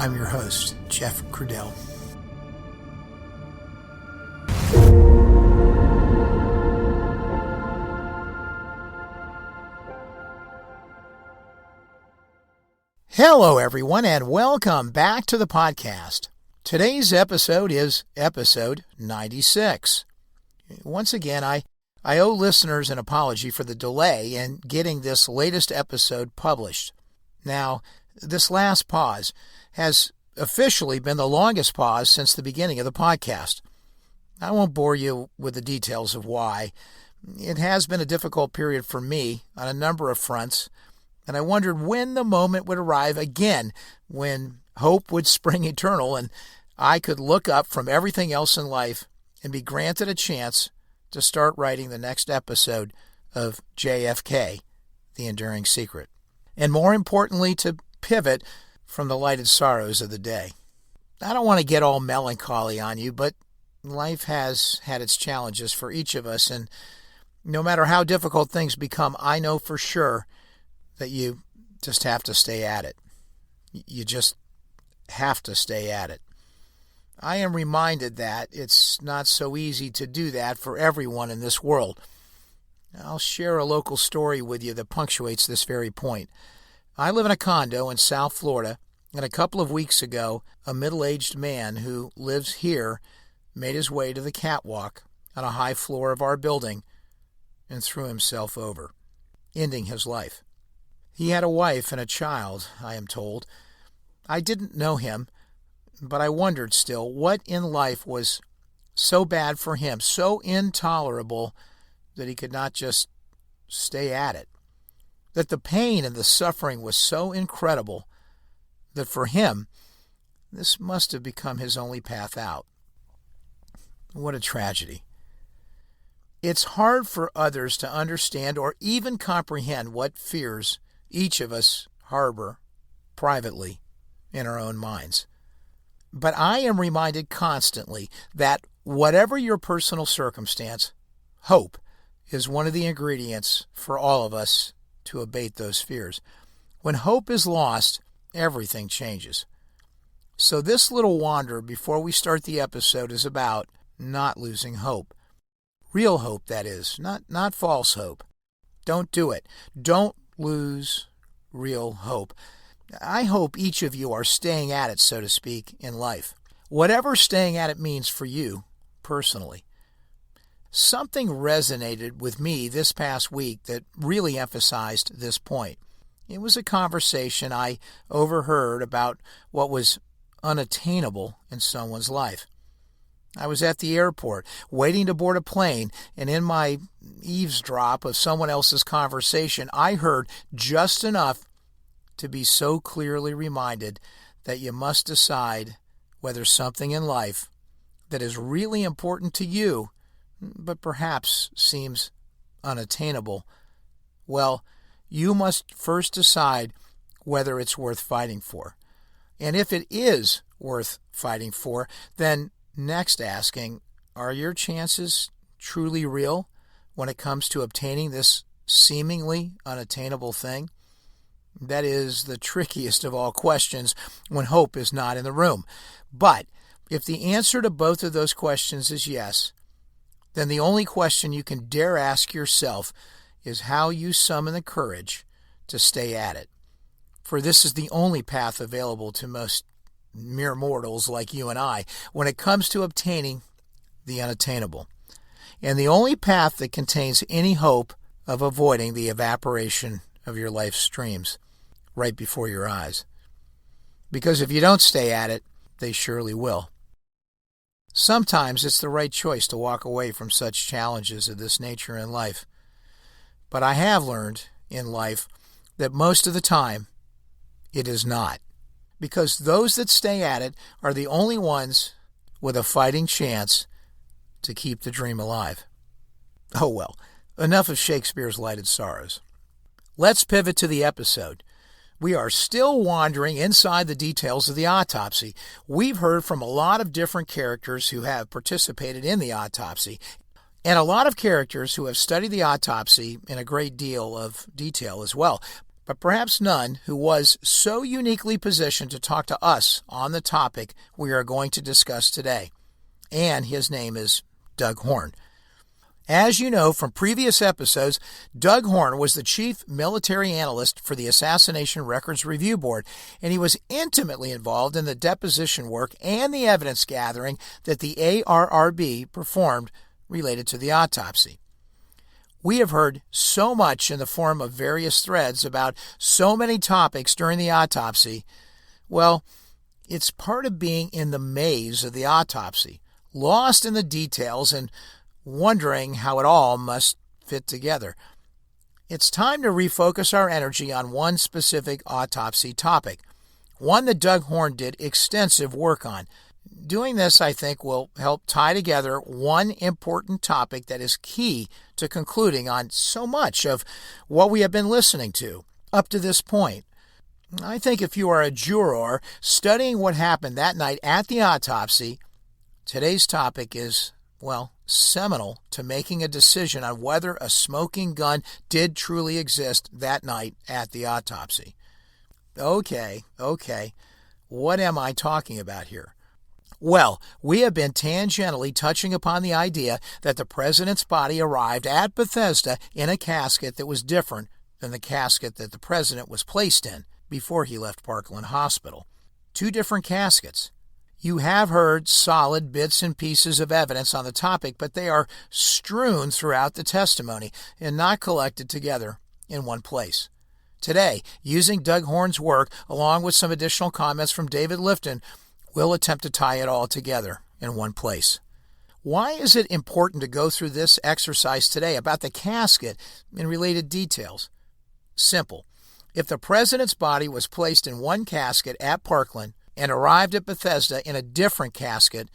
I'm your host, Jeff Crudell. Hello, everyone, and welcome back to the podcast. Today's episode is episode 96. Once again, I owe listeners an apology for the delay in getting this latest episode published. Now, this last pause has officially been the longest pause since the beginning of the podcast. I won't bore you with the details of why. It has been a difficult period for me on a number of fronts, and I wondered when the moment would arrive again, when hope would spring eternal and I could look up from everything else in life and be granted a chance to start writing the next episode of JFK, The Enduring Secret. And more importantly, to pivot from the lighted sorrows of the day. I don't want to get all melancholy on you, but life has had its challenges for each of us, and no matter how difficult things become, I know for sure that you just have to stay at it. You just have to stay at it. I am reminded that it's not so easy to do that for everyone in this world. I'll share a local story with you that punctuates this very point. I live in a condo in South Florida, and a couple of weeks ago, a middle-aged man who lives here made his way to the catwalk on a high floor of our building and threw himself over, ending his life. He had a wife and a child, I am told. I didn't know him, but I wondered still what in life was so bad for him, so intolerable, that he could not just stay at it. That the pain and the suffering was so incredible that for him, this must have become his only path out. What a tragedy. It's hard for others to understand or even comprehend what fears each of us harbor privately in our own minds. But I am reminded constantly that whatever your personal circumstance, hope is one of the ingredients for all of us to abate those fears. When hope is lost, everything changes. So this little wander before we start the episode is about not losing hope. Real hope, that is, not false hope. Don't do it. Don't lose real hope. I hope each of you are staying at it, so to speak, in life. Whatever staying at it means for you personally. Something resonated with me this past week that really emphasized this point. It was a conversation I overheard about what was unattainable in someone's life. I was at the airport, waiting to board a plane, and in my eavesdrop of someone else's conversation, I heard just enough to be so clearly reminded that you must decide whether something in life that is really important to you, but perhaps seems unattainable, well, you must first decide whether it's worth fighting for. And if it is worth fighting for, then next asking, are your chances truly real when it comes to obtaining this seemingly unattainable thing? That is the trickiest of all questions when hope is not in the room. But if the answer to both of those questions is yes, then the only question you can dare ask yourself is how you summon the courage to stay at it. For this is the only path available to most mere mortals like you and I when it comes to obtaining the unattainable. And the only path that contains any hope of avoiding the evaporation of your life's dreams right before your eyes. Because if you don't stay at it, they surely will. Sometimes it's the right choice to walk away from such challenges of this nature in life. But I have learned in life that most of the time it is not. Because those that stay at it are the only ones with a fighting chance to keep the dream alive. Oh well, enough of Shakespeare's lighted sorrows. Let's pivot to the episode. We are still wandering inside the details of the autopsy. We've heard from a lot of different characters who have participated in the autopsy, and a lot of characters who have studied the autopsy in a great deal of detail as well. but perhaps none who was so uniquely positioned to talk to us on the topic we are going to discuss today. And his name is Doug Horne. As you know from previous episodes, Doug Horne was the chief military analyst for the Assassination Records Review Board, and he was intimately involved in the deposition work and the evidence gathering that the ARRB performed related to the autopsy. We have heard so much in the form of various threads about so many topics during the autopsy. Well, it's part of being in the maze of the autopsy, lost in the details and wondering how it all must fit together. It's time to refocus our energy on one specific autopsy topic, one that Doug Horne did extensive work on. Doing this, I think, will help tie together one important topic that is key to concluding on so much of what we have been listening to up to this point. I think if you are a juror studying what happened that night at the autopsy, today's topic is, well, seminal to making a decision on whether a smoking gun did truly exist that night at the autopsy. Okay, what am I talking about here? Well, we have been tangentially touching upon the idea that the president's body arrived at Bethesda in a casket that was different than the casket that the president was placed in before he left Parkland Hospital. Two different caskets. You have heard solid bits and pieces of evidence on the topic, but they are strewn throughout the testimony and not collected together in one place. Today, using Doug Horne's work, along with some additional comments from David Lifton, we'll attempt to tie it all together in one place. Why is it important to go through this exercise today about the casket and related details? Simple. If the president's body was placed in one casket at Parkland and arrived at Bethesda in a different casket,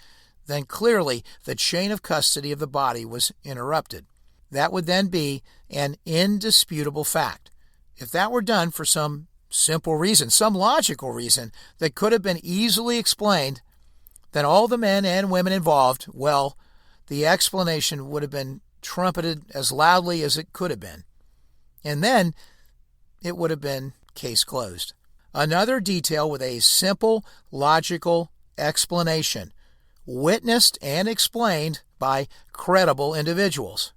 then clearly the chain of custody of the body was interrupted. That would then be an indisputable fact. If that were done for some simple reason, some logical reason that could have been easily explained, then all the men and women involved, well, the explanation would have been trumpeted as loudly as it could have been. And then it would have been case closed. Another detail with a simple, logical explanation, witnessed and explained by credible individuals.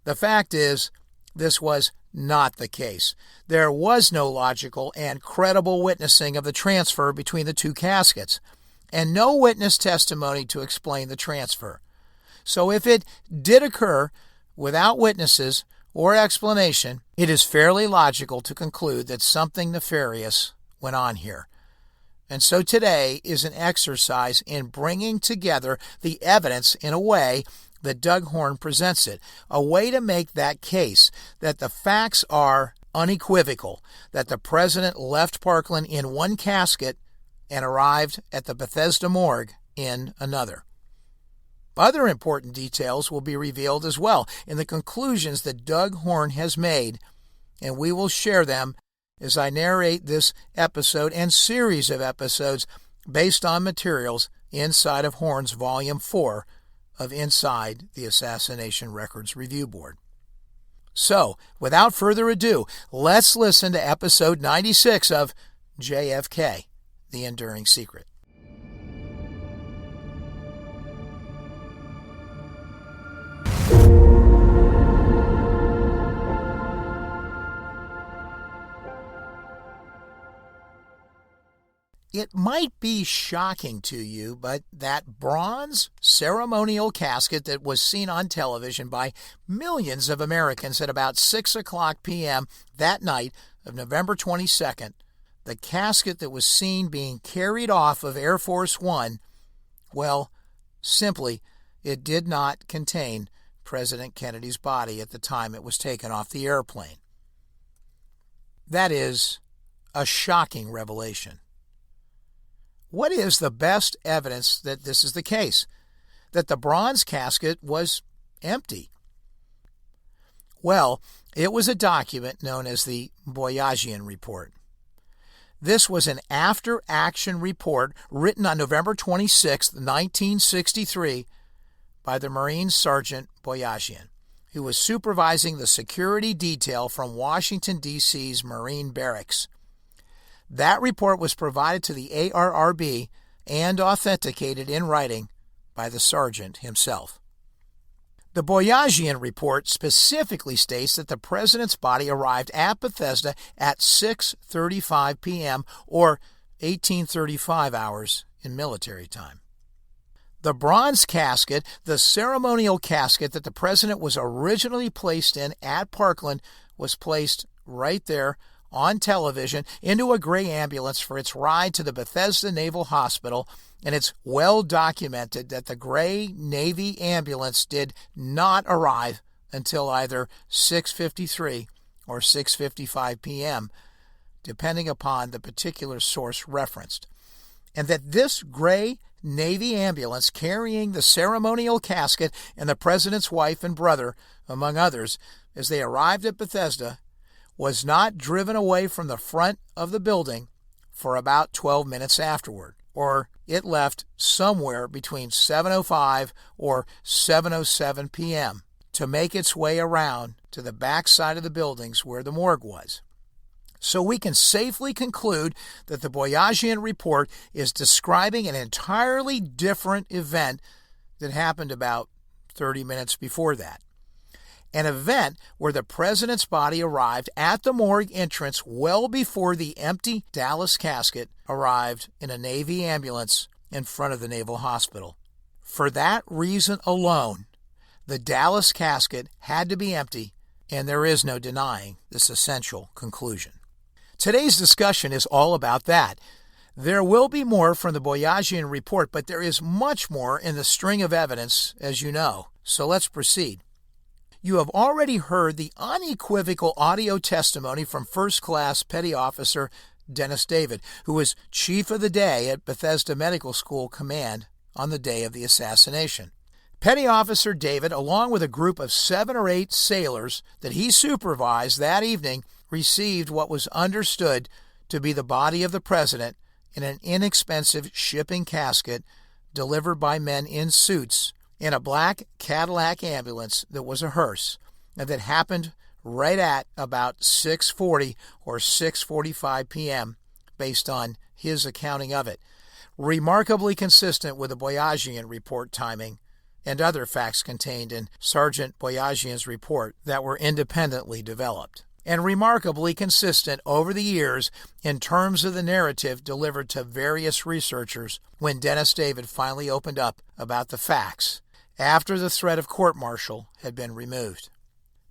The fact is, this was not the case. There was no logical and credible witnessing of the transfer between the two caskets, and no witness testimony to explain the transfer. So if it did occur without witnesses or explanation, it is fairly logical to conclude that something nefarious went on here. And so today is an exercise in bringing together the evidence in a way that Doug Horne presents it, a way to make that case that the facts are unequivocal, that the president left Parkland in one casket and arrived at the Bethesda morgue in another. Other important details will be revealed as well in the conclusions that Doug Horne has made, and we will share them as I narrate this episode and series of episodes based on materials inside of Horne's Volume 4 of Inside the Assassination Records Review Board. So, without further ado, let's listen to episode 96 of JFK, The Enduring Secret. It might be shocking to you, but that bronze ceremonial casket that was seen on television by millions of Americans at about 6 o'clock p.m. that night of November 22nd, the casket that was seen being carried off of Air Force One, well, simply, it did not contain President Kennedy's body at the time it was taken off the airplane. That is a shocking revelation. What is the best evidence that this is the case? That the bronze casket was empty? Well, it was a document known as the Boyajian Report. This was an after-action report written on November 26, 1963, by the Marine Sergeant Boyajian. who was supervising the security detail from Washington, D.C.'s Marine Barracks. That report was provided to the ARRB and authenticated in writing by the sergeant himself. The Boyajian report specifically states that the president's body arrived at Bethesda at 6:35 p.m. or 1835 hours in military time. The bronze casket, the ceremonial casket that the president was originally placed in at Parkland, was placed right there on television into a gray ambulance for its ride to the Bethesda Naval Hospital, and it's well documented that the gray Navy ambulance did not arrive until either 6:53 or 6:55 p.m., depending upon the particular source referenced, and that this gray Navy ambulance carrying the ceremonial casket and the president's wife and brother, among others, as they arrived at Bethesda, was not driven away from the front of the building for about 12 minutes afterward, or it left somewhere between 7:05 or 7:07 p.m. to make its way around to the back side of the buildings where the morgue was. So we can safely conclude that the Boyajian report is describing an entirely different event that happened about 30 minutes before that. An event where the president's body arrived at the morgue entrance well before the empty Dallas casket arrived in a Navy ambulance in front of the Naval Hospital. For that reason alone, the Dallas casket had to be empty, and there is no denying this essential conclusion. Today's discussion is all about that. There will be more from the Boyajian report, but there is much more in the string of evidence, as you know. So let's proceed. You have already heard the unequivocal audio testimony from First Class Petty Officer Dennis David, who was Chief of the Day at Bethesda Medical School Command on the day of the assassination. Petty Officer David, along with a group of 7 or 8 sailors that he supervised that evening, received what was understood to be the body of the president in an inexpensive shipping casket delivered by men in suits in a black Cadillac ambulance that was a hearse, and that happened right at about 6:40 or 6:45 p.m., based on his accounting of it, remarkably consistent with the Boyajian report timing and other facts contained in Sergeant Boyajian's report that were independently developed, and remarkably consistent over the years in terms of the narrative delivered to various researchers when Dennis David finally opened up about the facts after the threat of court-martial had been removed.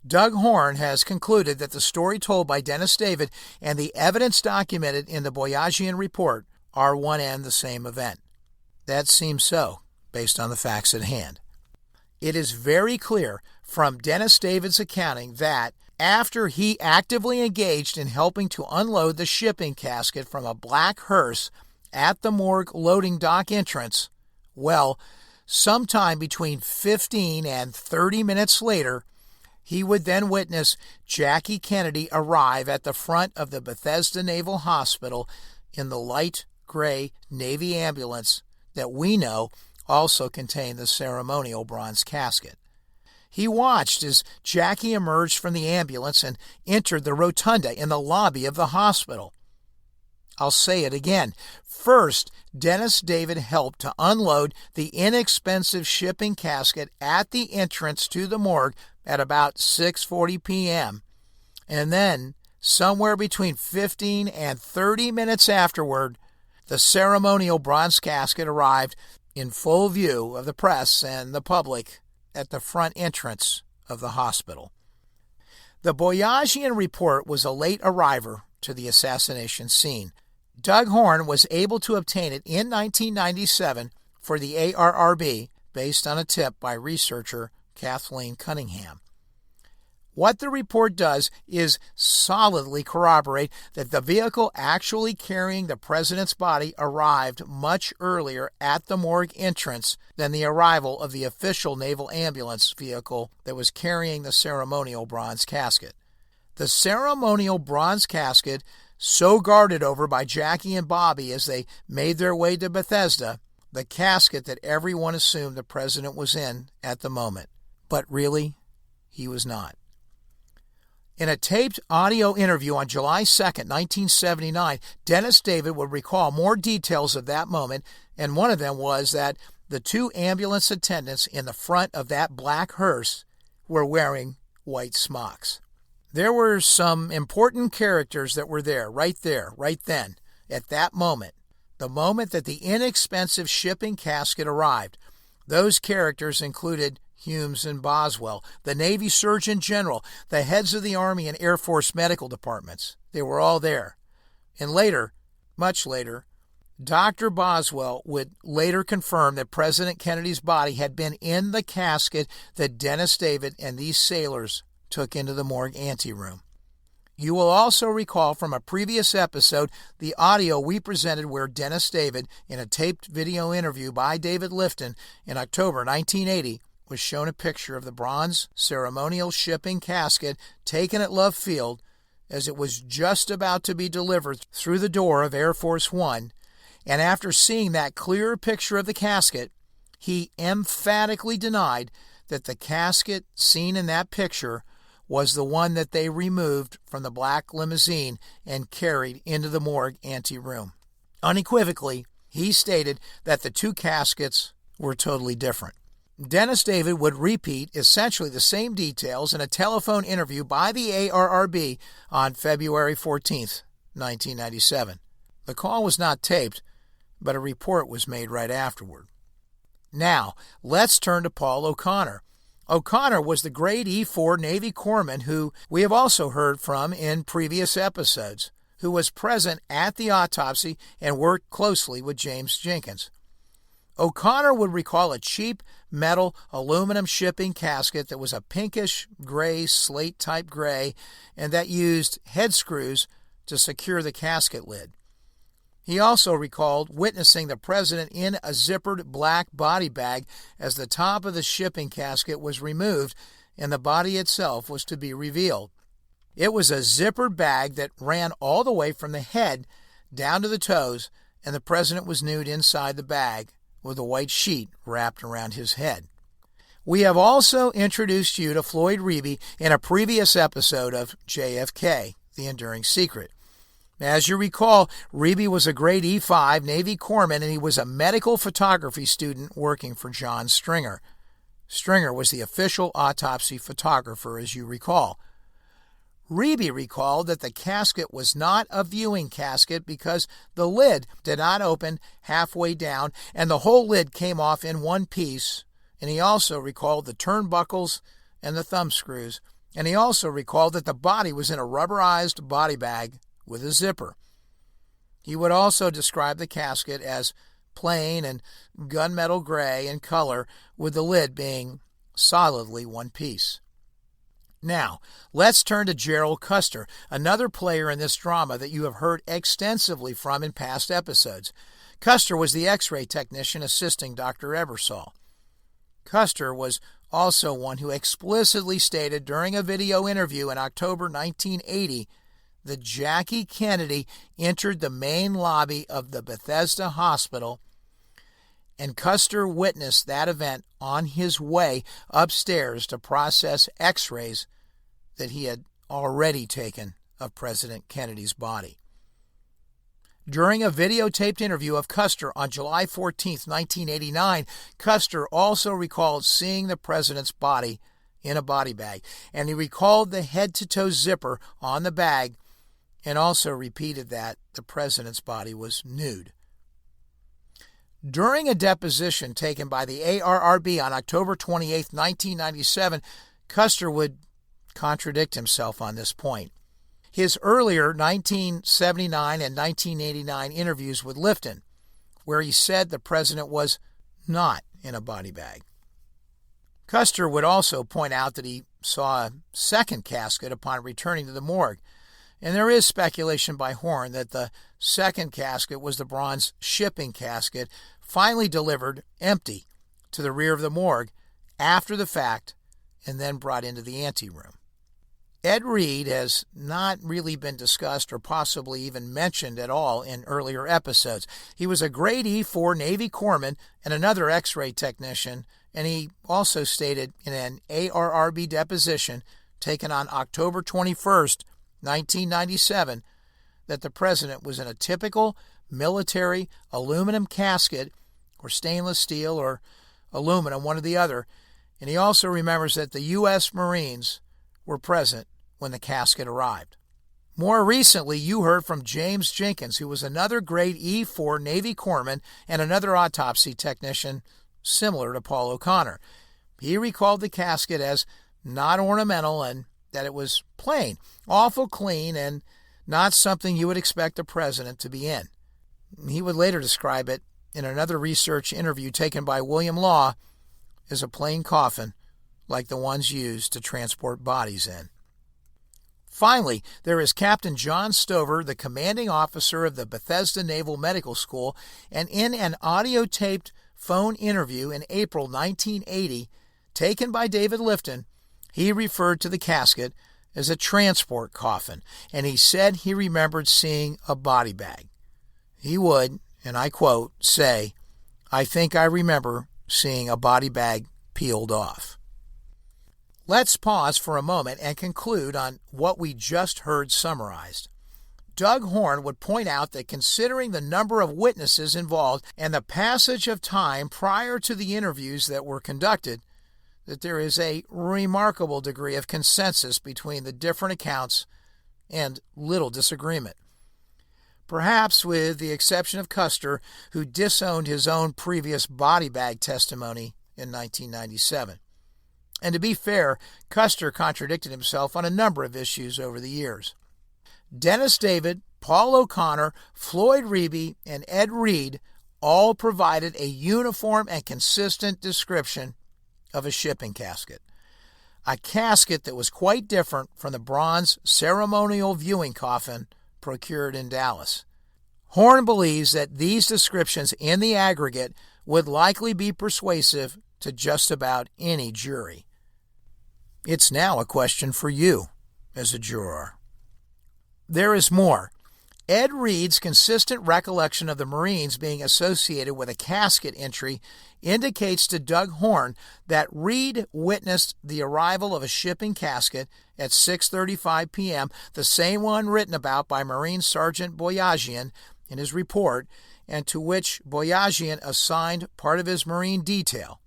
Doug Horne has concluded that the story told by Dennis David and the evidence documented in the Boyajian report are one and the same event. That seems so, based on the facts at hand. It is very clear from Dennis David's accounting that after he actively engaged in helping to unload the shipping casket from a black hearse at the morgue loading dock entrance, well, sometime between 15 and 30 minutes later, he would then witness Jackie Kennedy arrive at the front of the Bethesda Naval Hospital in the light gray Navy ambulance that we know also contained the ceremonial bronze casket. He watched as Jackie emerged from the ambulance and entered the rotunda in the lobby of the hospital. I'll say it again. First, Dennis David helped to unload the inexpensive shipping casket at the entrance to the morgue at about 6:40 p.m. And then, somewhere between 15 and 30 minutes afterward, the ceremonial bronze casket arrived in full view of the press and the public at the front entrance of the hospital. The Boyajian report was a late arriver to the assassination scene. Doug Horne was able to obtain it in 1997 for the ARRB based on a tip by researcher Kathleen Cunningham. What the report does is solidly corroborate that the vehicle actually carrying the president's body arrived much earlier at the morgue entrance than the arrival of the official naval ambulance vehicle that was carrying the ceremonial bronze casket. The ceremonial bronze casket, so guarded over by Jackie and Bobby as they made their way to Bethesda, the casket that everyone assumed the president was in at the moment. But really, he was not. In a taped audio interview on July 2nd, 1979, Dennis David would recall more details of that moment, and one of them was that the two ambulance attendants in the front of that black hearse were wearing white smocks. There were some important characters that were there, right then, at that moment, the moment that the inexpensive shipping casket arrived. Those characters included Humes and Boswell, the Navy Surgeon General, the heads of the Army and Air Force medical departments. They were all there. And later, much later, Dr. Boswell would later confirm that President Kennedy's body had been in the casket that Dennis David and these sailors took into the morgue anteroom. You will also recall from a previous episode the audio we presented where Dennis David, in a taped video interview by David Lifton in October 1980, was shown a picture of the bronze ceremonial shipping casket taken at Love Field as it was just about to be delivered through the door of Air Force One, and after seeing that clear picture of the casket, he emphatically denied that the casket seen in that picture was the one that they removed from the black limousine and carried into the morgue anteroom. Unequivocally, he stated that the two caskets were totally different. Dennis David would repeat essentially the same details in a telephone interview by the ARRB on February 14th, 1997. The call was not taped, but a report was made right afterward. Now, let's turn to Paul O'Connor. O'Connor was the grade E4 Navy corpsman who we have also heard from in previous episodes, who was present at the autopsy and worked closely with James Jenkins. O'Connor would recall a cheap metal aluminum shipping casket that was a pinkish gray, slate-type gray, and that used head screws to secure the casket lid. He also recalled witnessing the president in a zippered black body bag as the top of the shipping casket was removed and the body itself was to be revealed. It was a zippered bag that ran all the way from the head down to the toes, and the president was nude inside the bag with a white sheet wrapped around his head. We have also introduced you to Floyd Reeby in a previous episode of JFK, The Enduring Secret. As you recall, Reeby was a grade E5 Navy corpsman, and he was a medical photography student working for John Stringer. Stringer was the official autopsy photographer, as you recall. Reeby recalled that the casket was not a viewing casket because the lid did not open halfway down, and the whole lid came off in one piece, and he also recalled the turnbuckles and the thumb screws, and he also recalled that the body was in a rubberized body bag with a zipper. He would also describe the casket as plain and gunmetal gray in color, with the lid being solidly one piece. Now, let's turn to Gerald Custer, another player in this drama that you have heard extensively from in past episodes. Custer was the X-ray technician assisting Dr. Ebersol. Custer was also one who explicitly stated during a video interview in October 1980 that Jackie Kennedy entered the main lobby of the Bethesda Hospital, and Custer witnessed that event on his way upstairs to process X-rays that he had already taken of President Kennedy's body. During a videotaped interview of Custer on July 14, 1989, Custer also recalled seeing the president's body in a body bag, and he recalled the head-to-toe zipper on the bag and also repeated that the president's body was nude. During a deposition taken by the ARRB on October 28, 1997, Custer would contradict himself on this point. His earlier 1979 and 1989 interviews with Lifton, where he said the president was not in a body bag. Custer would also point out that he saw a second casket upon returning to the morgue, and there is speculation by Horne that the second casket was the bronze shipping casket finally delivered empty to the rear of the morgue after the fact and then brought into the anteroom. Ed Reed has not really been discussed or possibly even mentioned at all in earlier episodes. He was a grade E4 Navy corpsman and another X-ray technician And he also stated in an ARRB deposition taken on October 21st, 1997, that the president was in a typical military aluminum casket, or stainless steel or aluminum, one or the other. And he also remembers that the U.S. Marines were present when the casket arrived. More recently, you heard from James Jenkins, who was another grade E4 Navy corpsman and another autopsy technician similar to Paul O'Connor. He recalled the casket as not ornamental and that it was plain, awful clean, and not something you would expect a president to be in. He would later describe it in another research interview taken by William Law as a plain coffin like the ones used to transport bodies in. Finally, there is Captain John Stover, the commanding officer of the Bethesda Naval Medical School, and in an audio-taped phone interview in April 1980, taken by David Lifton, he referred to the casket as a transport coffin, and he said he remembered seeing a body bag. He would, and I quote, say, "I think I remember seeing a body bag peeled off." Let's pause for a moment and conclude on what we just heard summarized. Doug Horne would point out that considering the number of witnesses involved and the passage of time prior to the interviews that were conducted, that there is a remarkable degree of consensus between the different accounts and little disagreement. Perhaps with the exception of Custer, who disowned his own previous body bag testimony in 1997. And to be fair, Custer contradicted himself on a number of issues over the years. Dennis David, Paul O'Connor, Floyd Reeby, and Ed Reed all provided a uniform and consistent description of a shipping casket. A casket that was quite different from the bronze ceremonial viewing coffin procured in Dallas. Horne believes that these descriptions in the aggregate would likely be persuasive to just about any jury. It's now a question for you as a juror. There is more. Ed Reed's consistent recollection of the Marines being associated with a casket entry indicates to Doug Horne that Reed witnessed the arrival of a shipping casket at 6:35 p.m., the same one written about by Marine Sergeant Boyajian in his report, and to which Boyajian assigned part of his Marine detail.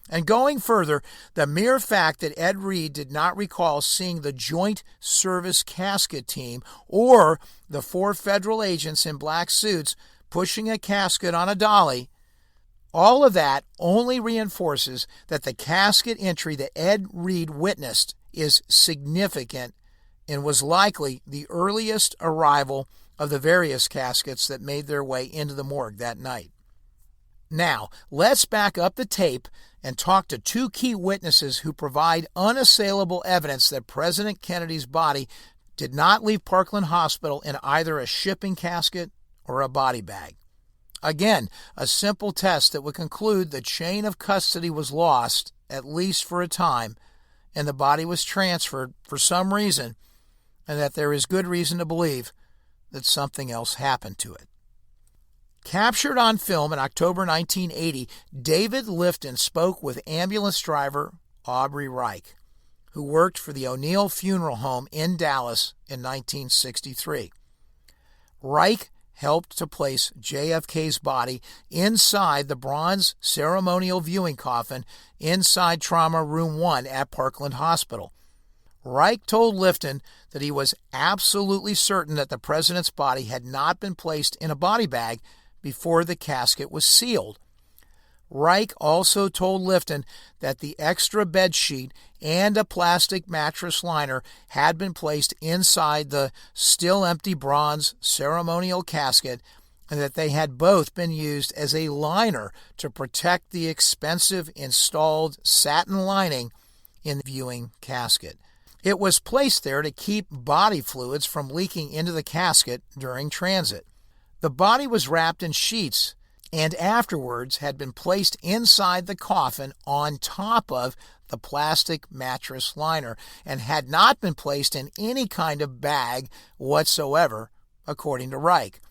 And going further, the mere fact that Ed Reed did not recall seeing the Joint Service Casket Team or the 4 federal agents in black suits pushing a casket on a dolly, all of that only reinforces that the casket entry that Ed Reed witnessed is significant and was likely the earliest arrival of the various caskets that made their way into the morgue that night. Now, let's back up the tape and talk to 2 key witnesses who provide unassailable evidence that President Kennedy's body did not leave Parkland Hospital in either a shipping casket or a body bag. Again, a simple test that would conclude the chain of custody was lost, at least for a time, and the body was transferred for some reason, and that there is good reason to believe that something else happened to it. Captured on film in October 1980, David Lifton spoke with ambulance driver Aubrey Reich, who worked for the O'Neill Funeral Home in Dallas in 1963. Reich helped to place JFK's body inside the bronze ceremonial viewing coffin inside Trauma Room 1 at Parkland Hospital. Reich told Lifton that he was absolutely certain that the president's body had not been placed in a body bag before the casket was sealed. Reich also told Lifton that the extra bed sheet and a plastic mattress liner had been placed inside the still empty bronze ceremonial casket, and that they had both been used as a liner to protect the expensive installed satin lining in the viewing casket. It was placed there to keep body fluids from leaking into the casket during transit. The body was wrapped in sheets and afterwards had been placed inside the coffin on top of the plastic mattress liner and had not been placed in any kind of bag whatsoever, according to Reich.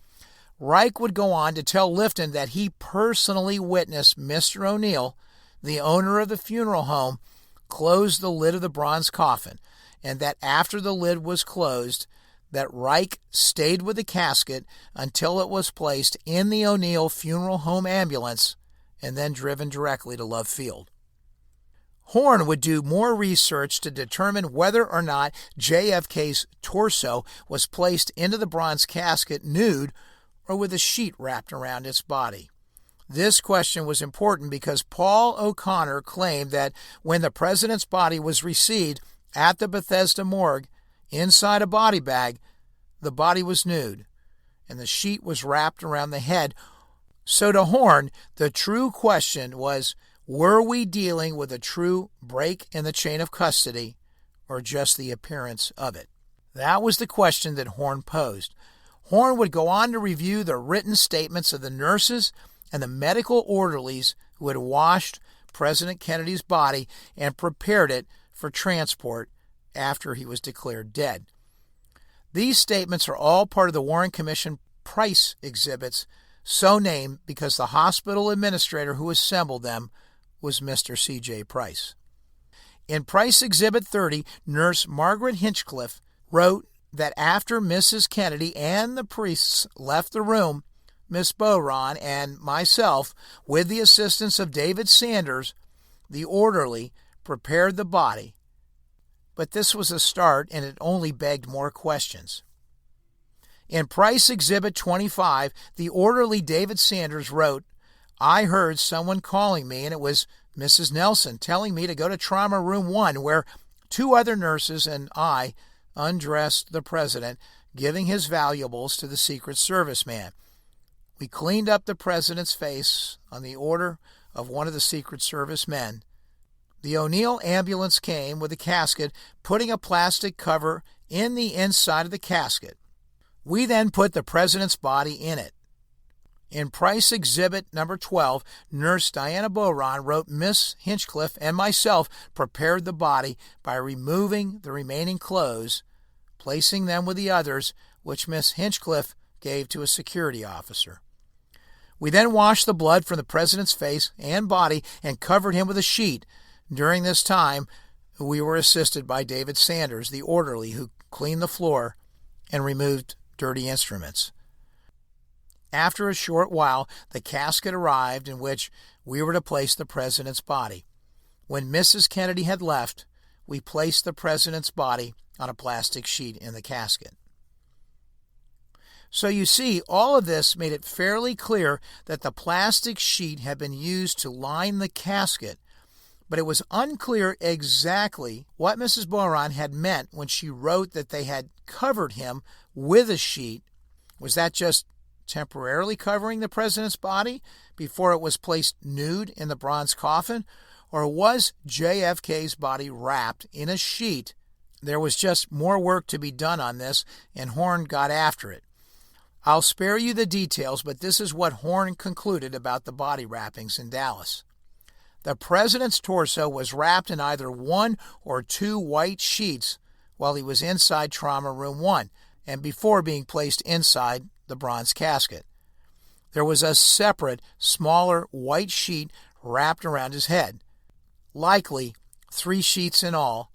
Reich would go on to tell Lifton that he personally witnessed Mr. O'Neill, the owner of the funeral home, closed the lid of the bronze coffin, and that after the lid was closed, that Reich stayed with the casket until it was placed in the O'Neill Funeral Home ambulance and then driven directly to Love Field. Horne would do more research to determine whether or not JFK's torso was placed into the bronze casket nude or with a sheet wrapped around its body. This question was important because Paul O'Connor claimed that when the president's body was received at the Bethesda morgue inside a body bag, the body was nude and the sheet was wrapped around the head. So to Horne, the true question was, were we dealing with a true break in the chain of custody or just the appearance of it? That was the question that Horne posed. Horne would go on to review the written statements of the nurses and the medical orderlies who had washed President Kennedy's body and prepared it for transport after he was declared dead. These statements are all part of the Warren Commission Price exhibits, so named because the hospital administrator who assembled them was Mr. C.J. Price. In Price Exhibit 30, Nurse Margaret Hinchcliffe wrote that after Mrs. Kennedy and the priests left the room, Miss Beauron and myself, with the assistance of David Sanders, the orderly, prepared the body. But this was a start, and it only begged more questions. In Price Exhibit 25, the orderly David Sanders wrote, "I heard someone calling me, and it was Mrs. Nelson telling me to go to Trauma Room 1, where 2 other nurses and I undressed the president, giving his valuables to the Secret Service man. We cleaned up the president's face on the order of one of the Secret Service men. The O'Neill ambulance came with a casket, putting a plastic cover in the inside of the casket. We then put the president's body in it." In Price Exhibit number 12, Nurse Diana Beauron wrote, "Miss Hinchcliffe and myself prepared the body by removing the remaining clothes, placing them with the others, which Miss Hinchcliffe gave to a security officer. We then washed the blood from the president's face and body and covered him with a sheet. During this time, we were assisted by David Sanders, the orderly, who cleaned the floor and removed dirty instruments. After a short while, the casket arrived in which we were to place the president's body. When Mrs. Kennedy had left, we placed the president's body on a plastic sheet in the casket." So you see, all of this made it fairly clear that the plastic sheet had been used to line the casket, but it was unclear exactly what Mrs. Beauron had meant when she wrote that they had covered him with a sheet. Was that just temporarily covering the president's body before it was placed nude in the bronze coffin? Or was JFK's body wrapped in a sheet? There was just more work to be done on this, and Horne got after it. I'll spare you the details, but this is what Horne concluded about the body wrappings in Dallas. The president's torso was wrapped in either 1 or 2 white sheets while he was inside Trauma Room 1 and before being placed inside the bronze casket. There was a separate, smaller white sheet wrapped around his head, likely 3 sheets in all,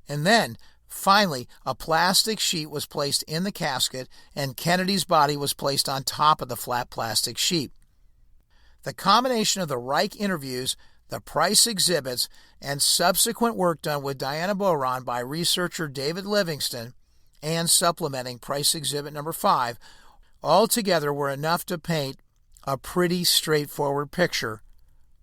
and then finally, a plastic sheet was placed in the casket, and Kennedy's body was placed on top of the flat plastic sheet. The combination of the Reich interviews, the Price exhibits, and subsequent work done with Diana Beauron by researcher David Livingston and supplementing Price Exhibit number 5 altogether were enough to paint a pretty straightforward picture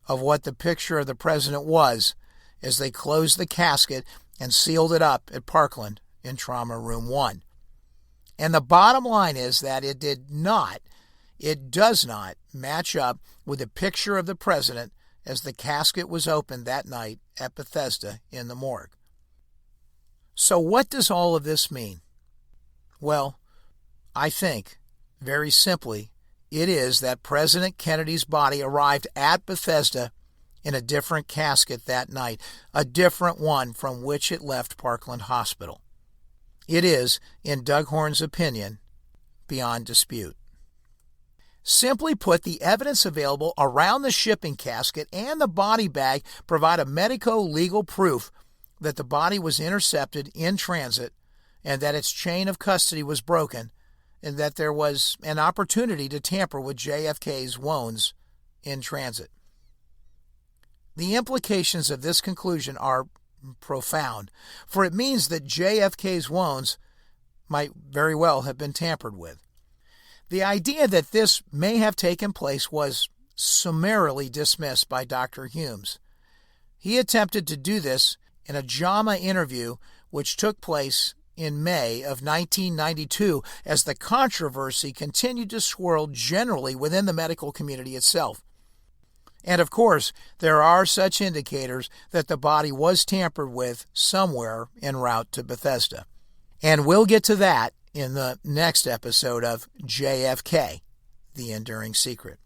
of what the picture of the president was as they closed the casket and sealed it up at Parkland in Trauma Room 1. And the bottom line is that it does not match up with the picture of the president as the casket was opened that night at Bethesda in the morgue. So what does all of this mean? Well, I think, very simply, it is that President Kennedy's body arrived at Bethesda in a different casket that night, a different one from which it left Parkland Hospital. It is, in Doug Horne's opinion, beyond dispute. Simply put, the evidence available around the shipping casket and the body bag provide a medico-legal proof that the body was intercepted in transit and that its chain of custody was broken and that there was an opportunity to tamper with JFK's wounds in transit. The implications of this conclusion are profound, for it means that JFK's wounds might very well have been tampered with. The idea that this may have taken place was summarily dismissed by Dr. Humes. He attempted to do this in a JAMA interview which took place in May of 1992 as the controversy continued to swirl generally within the medical community itself. And of course, there are such indicators that the body was tampered with somewhere en route to Bethesda. And we'll get to that in the next episode of JFK, The Enduring Secret.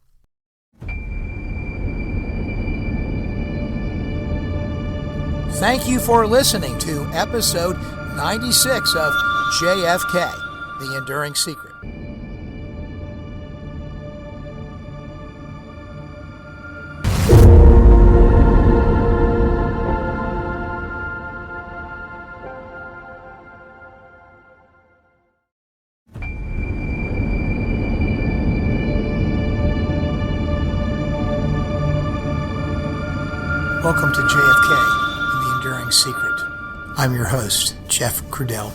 Thank you for listening to episode 96 of JFK, The Enduring Secret. Welcome to JFK, The Enduring Secret. I'm your host, Jeff Crudell.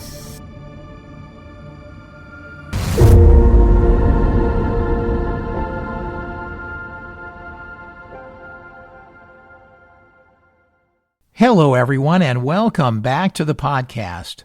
Hello, everyone, and welcome back to the podcast.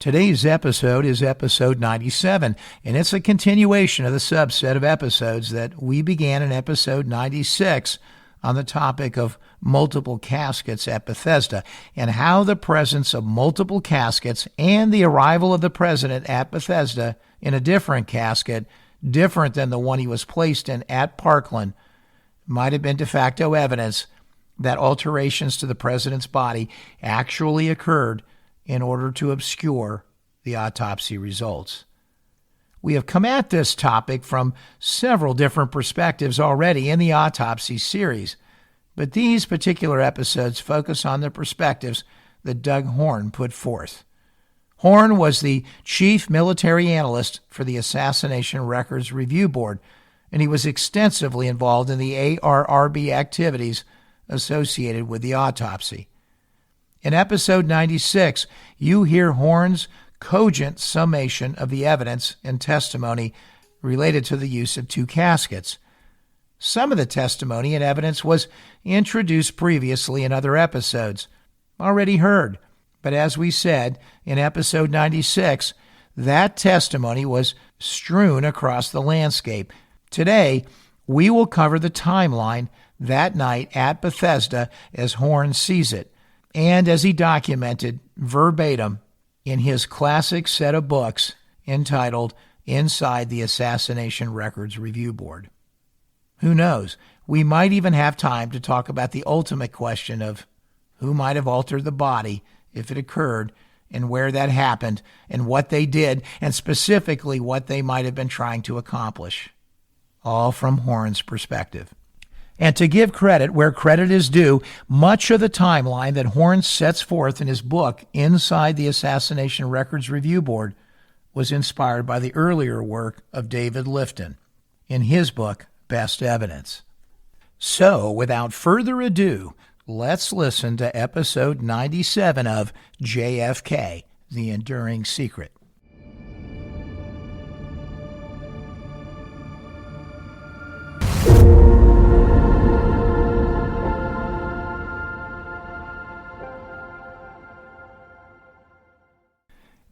Today's episode is episode 97, and it's a continuation of the subset of episodes that we began in episode 96 on the topic of multiple caskets at Bethesda and how the presence of multiple caskets and the arrival of the president at Bethesda in a different casket, different than the one he was placed in at Parkland, might have been de facto evidence that alterations to the president's body actually occurred in order to obscure the autopsy results. We have come at this topic from several different perspectives already in the autopsy series, but these particular episodes focus on the perspectives that Doug Horne put forth. Horne was the chief military analyst for the Assassination Records Review Board, and he was extensively involved in the ARRB activities associated with the autopsy. In episode 96, you hear Horne's cogent summation of the evidence and testimony related to the use of two caskets. Some of the testimony and evidence was introduced previously in other episodes, already heard, but as we said in episode 96, that testimony was strewn across the landscape. Today, we will cover the timeline that night at Bethesda as Horne sees it, and as he documented verbatim in his classic set of books entitled Inside the Assassination Records Review Board. Who knows? We might even have time to talk about the ultimate question of who might have altered the body if it occurred and where that happened and what they did and specifically what they might have been trying to accomplish. All from Horne's perspective. And to give credit where credit is due, much of the timeline that Horne sets forth in his book, Inside the Assassination Records Review Board, was inspired by the earlier work of David Lifton in his book, Best Evidence. So, without further ado, let's listen to episode 97 of JFK, The Enduring Secret.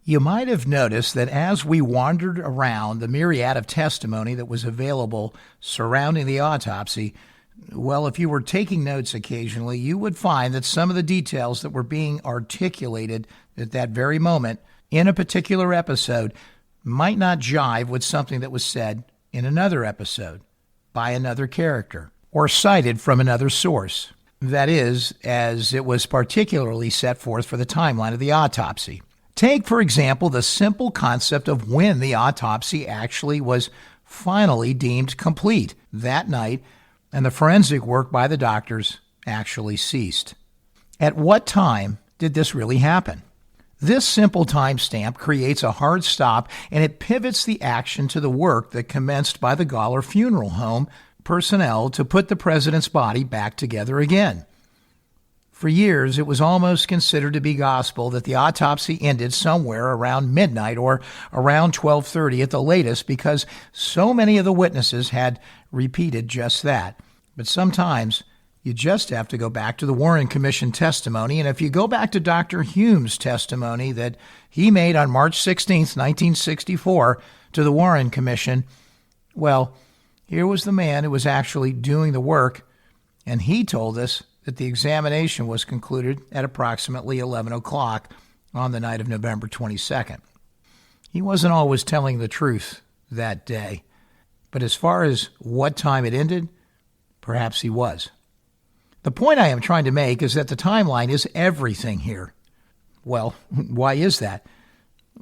You might have noticed that as we wandered around the myriad of testimony that was available surrounding the autopsy, well, if you were taking notes occasionally, you would find that some of the details that were being articulated at that very moment in a particular episode might not jive with something that was said in another episode by another character or cited from another source. That is, as it was particularly set forth for the timeline of the autopsy. Take, for example, the simple concept of when the autopsy actually was finally deemed complete that night, and the forensic work by the doctors actually ceased. At what time did this really happen? This simple timestamp creates a hard stop, and it pivots the action to the work that commenced by the Gawler Funeral Home personnel to put the president's body back together again. For years, it was almost considered to be gospel that the autopsy ended somewhere around midnight or around 12:30 at the latest, because so many of the witnesses had repeated just that. But sometimes you just have to go back to the Warren Commission testimony, and if you go back to Dr. Hume's testimony that he made on March 16th, 1964 to the Warren Commission, well, here was the man who was actually doing the work, and he told us that the examination was concluded at approximately 11 o'clock on the night of November 22nd. He wasn't always telling the truth that day, but as far as what time it ended, perhaps he was. The point I am trying to make is that the timeline is everything here. Well, why is that?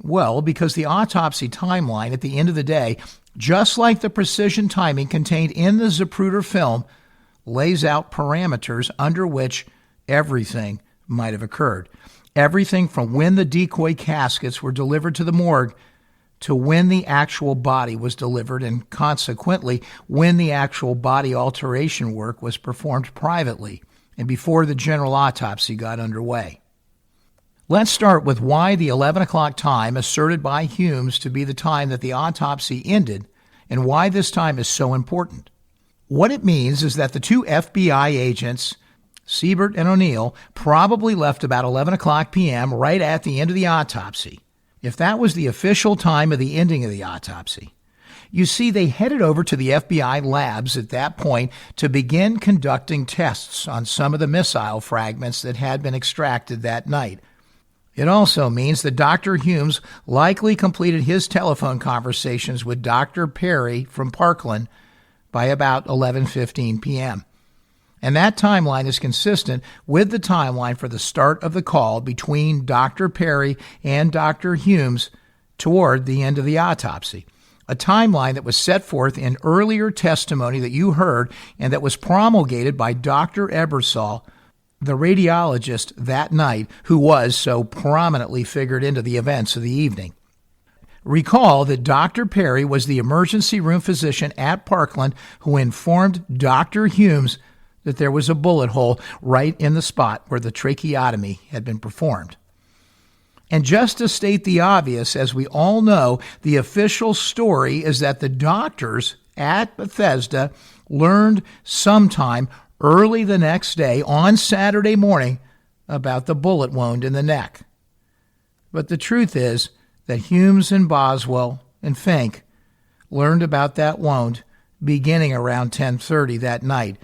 Well, because the autopsy timeline at the end of the day, just like the precision timing contained in the Zapruder film, lays out parameters under which everything might have occurred. Everything from when the decoy caskets were delivered to the morgue to when the actual body was delivered, and consequently when the actual body alteration work was performed privately and before the general autopsy got underway. Let's start with why the 11 o'clock time asserted by Humes to be the time that the autopsy ended, and why this time is so important. What it means is that the two FBI agents, Siebert and O'Neill, probably left about 11 o'clock p.m. right at the end of the autopsy, if that was the official time of the ending of the autopsy. You see, they headed over to the FBI labs at that point to begin conducting tests on some of the missile fragments that had been extracted that night. It also means that Dr. Humes likely completed his telephone conversations with Dr. Perry from Parkland by about 11:15 p.m. And that timeline is consistent with the timeline for the start of the call between Dr. Perry and Dr. Humes toward the end of the autopsy, a timeline that was set forth in earlier testimony that you heard and that was promulgated by Dr. Ebersol, the radiologist that night who was so prominently figured into the events of the evening. Recall that Dr. Perry was the emergency room physician at Parkland who informed Dr. Humes that there was a bullet hole right in the spot where the tracheotomy had been performed. And just to state the obvious, as we all know, the official story is that the doctors at Bethesda learned sometime early the next day on Saturday morning about the bullet wound in the neck. But the truth is that Humes and Boswell and Fink learned about that wound beginning around 10:30 that night,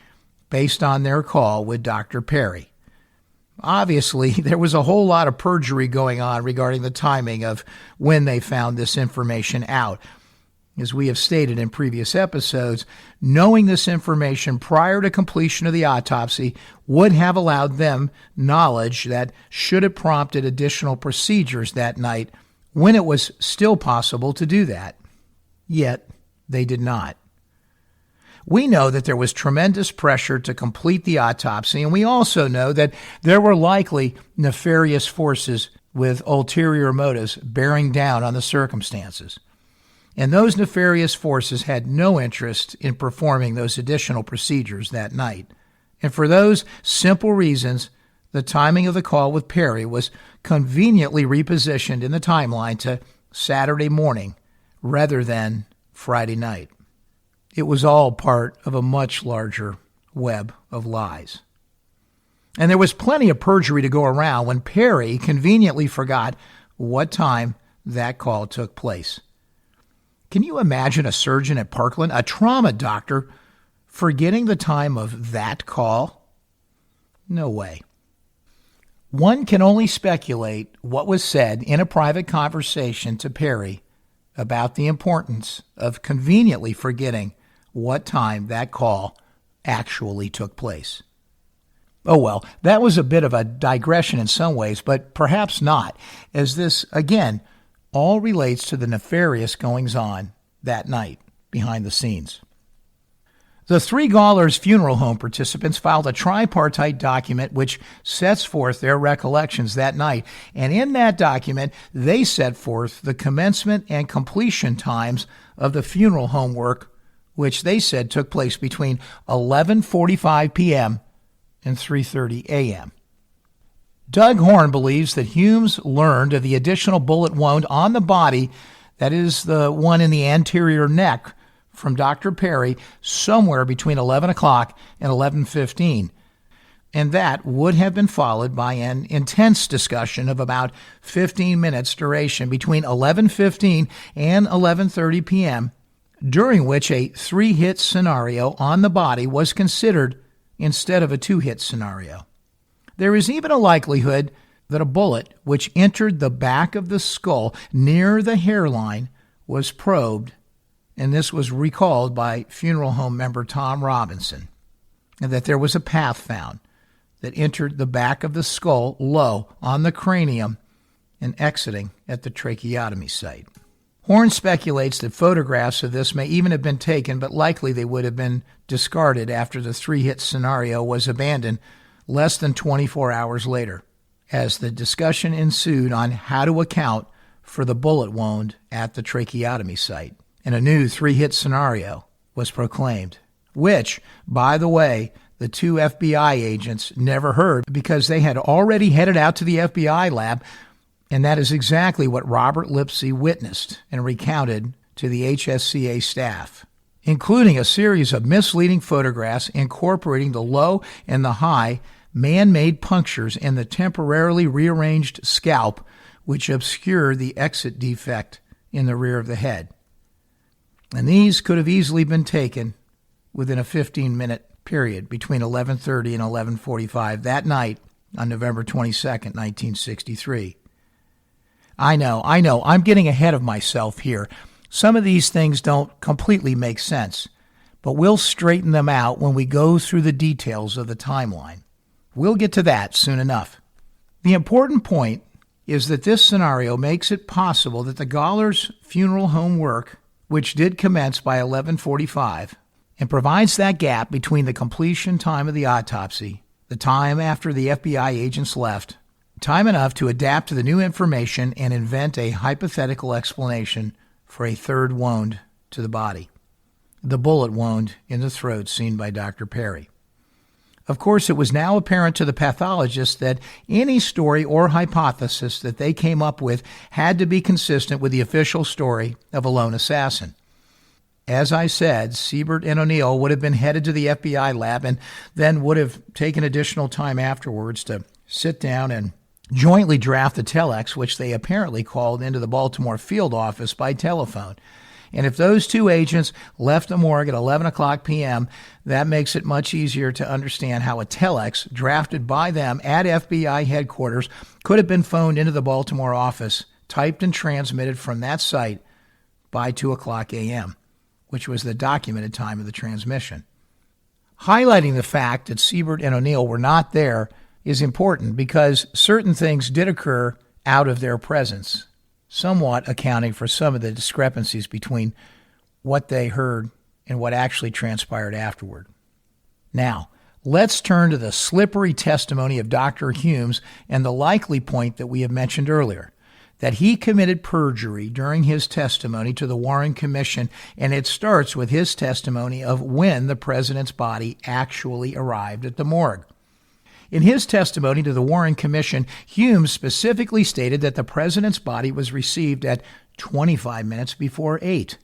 based on their call with Dr. Perry. Obviously, there was a whole lot of perjury going on regarding the timing of when they found this information out. As we have stated in previous episodes, knowing this information prior to completion of the autopsy would have allowed them knowledge that should have prompted additional procedures that night when it was still possible to do that. Yet, they did not. We know that there was tremendous pressure to complete the autopsy, and we also know that there were likely nefarious forces with ulterior motives bearing down on the circumstances. And those nefarious forces had no interest in performing those additional procedures that night. And for those simple reasons, the timing of the call with Perry was conveniently repositioned in the timeline to Saturday morning rather than Friday night. It was all part of a much larger web of lies. And there was plenty of perjury to go around when Perry conveniently forgot what time that call took place. Can you imagine a surgeon at Parkland, a trauma doctor, forgetting the time of that call? No way. One can only speculate what was said in a private conversation to Perry about the importance of conveniently forgetting what time that call actually took place. Oh well, that was a bit of a digression in some ways, but perhaps not, as this, again, all relates to the nefarious goings-on that night. behind the scenes. The three Gawlers funeral home participants filed a tripartite document which sets forth their recollections that night, and in that document they set forth the commencement and completion times of the funeral home work, which they said took place between 11:45 p.m. and 3:30 a.m. Doug Horne believes that Humes learned of the additional bullet wound on the body, that is the one in the anterior neck, from Dr. Perry somewhere between 11 o'clock and 11:15, and that would have been followed by an intense discussion of about 15 minutes duration between 11:15 and 11:30 p.m., during which a 3-hit scenario on the body was considered instead of a 2-hit scenario. There is even a likelihood that a bullet which entered the back of the skull near the hairline was probed, and this was recalled by funeral home member Tom Robinson, and that there was a path found that entered the back of the skull low on the cranium and exiting at the tracheotomy site. Horne speculates that photographs of this may even have been taken, but likely they would have been discarded after the 3-hit scenario was abandoned less than 24 hours later, as the discussion ensued on how to account for the bullet wound at the tracheotomy site, and a new 3-hit scenario was proclaimed, which, by the way, the 2 FBI agents never heard because they had already headed out to the FBI lab, and that is exactly what Robert Lipsey witnessed and recounted to the HSCA staff, including a series of misleading photographs incorporating the low and the high man-made punctures in the temporarily rearranged scalp, which obscured the exit defect in the rear of the head. And these could have easily been taken within a 15-minute period between 11:30 and 11:45 that night on November 22nd, 1963. I know, I'm getting ahead of myself here. Some of these things don't completely make sense, but we'll straighten them out when we go through the details of the timeline. We'll get to that soon enough. The important point is that this scenario makes it possible that the Gawlers' funeral home work, which did commence by 11:45, and provides that gap between the completion time of the autopsy, the time after the FBI agents left, time enough to adapt to the new information and invent a hypothetical explanation for a third wound to the body, the bullet wound in the throat seen by Dr. Perry. Of course, it was now apparent to the pathologists that any story or hypothesis that they came up with had to be consistent with the official story of a lone assassin. As I said, Siebert and O'Neill would have been headed to the FBI lab and then would have taken additional time afterwards to sit down and jointly draft the telex, which they apparently called into the Baltimore field office by telephone. And if those two agents left the morgue at 11 o'clock p.m., that makes it much easier to understand how a telex drafted by them at FBI headquarters could have been phoned into the Baltimore office, typed and transmitted from that site by 2 o'clock a.m., which was the documented time of the transmission. Highlighting the fact that Siebert and O'Neill were not there is important because certain things did occur out of their presence, somewhat accounting for some of the discrepancies between what they heard and what actually transpired afterward. Now, let's turn to the slippery testimony of Dr. Humes and the likely point that we have mentioned earlier, that he committed perjury during his testimony to the Warren Commission, and it starts with his testimony of when the president's body actually arrived at the morgue. In his testimony to the Warren Commission, Humes specifically stated that the president's body was received at 25 minutes before 8,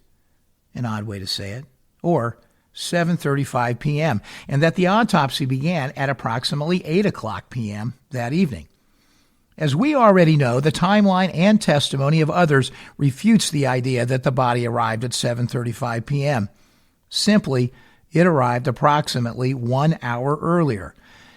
an odd way to say it, or 7:35 p.m., and that the autopsy began at approximately 8 o'clock p.m. that evening. As we already know, the timeline and testimony of others refutes the idea that the body arrived at 7:35 p.m. Simply, it arrived approximately 1 hour earlier.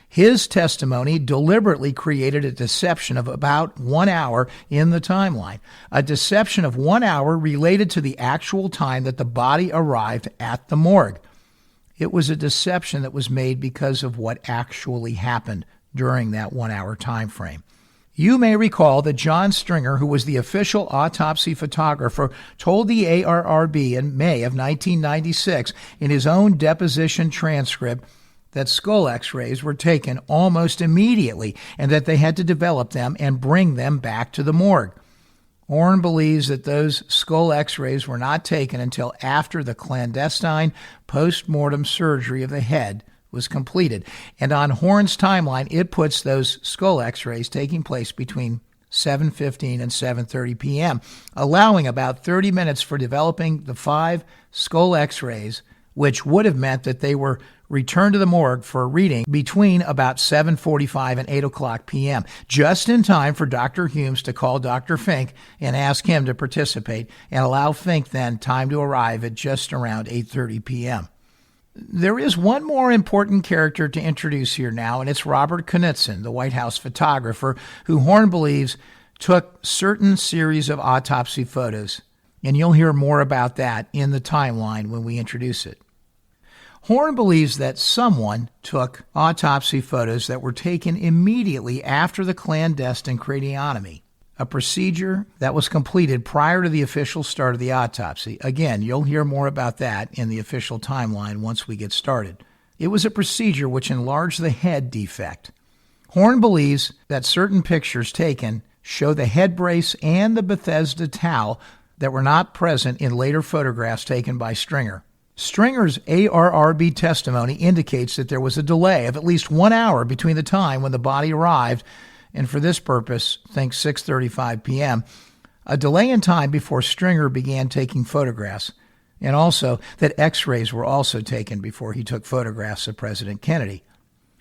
His testimony deliberately created a deception of about 1 hour in the timeline, a deception of 1 hour related to the actual time that the body arrived at the morgue. It was a deception that was made because of what actually happened during that 1 hour time frame. You may recall that John Stringer, who was the official autopsy photographer, told the ARRB in May of 1996 in his own deposition transcript that skull x-rays were taken almost immediately and that they had to develop them and bring them back to the morgue. Horne believes that those skull x-rays were not taken until after the clandestine post-mortem surgery of the head was completed. And on Horne's timeline, it puts those skull x-rays taking place between 7:15 and 7:30 p.m., allowing about 30 minutes for developing the 5 skull x-rays, which would have meant that they were returned to the morgue for a reading between about 7:45 and 8 o'clock p.m., just in time for Dr. Humes to call Dr. Fink and ask him to participate, and allow Fink then time to arrive at just around 8:30 p.m. There is one more important character to introduce here now, and it's Robert Knudsen, the White House photographer, who Horne believes took certain series of autopsy photos. And you'll hear more about that in the timeline when we introduce it. Horne believes that someone took autopsy photos that were taken immediately after the clandestine craniotomy, a procedure that was completed prior to the official start of the autopsy. Again, you'll hear more about that in the official timeline once we get started. It was a procedure which enlarged the head defect. Horne believes that certain pictures taken show the head brace and the Bethesda towel that were not present in later photographs taken by Stringer. Stringer's ARRB testimony indicates that there was a delay of at least 1 hour between the time when the body arrived, and for this purpose, think 6:35 p.m., a delay in time before Stringer began taking photographs, and also that x-rays were also taken before he took photographs of President Kennedy.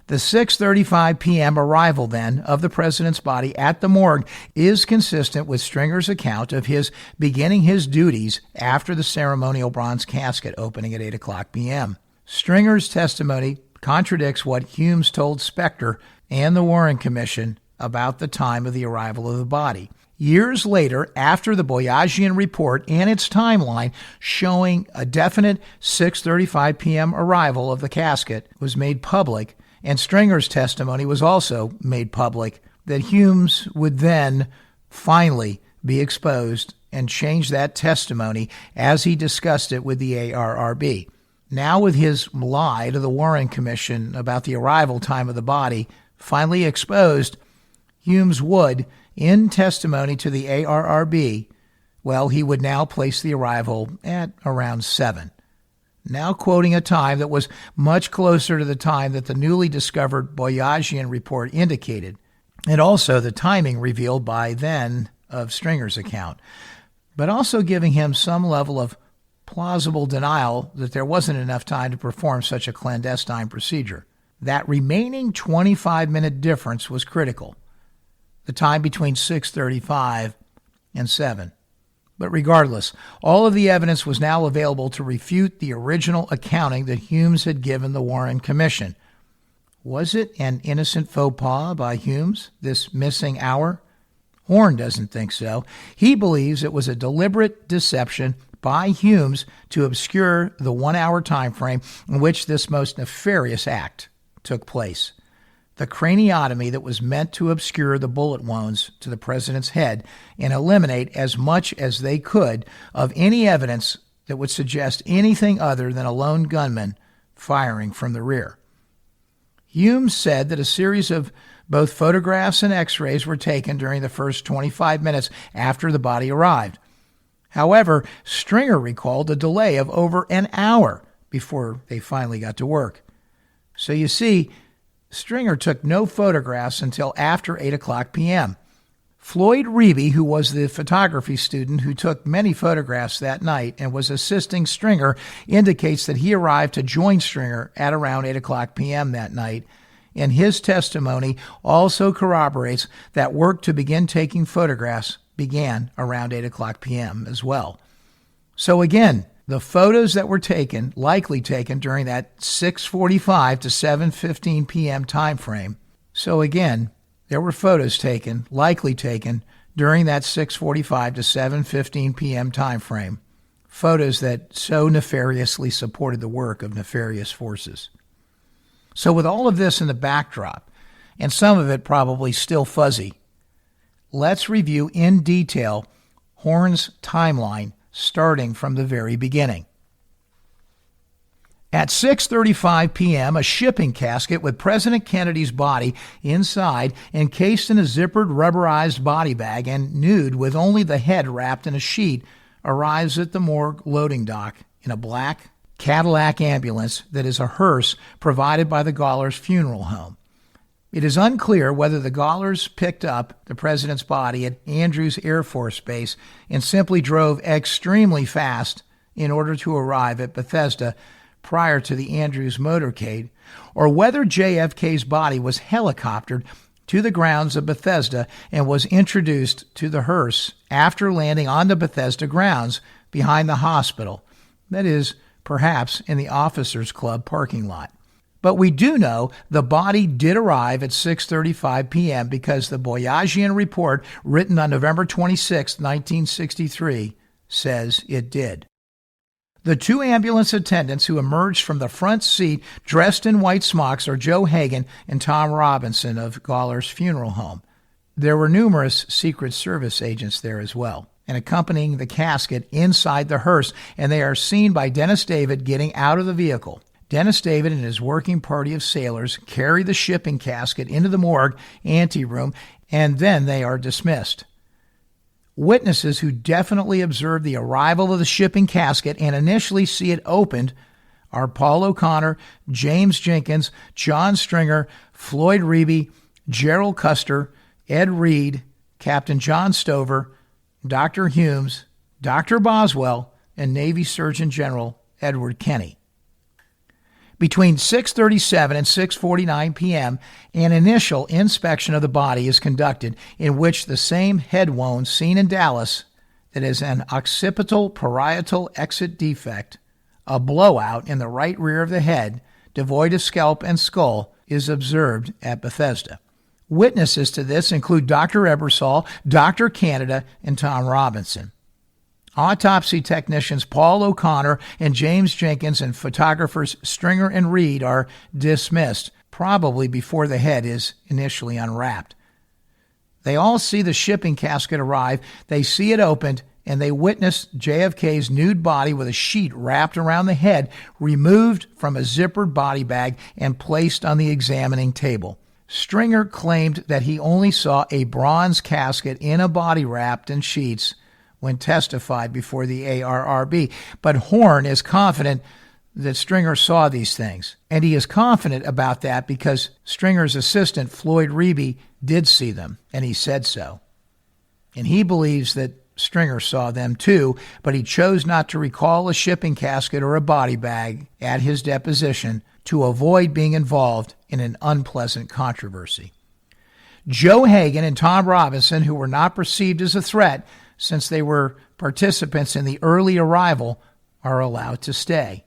The 6:35 p.m. arrival, then, of the president's body at the morgue is consistent with Stringer's account of his beginning his duties after the ceremonial bronze casket opening at 8 o'clock p.m. Stringer's testimony contradicts what Humes told Spector and the Warren Commission about the time of the arrival of the body. Years later, after the Boyajian report and its timeline showing a definite 6:35 p.m. arrival of the casket was made public, and Stringer's testimony was also made public, that Humes would then finally be exposed and change that testimony as he discussed it with the ARRB. Now with his lie to the Warren Commission about the arrival time of the body finally exposed, Humes would, in testimony to the ARRB, he would now place the arrival at around 7. Now quoting a time that was much closer to the time that the newly discovered Boyajian report indicated, and also the timing revealed by then of Stringer's account, but also giving him some level of plausible denial that there wasn't enough time to perform such a clandestine procedure. That remaining 25-minute difference was critical, the time between 6:35 and 7. But regardless, all of the evidence was now available to refute the original accounting that Humes had given the Warren Commission. Was it an innocent faux pas by Humes, this missing hour? Horne doesn't think so. He believes it was a deliberate deception by Humes to obscure the 1 hour time frame in which this most nefarious act took place. The craniotomy that was meant to obscure the bullet wounds to the president's head and eliminate as much as they could of any evidence that would suggest anything other than a lone gunman firing from the rear. Humes said that a series of both photographs and x-rays were taken during the first 25 minutes after the body arrived. However, Stringer recalled a delay of over an hour before they finally got to work. So you see, Stringer took no photographs until after 8 o'clock p.m. Floyd Reeby, who was the photography student who took many photographs that night and was assisting Stringer, indicates that he arrived to join Stringer at around 8 o'clock p.m. that night, and his testimony also corroborates that work to begin taking photographs began around 8 o'clock p.m. as well. So again, the photos that were taken, likely taken during that 6:45 to 7:15 p.m. time frame. So again, there were photos taken, likely taken, during that 6:45 to 7:15 p.m. time frame. Photos that so nefariously supported the work of nefarious forces. So with all of this in the backdrop, and some of it probably still fuzzy, let's review in detail Horne's timeline starting from the very beginning. At 6:35 p.m., a shipping casket with President Kennedy's body inside, encased in a zippered, rubberized body bag and nude with only the head wrapped in a sheet, arrives at the morgue loading dock in a black Cadillac ambulance that is a hearse provided by the Gaulers Funeral Home. It is unclear whether the Gaulers picked up the president's body at Andrews Air Force Base and simply drove extremely fast in order to arrive at Bethesda prior to the Andrews motorcade, or whether JFK's body was helicoptered to the grounds of Bethesda and was introduced to the hearse after landing on the Bethesda grounds behind the hospital, that is, perhaps in the Officers Club parking lot. But we do know the body did arrive at 6:35 p.m. because the Boyajian report, written on November 26, 1963, says it did. The two ambulance attendants who emerged from the front seat dressed in white smocks are Joe Hagan and Tom Robinson of Gaulers Funeral Home. There were numerous Secret Service agents there as well, and accompanying the casket inside the hearse, and they are seen by Dennis David getting out of the vehicle. Dennis David and his working party of sailors carry the shipping casket into the morgue anteroom, and then they are dismissed. Witnesses who definitely observed the arrival of the shipping casket and initially see it opened are Paul O'Connor, James Jenkins, John Stringer, Floyd Reeby, Gerald Custer, Ed Reed, Captain John Stover, Dr. Humes, Dr. Boswell, and Navy Surgeon General Edward Kenny. Between 6:37 and 6:49 p.m., an initial inspection of the body is conducted in which the same head wound seen in Dallas, that is an occipital parietal exit defect, a blowout in the right rear of the head, devoid of scalp and skull, is observed at Bethesda. Witnesses to this include Dr. Ebersol, Dr. Canada, and Tom Robinson. Autopsy technicians Paul O'Connor and James Jenkins and photographers Stringer and Reed are dismissed, probably before the head is initially unwrapped. They all see the shipping casket arrive, they see it opened, and they witness JFK's nude body with a sheet wrapped around the head, removed from a zippered body bag and placed on the examining table. Stringer claimed that he only saw a bronze casket in a body wrapped in sheets when testified before the ARRB, but Horne is confident that Stringer saw these things, and he is confident about that because Stringer's assistant, Floyd Reeby, did see them, and he said so. And he believes that Stringer saw them too, but he chose not to recall a shipping casket or a body bag at his deposition to avoid being involved in an unpleasant controversy. Joe Hagan and Tom Robinson, who were not perceived as a threat since they were participants in the early arrival, are allowed to stay.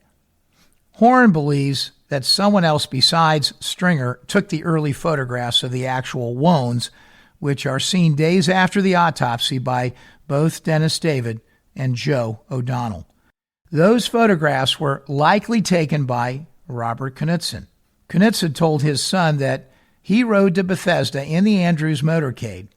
Horne believes that someone else besides Stringer took the early photographs of the actual wounds, which are seen days after the autopsy by both Dennis David and Joe O'Donnell. Those photographs were likely taken by Robert Knudsen. Knudsen told his son that he rode to Bethesda in the Andrews motorcade.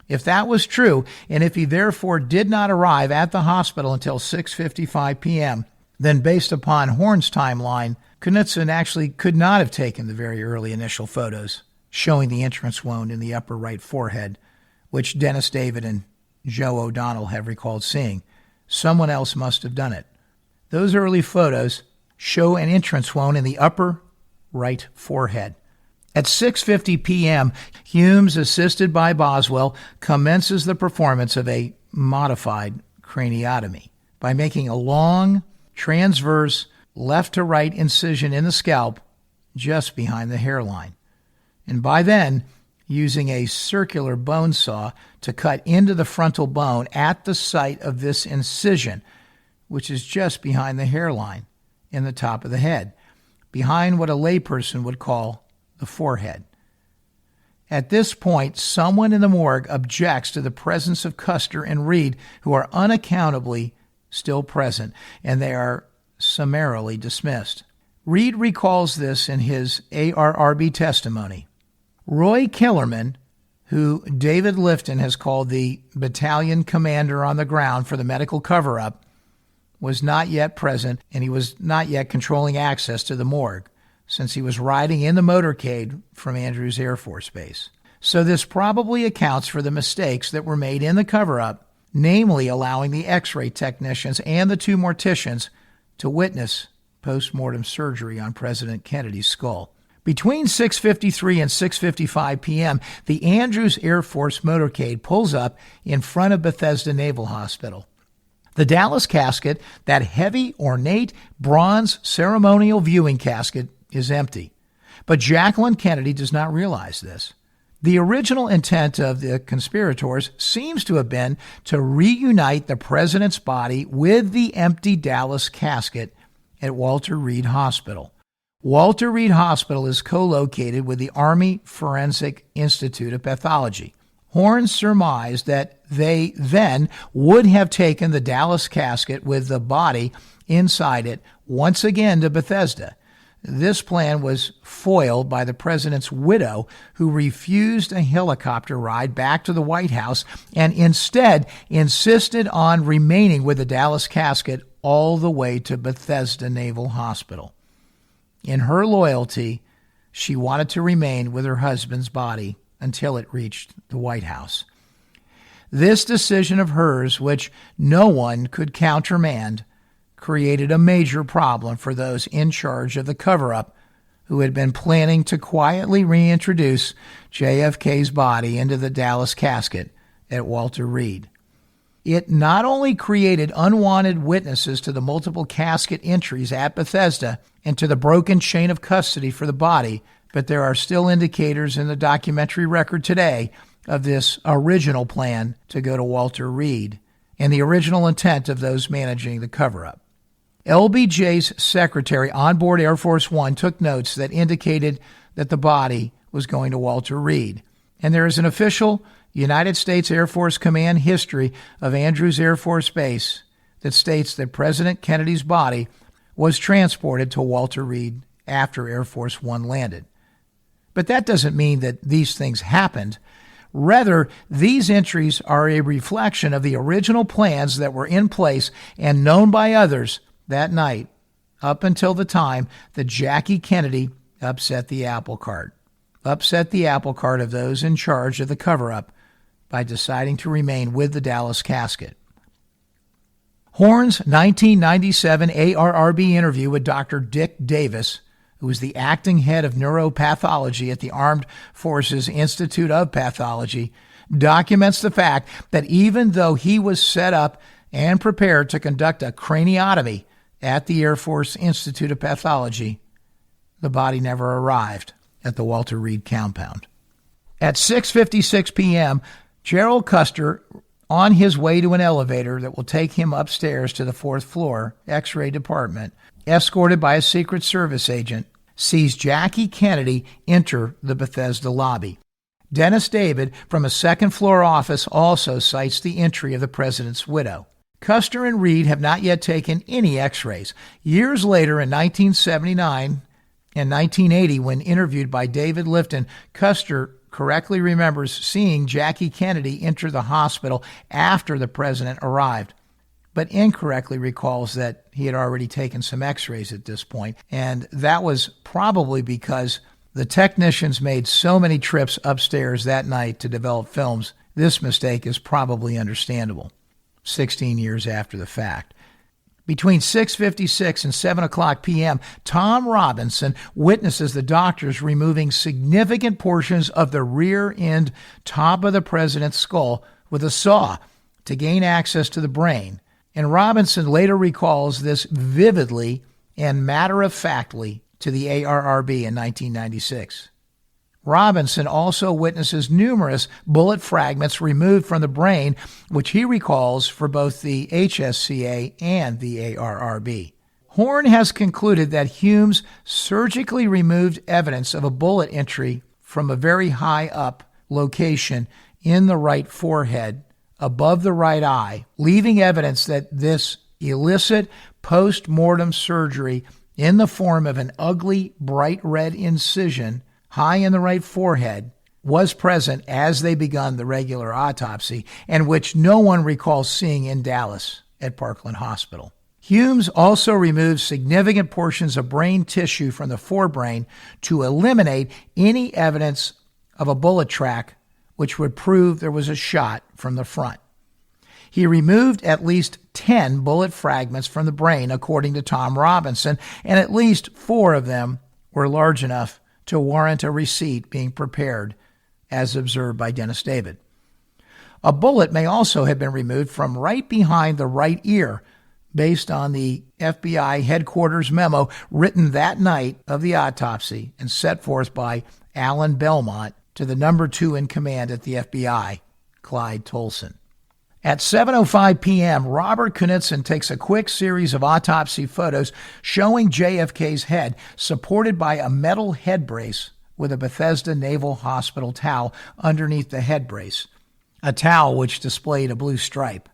If that was true, and if he therefore did not arrive at the hospital until 6:55 p.m., then based upon Horne's timeline, Knudsen actually could not have taken the very early initial photos showing the entrance wound in the upper right forehead, which Dennis David and Joe O'Donnell have recalled seeing. Someone else must have done it. Those early photos show an entrance wound in the upper right forehead. At 6:50 p.m., Humes, assisted by Boswell, commences the performance of a modified craniotomy by making a long, transverse, left-to-right incision in the scalp just behind the hairline, and by then using a circular bone saw to cut into the frontal bone at the site of this incision, which is just behind the hairline in the top of the head, behind what a layperson would call the forehead. At this point, someone in the morgue objects to the presence of Custer and Reed, who are unaccountably still present, and they are summarily dismissed. Reed recalls this in his ARRB testimony. Roy Killerman, who David Lifton has called the battalion commander on the ground for the medical cover-up, was not yet present, and he was not yet controlling access to the morgue, since he was riding in the motorcade from Andrews Air Force Base. So this probably accounts for the mistakes that were made in the cover-up, namely allowing the X-ray technicians and the 2 morticians to witness post-mortem surgery on President Kennedy's skull. Between 6:53 and 6:55 p.m., the Andrews Air Force motorcade pulls up in front of Bethesda Naval Hospital. The Dallas casket, that heavy, ornate, bronze ceremonial viewing casket, is empty. But Jacqueline Kennedy does not realize this. The original intent of the conspirators seems to have been to reunite the president's body with the empty Dallas casket at Walter Reed Hospital. Walter Reed Hospital is co-located with the Army Forensic Institute of Pathology. Horne surmised that they then would have taken the Dallas casket with the body inside it once again to Bethesda. This plan was foiled by the president's widow, who refused a helicopter ride back to the White House and instead insisted on remaining with the Dallas casket all the way to Bethesda Naval Hospital. In her loyalty, she wanted to remain with her husband's body until it reached the White House. This decision of hers, which no one could countermand, created a major problem for those in charge of the cover-up, who had been planning to quietly reintroduce JFK's body into the Dallas casket at Walter Reed. It not only created unwanted witnesses to the multiple casket entries at Bethesda and to the broken chain of custody for the body, but there are still indicators in the documentary record today of this original plan to go to Walter Reed and the original intent of those managing the cover-up. LBJ's secretary on board Air Force One took notes that indicated that the body was going to Walter Reed. And there is an official United States Air Force Command history of Andrews Air Force Base that states that President Kennedy's body was transported to Walter Reed after Air Force One landed. But that doesn't mean that these things happened. Rather, these entries are a reflection of the original plans that were in place and known by others that night, up until the time that Jackie Kennedy upset the apple cart of those in charge of the cover-up by deciding to remain with the Dallas casket. Horne's 1997 ARRB interview with Dr. Dick Davis, who was the acting head of neuropathology at the Armed Forces Institute of Pathology, documents the fact that even though he was set up and prepared to conduct a craniotomy at the Air Force Institute of Pathology, the body never arrived at the Walter Reed compound. At 6:56 p.m., Gerald Custer, on his way to an elevator that will take him upstairs to the 4th floor X-ray department, escorted by a Secret Service agent, sees Jackie Kennedy enter the Bethesda lobby. Dennis David from a 2nd floor office also cites the entry of the president's widow. Custer and Reed have not yet taken any X-rays. Years later, in 1979 and 1980, when interviewed by David Lifton, Custer correctly remembers seeing Jackie Kennedy enter the hospital after the president arrived, but incorrectly recalls that he had already taken some X-rays at this point, and that was probably because the technicians made so many trips upstairs that night to develop films. This mistake is probably understandable 16 years after the fact. Between 6:56 and 7 o'clock p.m., Tom Robinson witnesses the doctors removing significant portions of the rear end top of the president's skull with a saw to gain access to the brain. And Robinson later recalls this vividly and matter-of-factly to the ARRB in 1996. Robinson also witnesses numerous bullet fragments removed from the brain, which he recalls for both the HSCA and the ARRB. Horne has concluded that Humes surgically removed evidence of a bullet entry from a very high up location in the right forehead, above the right eye, leaving evidence that this illicit post-mortem surgery in the form of an ugly, bright red incision high in the right forehead was present as they begun the regular autopsy and which no one recalls seeing in Dallas at Parkland Hospital. Humes also removed significant portions of brain tissue from the forebrain to eliminate any evidence of a bullet track which would prove there was a shot from the front. He removed at least 10 bullet fragments from the brain, according to Tom Robinson, and at least 4 of them were large enough to warrant a receipt being prepared, as observed by Dennis David. A bullet may also have been removed from right behind the right ear, based on the FBI headquarters memo written that night of the autopsy and set forth by Alan Belmont to the number 2 in command at the FBI, Clyde Tolson. At 7:05 p.m., Robert Knudsen takes a quick series of autopsy photos showing JFK's head supported by a metal head brace with a Bethesda Naval Hospital towel underneath the head brace, a towel which displayed a blue stripe.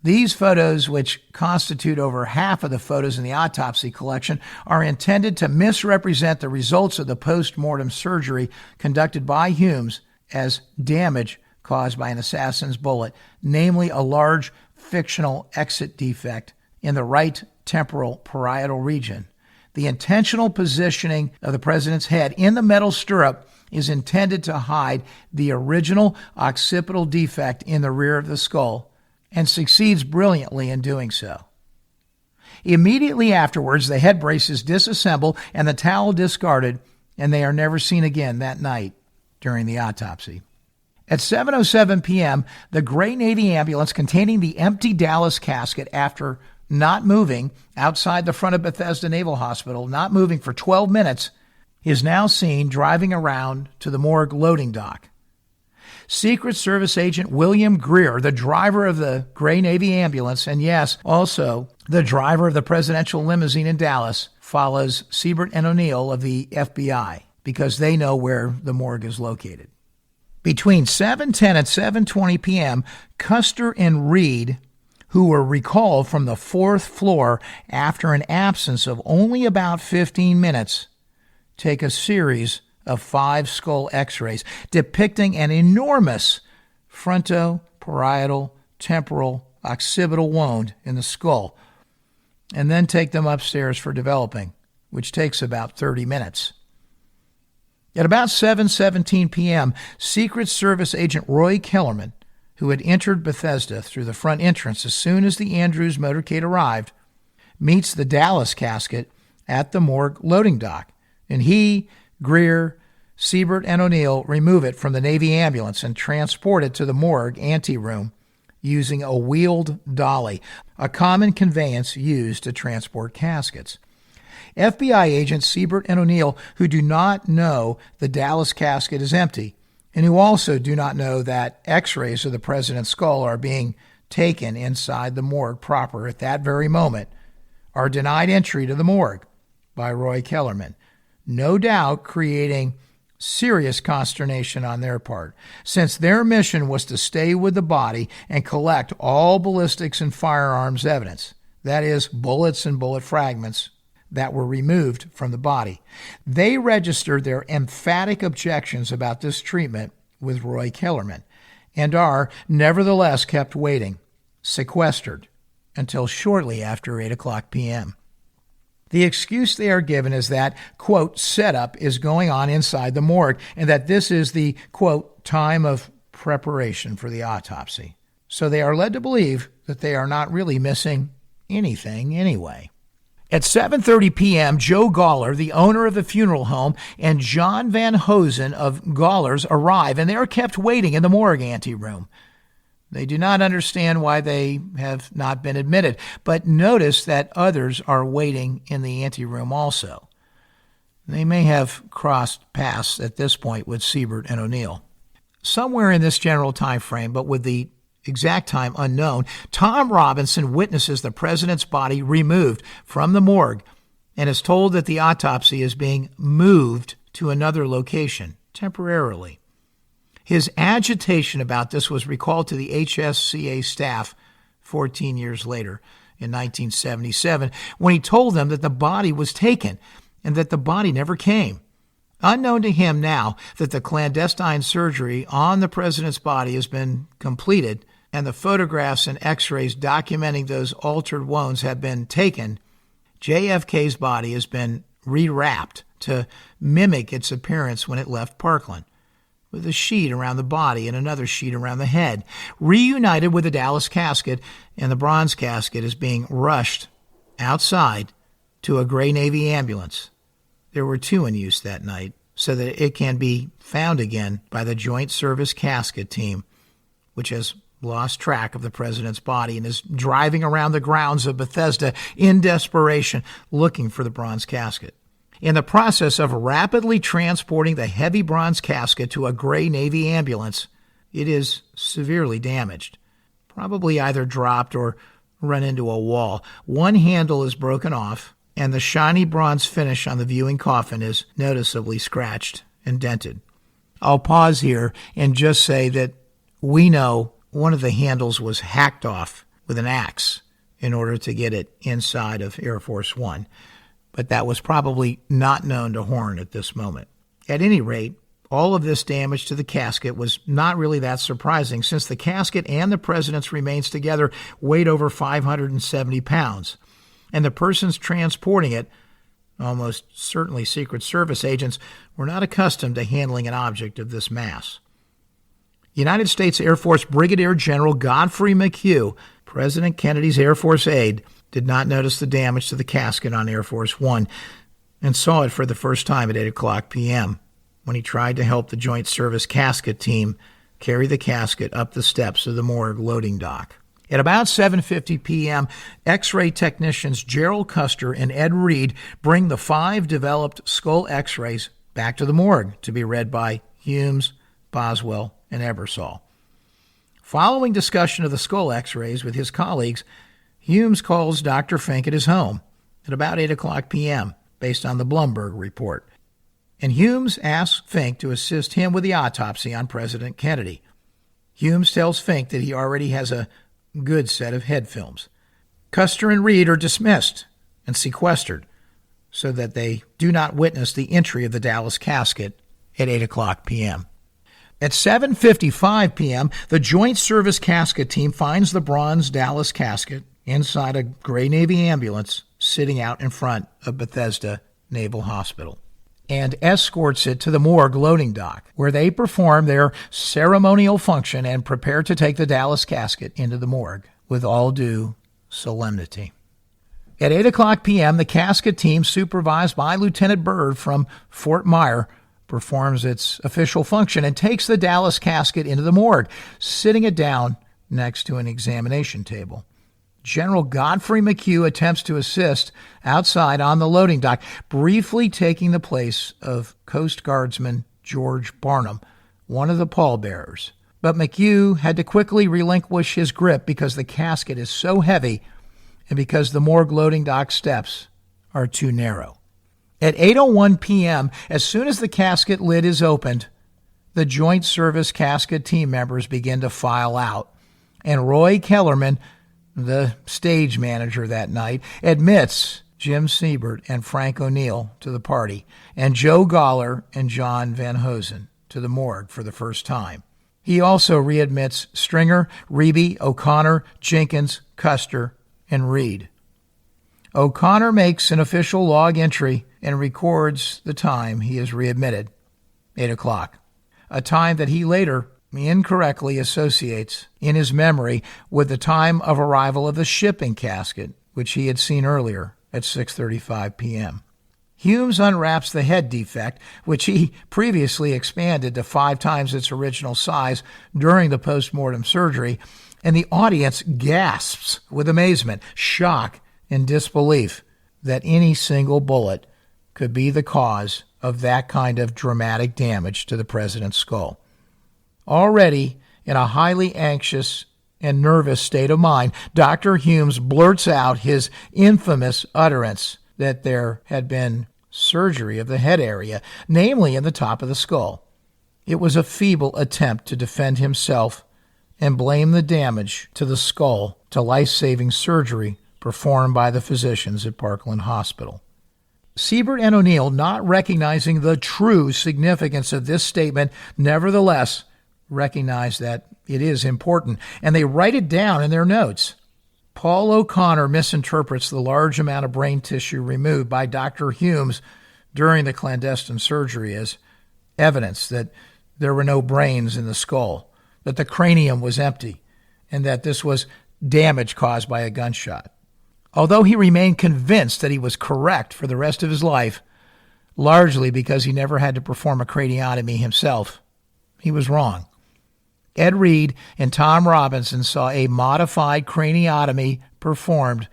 These photos, which constitute over half of the photos in the autopsy collection, are intended to misrepresent the results of the post-mortem surgery conducted by Humes as damage caused by an assassin's bullet, namely a large fictional exit defect in the right temporal parietal region. The intentional positioning of the president's head in the metal stirrup is intended to hide the original occipital defect in the rear of the skull, and succeeds brilliantly in doing so. Immediately afterwards, the head brace is disassembled and the towel discarded, and they are never seen again that night during the autopsy. At 7:07 p.m., the gray Navy ambulance containing the empty Dallas casket, after not moving outside the front of Bethesda Naval Hospital, not moving for 12 minutes, is now seen driving around to the morgue loading dock. Secret Service agent William Greer, the driver of the gray Navy ambulance, and yes, also the driver of the presidential limousine in Dallas, follows Siebert and O'Neill of the FBI because they know where the morgue is located. Between 7:10 and 7:20 p.m., Custer and Reed, who were recalled from the 4th floor after an absence of only about 15 minutes, take a series of 5 skull x-rays depicting an enormous frontoparietal temporal occipital wound in the skull, and then take them upstairs for developing, which takes about 30 minutes. At about 7:17 p.m., Secret Service agent Roy Kellerman, who had entered Bethesda through the front entrance as soon as the Andrews motorcade arrived, meets the Dallas casket at the morgue loading dock, and he, Greer, Siebert, and O'Neill remove it from the Navy ambulance and transport it to the morgue anteroom using a wheeled dolly, a common conveyance used to transport caskets. FBI agents Siebert and O'Neill, who do not know the Dallas casket is empty, and who also do not know that x-rays of the president's skull are being taken inside the morgue proper at that very moment, are denied entry to the morgue by Roy Kellerman, no doubt creating serious consternation on their part, since their mission was to stay with the body and collect all ballistics and firearms evidence, that is, bullets and bullet fragments that were removed from the body. They registered their emphatic objections about this treatment with Roy Kellerman and are nevertheless kept waiting, sequestered, until shortly after 8 o'clock p.m. The excuse they are given is that, quote, setup is going on inside the morgue and that this is the, quote, time of preparation for the autopsy. So they are led to believe that they are not really missing anything anyway. At 7:30 p.m., Joe Gawler, the owner of the funeral home, and John Van Hosen of Gawler's arrive, and they are kept waiting in the morgue anteroom. They do not understand why they have not been admitted, but notice that others are waiting in the anteroom also. They may have crossed paths at this point with Siebert and O'Neill. Somewhere in this general time frame, but with the exact time unknown, Tom Robinson witnesses the president's body removed from the morgue and is told that the autopsy is being moved to another location temporarily. His agitation about this was recalled to the HSCA staff 14 years later in 1977 when he told them that the body was taken and that the body never came. Unknown to him now that the clandestine surgery on the president's body has been completed and the photographs and x-rays documenting those altered wounds have been taken, JFK's body has been rewrapped to mimic its appearance when it left Parkland, with a sheet around the body and another sheet around the head, reunited with the Dallas casket, and the bronze casket is being rushed outside to a gray Navy ambulance. There were 2 in use that night, so that it can be found again by the Joint Service Casket Team, which has lost track of the president's body and is driving around the grounds of Bethesda in desperation, looking for the bronze casket. In the process of rapidly transporting the heavy bronze casket to a gray Navy ambulance, it is severely damaged, probably either dropped or run into a wall. One handle is broken off, and the shiny bronze finish on the viewing coffin is noticeably scratched and dented. I'll pause here and just say that we know one of the handles was hacked off with an axe in order to get it inside of Air Force One, but that was probably not known to Horne at this moment. At any rate, all of this damage to the casket was not really that surprising, since the casket and the president's remains together weighed over 570 pounds. And the persons transporting it, almost certainly Secret Service agents, were not accustomed to handling an object of this mass. United States Air Force Brigadier General Godfrey McHugh, President Kennedy's Air Force aide, did not notice the damage to the casket on Air Force One and saw it for the first time at 8 o'clock p.m. when he tried to help the Joint Service Casket Team carry the casket up the steps of the morgue loading dock. At about 7:50 p.m., X-ray technicians Gerald Custer and Ed Reed bring the 5 developed skull X-rays back to the morgue to be read by Humes, Boswell, and Ebersol. Following discussion of the skull X-rays with his colleagues, Humes calls Dr. Fink at his home at about 8 o'clock p.m., based on the Blumberg report, and Humes asks Fink to assist him with the autopsy on President Kennedy. Humes tells Fink that he already has a good set of head films. Custer and Reed are dismissed and sequestered so that they do not witness the entry of the Dallas casket at 8 o'clock p.m. At 7:55 p.m., the Joint Service Casket Team finds the bronze Dallas casket inside a gray Navy ambulance sitting out in front of Bethesda Naval Hospital and escorts it to the morgue loading dock, where they perform their ceremonial function and prepare to take the Dallas casket into the morgue with all due solemnity. At 8 o'clock p.m., the casket team, supervised by Lieutenant Byrd from Fort Myer, performs its official function and takes the Dallas casket into the morgue, sitting it down next to an examination table. General Godfrey McHugh attempts to assist outside on the loading dock, briefly taking the place of Coast Guardsman George Barnum, one of the pallbearers. But McHugh had to quickly relinquish his grip because the casket is so heavy and because the morgue loading dock steps are too narrow. At 8:01 p.m., as soon as the casket lid is opened, the Joint Service Casket Team members begin to file out, and Roy Kellerman, the stage manager that night, admits Jim Siebert and Frank O'Neill to the party, and Joe Goller and John Van Hosen to the morgue for the first time. He also readmits Stringer, Reeby, O'Connor, Jenkins, Custer, and Reed. O'Connor makes an official log entry and records the time he is readmitted, 8 o'clock, a time that he later incorrectly associates in his memory with the time of arrival of the shipping casket, which he had seen earlier at 6:35 p.m. Humes unwraps the head defect, which he previously expanded to 5 times its original size during the post-mortem surgery, and the audience gasps with amazement, shock, and disbelief that any single bullet could be the cause of that kind of dramatic damage to the president's skull. Already in a highly anxious and nervous state of mind, Dr. Humes blurts out his infamous utterance that there had been surgery of the head area, namely in the top of the skull. It was a feeble attempt to defend himself and blame the damage to the skull to life-saving surgery performed by the physicians at Parkland Hospital. Siebert and O'Neill, not recognizing the true significance of this statement, nevertheless recognize that it is important, and they write it down in their notes. Paul O'Connor misinterprets the large amount of brain tissue removed by Dr. Humes during the clandestine surgery as evidence that there were no brains in the skull, that the cranium was empty, and that this was damage caused by a gunshot. Although he remained convinced that he was correct for the rest of his life, largely because he never had to perform a craniotomy himself, he was wrong. Ed Reed and Tom Robinson saw a modified craniotomy performed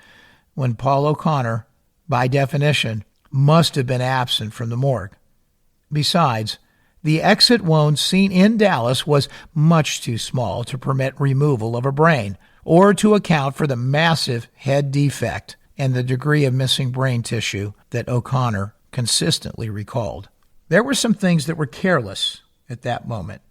when Paul O'Connor, by definition, must have been absent from the morgue. Besides, the exit wound seen in Dallas was much too small to permit removal of a brain, or to account for the massive head defect and the degree of missing brain tissue that O'Connor consistently recalled. There were some things that were careless at that moment.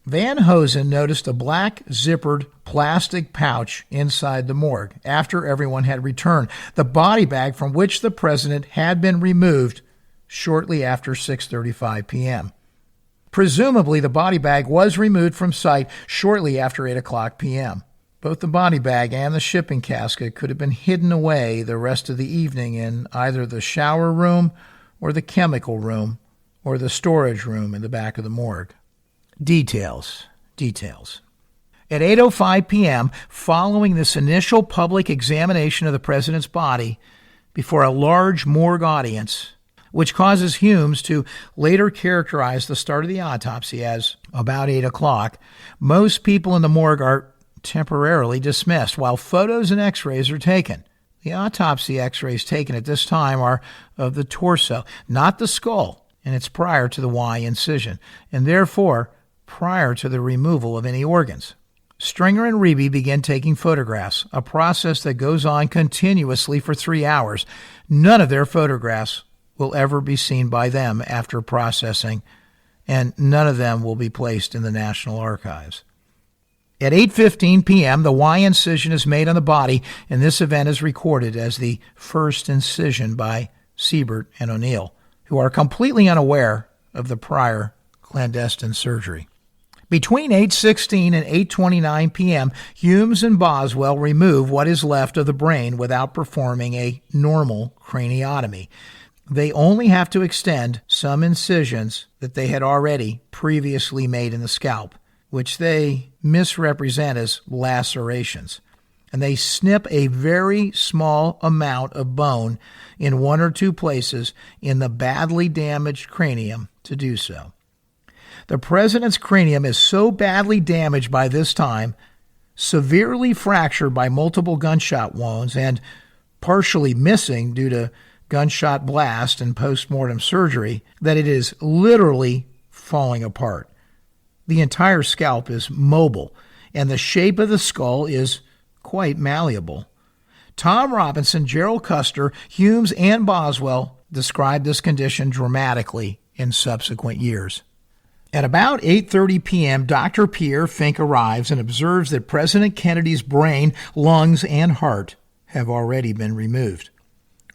Van Hosen noticed a black zippered plastic pouch inside the morgue after everyone had returned, the body bag from which the president had been removed shortly after 6:35 p.m. Presumably, the body bag was removed from site shortly after 8 o'clock p.m. Both the body bag and the shipping casket could have been hidden away the rest of the evening in either the shower room or the chemical room or the storage room in the back of the morgue. Details. At 8:05 p.m., following this initial public examination of the president's body before a large morgue audience, which causes Humes to later characterize the start of the autopsy as about 8 o'clock, most people in the morgue are temporarily dismissed while photos and x-rays are taken. The autopsy x-rays taken at this time are of the torso, not the skull, and it's prior to the Y incision, and therefore prior to the removal of any organs. Stringer and Reeby begin taking photographs, a process that goes on continuously for 3 hours. None of their photographs will ever be seen by them after processing, and none of them will be placed in the National Archives. At 8:15 p.m., the Y incision is made on the body, and this event is recorded as the first incision by Siebert and O'Neill, who are completely unaware of the prior clandestine surgery. Between 8:16 and 8:29 p.m., Humes and Boswell remove what is left of the brain without performing a normal craniotomy. They only have to extend some incisions that they had already previously made in the scalp, which they misrepresent as lacerations. And they snip a very small amount of bone in one or two places in the badly damaged cranium to do so. The president's cranium is so badly damaged by this time, severely fractured by multiple gunshot wounds, and partially missing due to gunshot blast and post-mortem surgery, that it is literally falling apart. The entire scalp is mobile, and the shape of the skull is quite malleable. Tom Robinson, Gerald Custer, Humes, and Boswell described this condition dramatically in subsequent years. At about 8:30 p.m., Dr. Pierre Fink arrives and observes that President Kennedy's brain, lungs, and heart have already been removed.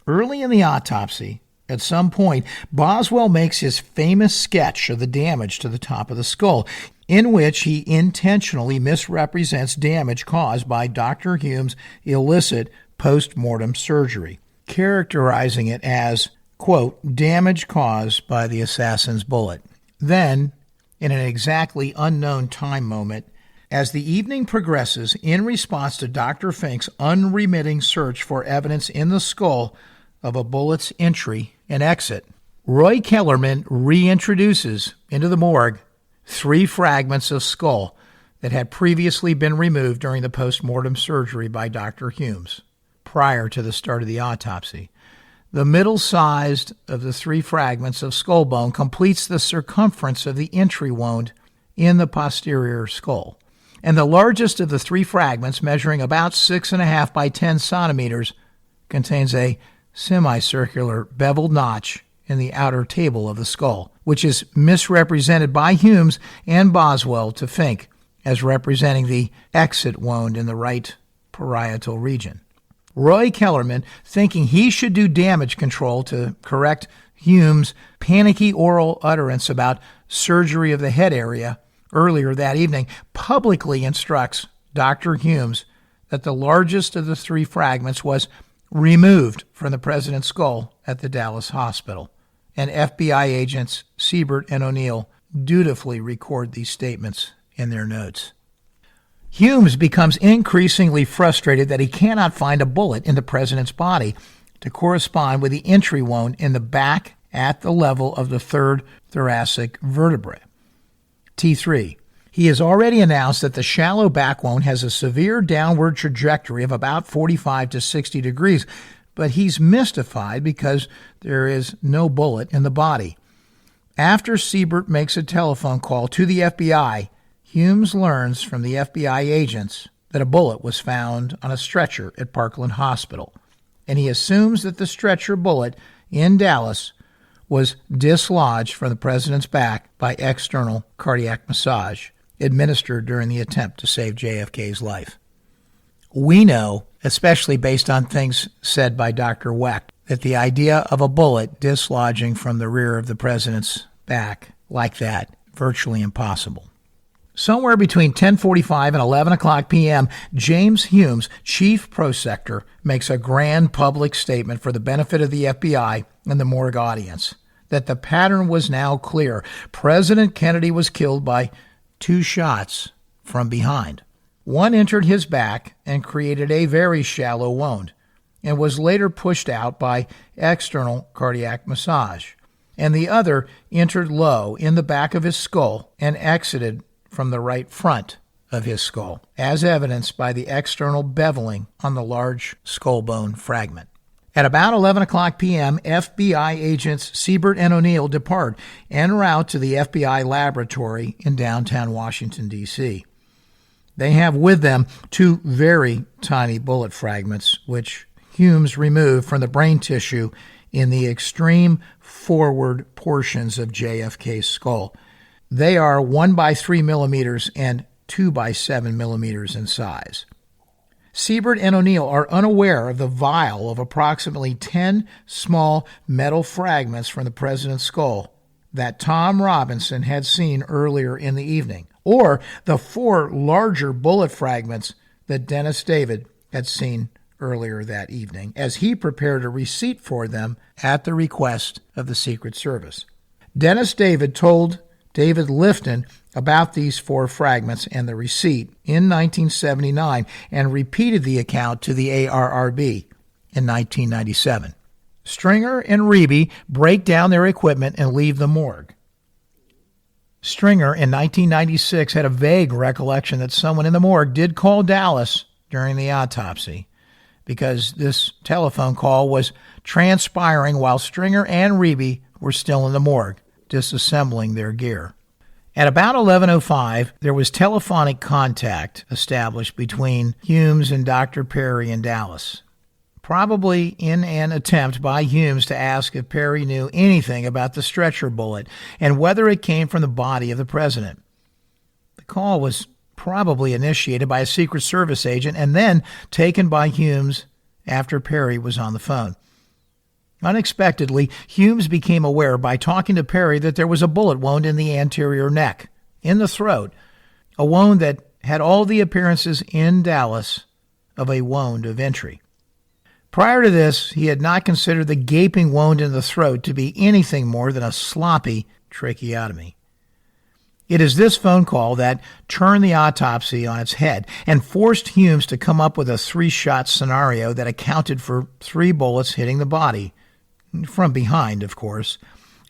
Early in the autopsy, at some point, Boswell makes his famous sketch of the damage to the top of the skull, in which he intentionally misrepresents damage caused by Dr. Humes' illicit post-mortem surgery, characterizing it as, quote, damage caused by the assassin's bullet. Then, in an exactly unknown time moment, as the evening progresses, in response to Dr. Fink's unremitting search for evidence in the skull of a bullet's entry and exit, Roy Kellerman reintroduces into the morgue 3 fragments of skull that had previously been removed during the post-mortem surgery by Dr. Humes prior to the start of the autopsy. The middle-sized of the 3 fragments of skull bone completes the circumference of the entry wound in the posterior skull, and the largest of the 3 fragments, measuring about 6.5 by 10 centimeters, contains a semicircular beveled notch in the outer table of the skull, which is misrepresented by Humes and Boswell to Fink as representing the exit wound in the right parietal region. Roy Kellerman, thinking he should do damage control to correct Hume's panicky oral utterance about surgery of the head area earlier that evening, publicly instructs Dr. Humes that the largest of the three fragments was removed from the president's skull at the Dallas hospital. And FBI agents Siebert and O'Neill dutifully record these statements in their notes. Humes becomes increasingly frustrated that he cannot find a bullet in the president's body to correspond with the entry wound in the back at the level of the third thoracic vertebrae, T3. He has already announced that the shallow back wound has a severe downward trajectory of about 45 to 60 degrees, but he's mystified because there is no bullet in the body. After Siebert makes a telephone call to the FBI, Humes learns from the FBI agents that a bullet was found on a stretcher at Parkland Hospital, and he assumes that the stretcher bullet in Dallas was dislodged from the president's back by external cardiac massage administered during the attempt to save JFK's life. We know, especially based on things said by Dr. Weck, that the idea of a bullet dislodging from the rear of the president's back like that, virtually impossible. Somewhere between 10:45 and 11 o'clock p.m., James Humes, chief prosector, makes a grand public statement for the benefit of the FBI and the morgue audience that the pattern was now clear. President Kennedy was killed by 2 shots from behind. One entered his back and created a very shallow wound and was later pushed out by external cardiac massage. And the other entered low in the back of his skull and exited from the right front of his skull, as evidenced by the external beveling on the large skull bone fragment. At about 11 o'clock p.m., FBI agents Siebert and O'Neill depart en route to the FBI laboratory in downtown Washington, D.C. They have with them 2 very tiny bullet fragments, which Humes removed from the brain tissue in the extreme forward portions of JFK's skull. They are 1 by 3 millimeters and 2 by 7 millimeters in size. Siebert and O'Neill are unaware of the vial of approximately 10 small metal fragments from the president's skull that Tom Robinson had seen earlier in the evening, or the 4 larger bullet fragments that Dennis David had seen earlier that evening, as he prepared a receipt for them at the request of the Secret Service. Dennis David told David Lifton about these 4 fragments and the receipt in 1979 and repeated the account to the ARRB in 1997. Stringer and Reeby break down their equipment and leave the morgue. Stringer in 1996 had a vague recollection that someone in the morgue did call Dallas during the autopsy, because this telephone call was transpiring while Stringer and Reeby were still in the morgue, disassembling their gear. At about 11:05, there was telephonic contact established between Humes and Dr. Perry in Dallas, probably in an attempt by Humes to ask if Perry knew anything about the stretcher bullet and whether it came from the body of the president. The call was probably initiated by a Secret Service agent and then taken by Humes after Perry was on the phone. Unexpectedly, Humes became aware by talking to Perry that there was a bullet wound in the anterior neck, in the throat, a wound that had all the appearances in Dallas of a wound of entry. Prior to this, he had not considered the gaping wound in the throat to be anything more than a sloppy tracheotomy. It is this phone call that turned the autopsy on its head and forced Humes to come up with a 3-shot scenario that accounted for 3 bullets hitting the body, from behind, of course,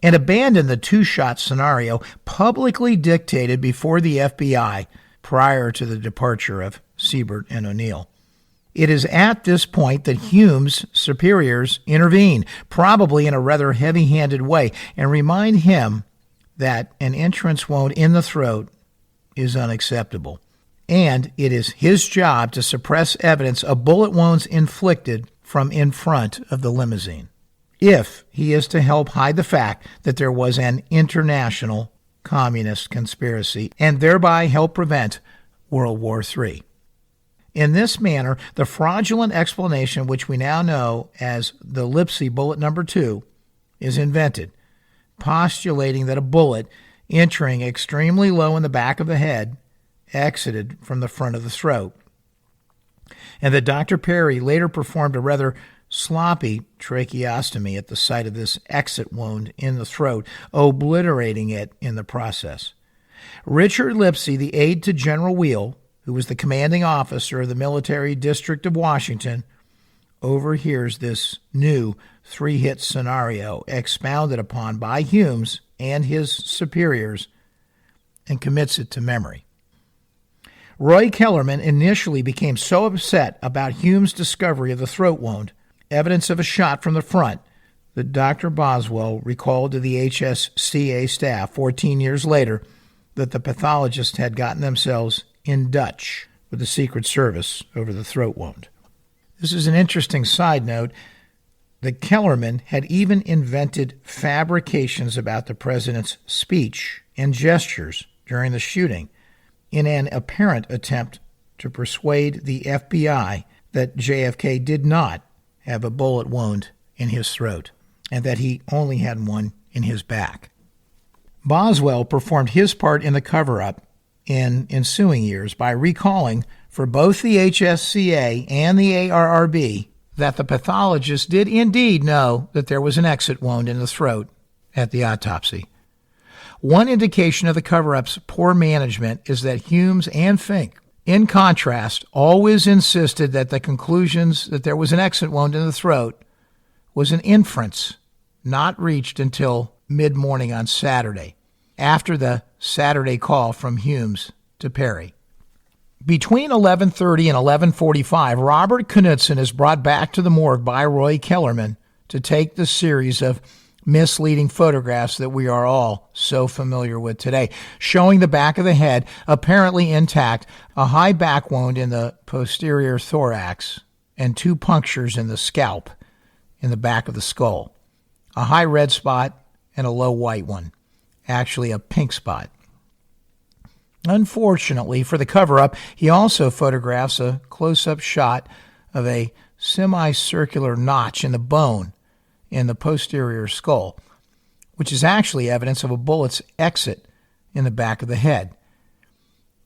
and abandoned the 2-shot scenario publicly dictated before the FBI prior to the departure of Siebert and O'Neill. It is at this point that Humes' superiors intervene, probably in a rather heavy-handed way, and remind him that an entrance wound in the throat is unacceptable, and it is his job to suppress evidence of bullet wounds inflicted from in front of the limousine, if he is to help hide the fact that there was an international communist conspiracy and thereby help prevent World War III. In this manner, the fraudulent explanation, which we now know as the Lipsy bullet number 2, is invented, postulating that a bullet entering extremely low in the back of the head exited from the front of the throat, and that Dr. Perry later performed a rather sloppy tracheostomy at the site of this exit wound in the throat, obliterating it in the process. Richard Lipsy, the aide to General Wheel, who was the commanding officer of the military district of Washington, overhears this new 3-hit scenario expounded upon by Humes and his superiors and commits it to memory. Roy Kellerman initially became so upset about Hume's discovery of the throat wound, evidence of a shot from the front, that Dr. Boswell recalled to the HSCA staff 14 years later that the pathologists had gotten themselves in Dutch with the Secret Service over the throat wound. This is an interesting side note that Kellerman had even invented fabrications about the president's speech and gestures during the shooting in an apparent attempt to persuade the FBI that JFK did not have a bullet wound in his throat and that he only had one in his back. Boswell performed his part in the cover-up in ensuing years by recalling for both the HSCA and the ARRB that the pathologists did indeed know that there was an exit wound in the throat at the autopsy. One indication of the cover-up's poor management is that Humes and Fink, in contrast, always insisted that the conclusions that there was an exit wound in the throat was an inference not reached until mid-morning on Saturday, after the Saturday call from Humes to Perry. Between 11:30 and 11:45, Robert Knudsen is brought back to the morgue by Roy Kellerman to take the series of misleading photographs that we are all so familiar with today, showing the back of the head apparently intact, a high back wound in the posterior thorax, and 2 punctures in the scalp in the back of the skull, a high red spot and a low white one, actually a pink spot. Unfortunately for the cover-up, he also photographs a close-up shot of a semicircular notch in the bone in the posterior skull, which is actually evidence of a bullet's exit in the back of the head.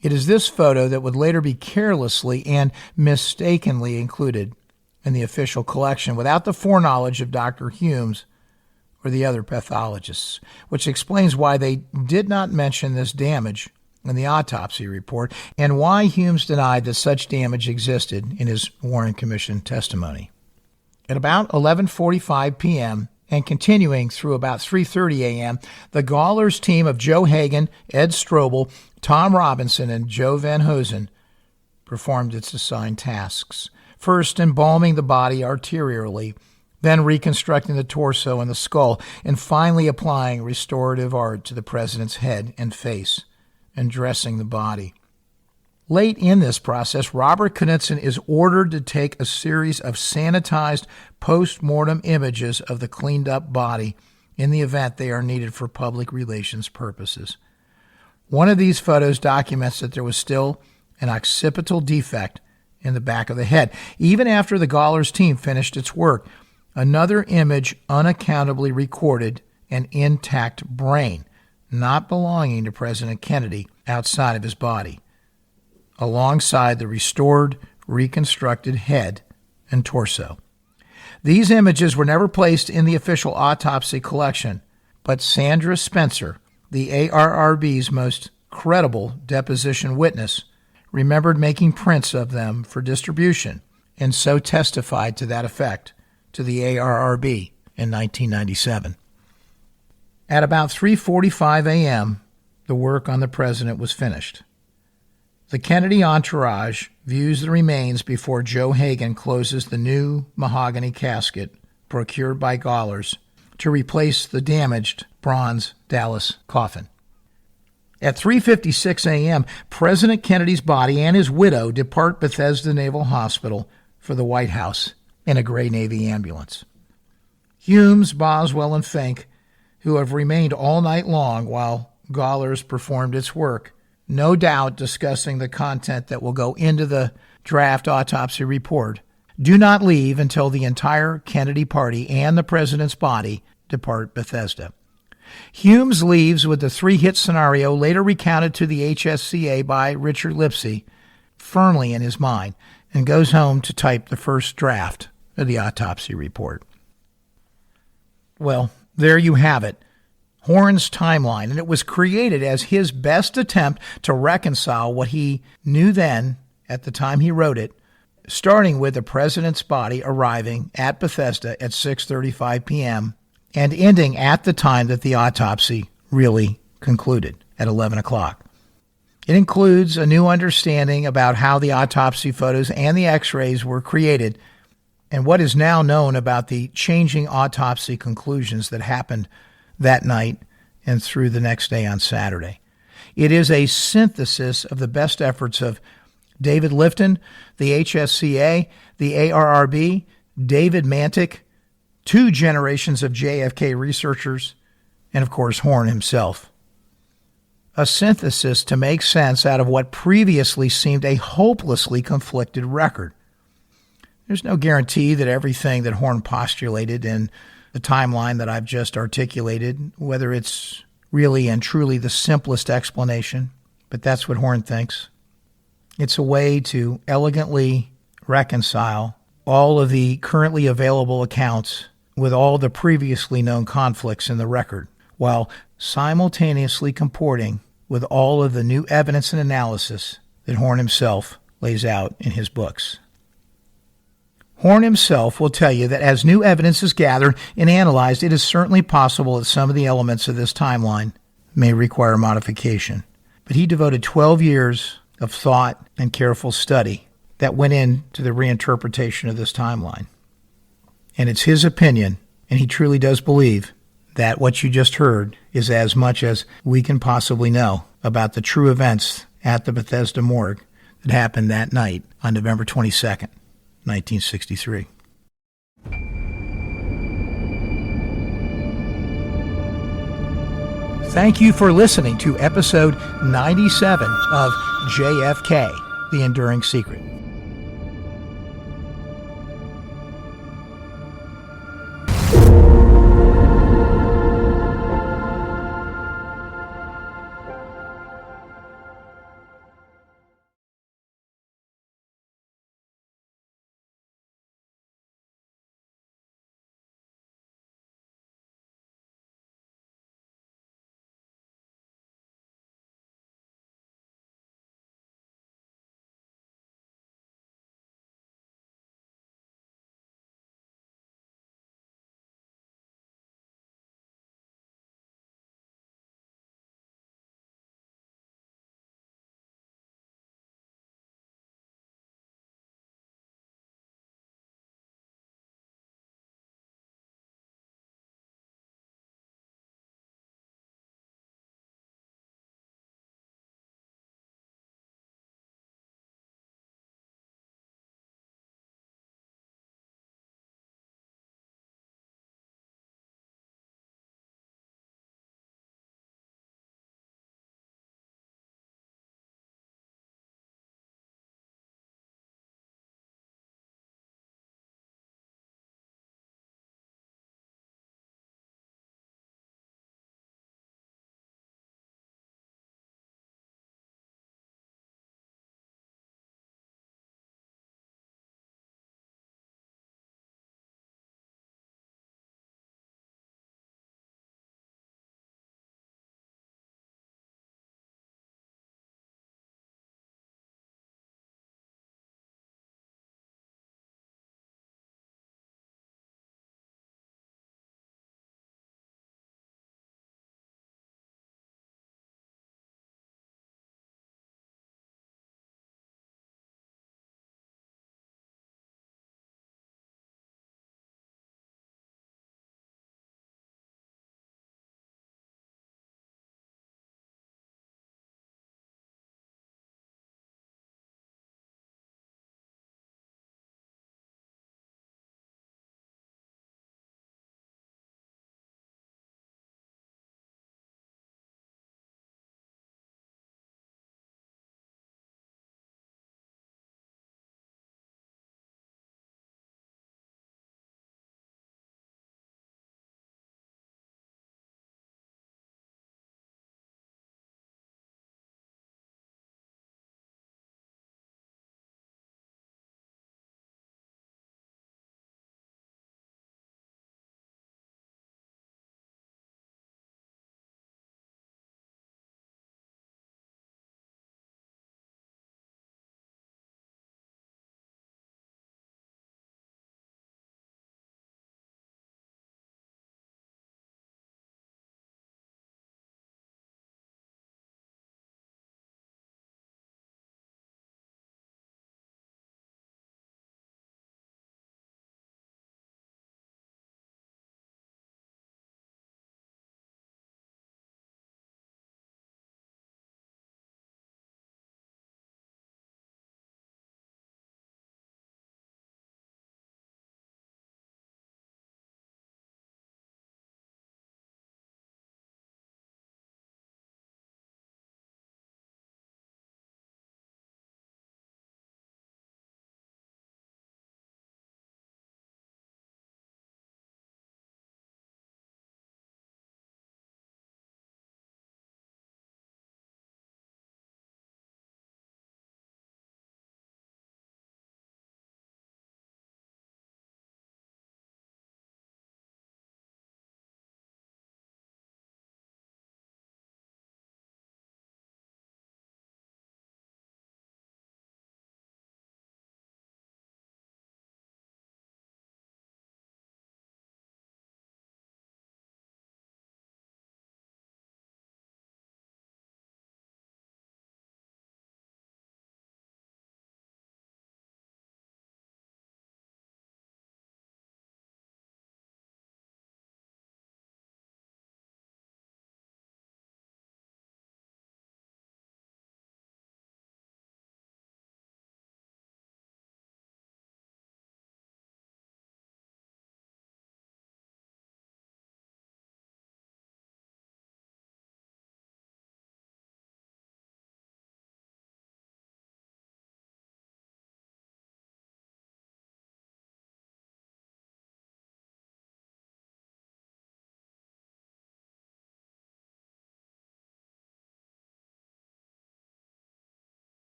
It is this photo that would later be carelessly and mistakenly included in the official collection without the foreknowledge of Dr. Humes or the other pathologists, which explains why they did not mention this damage in the autopsy report and why Humes denied that such damage existed in his Warren Commission testimony. At about 11:45 p.m. and continuing through about 3:30 a.m., the Gawler's team of Joe Hagan, Ed Strobel, Tom Robinson, and Joe Van Hosen performed its assigned tasks, first embalming the body arterially, then reconstructing the torso and the skull, and finally applying restorative art to the president's head and face and dressing the body. Late in this process, Robert Knudsen is ordered to take a series of sanitized post-mortem images of the cleaned-up body in the event they are needed for public relations purposes. One of these photos documents that there was still an occipital defect in the back of the head. Even after the Gawler's team finished its work, another image unaccountably recorded an intact brain, not belonging to President Kennedy, outside of his body, alongside the restored, reconstructed head and torso. These images were never placed in the official autopsy collection, but Sandra Spencer, the ARRB's most credible deposition witness, remembered making prints of them for distribution and so testified to that effect to the ARRB in 1997. At about 3:45 a.m., the work on the president was finished. The Kennedy entourage views the remains before Joe Hagan closes the new mahogany casket procured by Gawler's to replace the damaged bronze Dallas coffin. At 3:56 a.m., President Kennedy's body and his widow depart Bethesda Naval Hospital for the White House in a gray Navy ambulance. Humes, Boswell, and Fink, who have remained all night long while Gawler's performed its work, no doubt discussing the content that will go into the draft autopsy report, do not leave until the entire Kennedy party and the president's body depart Bethesda. Humes leaves with the three-hit scenario later recounted to the HSCA by Richard Lipsey firmly in his mind and goes home to type the first draft of the autopsy report. Well, there you have it, Horne's timeline, and it was created as his best attempt to reconcile what he knew then at the time he wrote it, starting with the president's body arriving at Bethesda at 6:35 p.m. and ending at the time that the autopsy really concluded, at 11 o'clock. It includes a new understanding about how the autopsy photos and the x-rays were created and what is now known about the changing autopsy conclusions that happened that night and through the next day on Saturday. It is a synthesis of the best efforts of David Lifton, the HSCA, the ARRB, David Mantic, 2 generations of JFK researchers, and of course Horne himself. A synthesis to make sense out of what previously seemed a hopelessly conflicted record. There's no guarantee that everything that Horne postulated in the timeline that I've just articulated, whether it's really and truly the simplest explanation, but that's what Horne thinks. It's a way to elegantly reconcile all of the currently available accounts with all the previously known conflicts in the record, while simultaneously comporting with all of the new evidence and analysis that Horne himself lays out in his books. Horne himself will tell you that as new evidence is gathered and analyzed, it is certainly possible that some of the elements of this timeline may require modification. But he devoted 12 years of thought and careful study that went into the reinterpretation of this timeline. And it's his opinion, and he truly does believe, that what you just heard is as much as we can possibly know about the true events at the Bethesda morgue that happened that night on November 22nd, 1963. Thank you for listening to episode 97 of JFK, The Enduring Secret.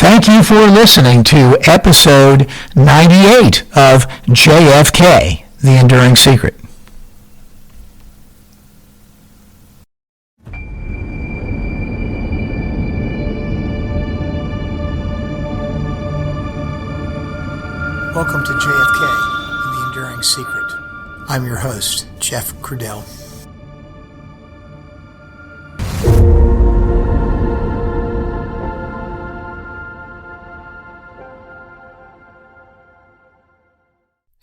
Thank you for listening to episode 98 of JFK, The Enduring Secret. Welcome to JFK, The Enduring Secret. I'm your host, Jeff Crudell.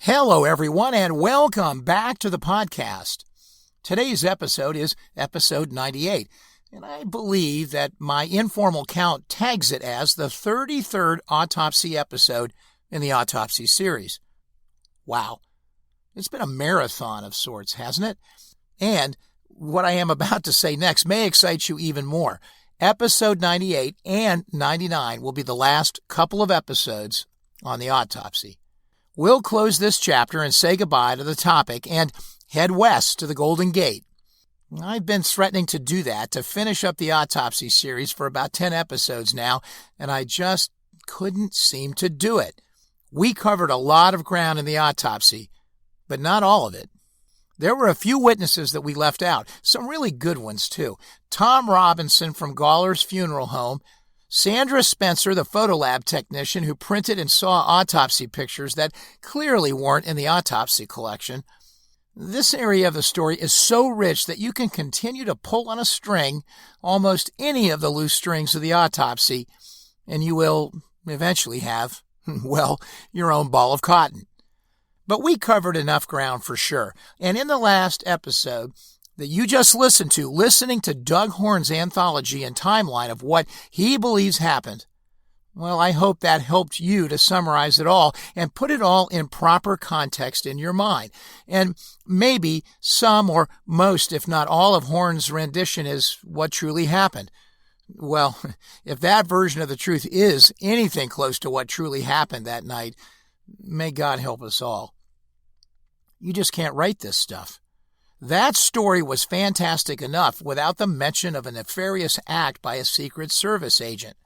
Hello, everyone, and welcome back to the podcast. Today's episode is episode 98, and I believe that my informal count tags it as the 33rd autopsy episode in the autopsy series. Wow. It's been a marathon of sorts, hasn't it? And what I am about to say next may excite you even more. Episode 98 and 99 will be the last couple of episodes on the autopsy. We'll close this chapter and say goodbye to the topic and head west to the Golden Gate. I've been threatening to do that to finish up the autopsy series for about 10 episodes now, and I just couldn't seem to do it. We covered a lot of ground in the autopsy, but not all of it. There were a few witnesses that we left out, some really good ones too. Tom Robinson from Gawler's Funeral Home, Sandra Spencer, the photolab technician who printed and saw autopsy pictures that clearly weren't in the autopsy collection. This area of the story is so rich that you can continue to pull on a string, almost any of the loose strings of the autopsy, and you will eventually have, well, your own ball of cotton. But we covered enough ground for sure. And in the last episode that you just listened to, listening to Doug Horne's anthology and timeline of what he believes happened, well, I hope that helped you to summarize it all and put it all in proper context in your mind. And maybe some or most, if not all, of Horne's rendition is what truly happened. Well, if that version of the truth is anything close to what truly happened that night, may God help us all. You just can't write this stuff. That story was fantastic enough without the mention of a nefarious act by a Secret Service agent.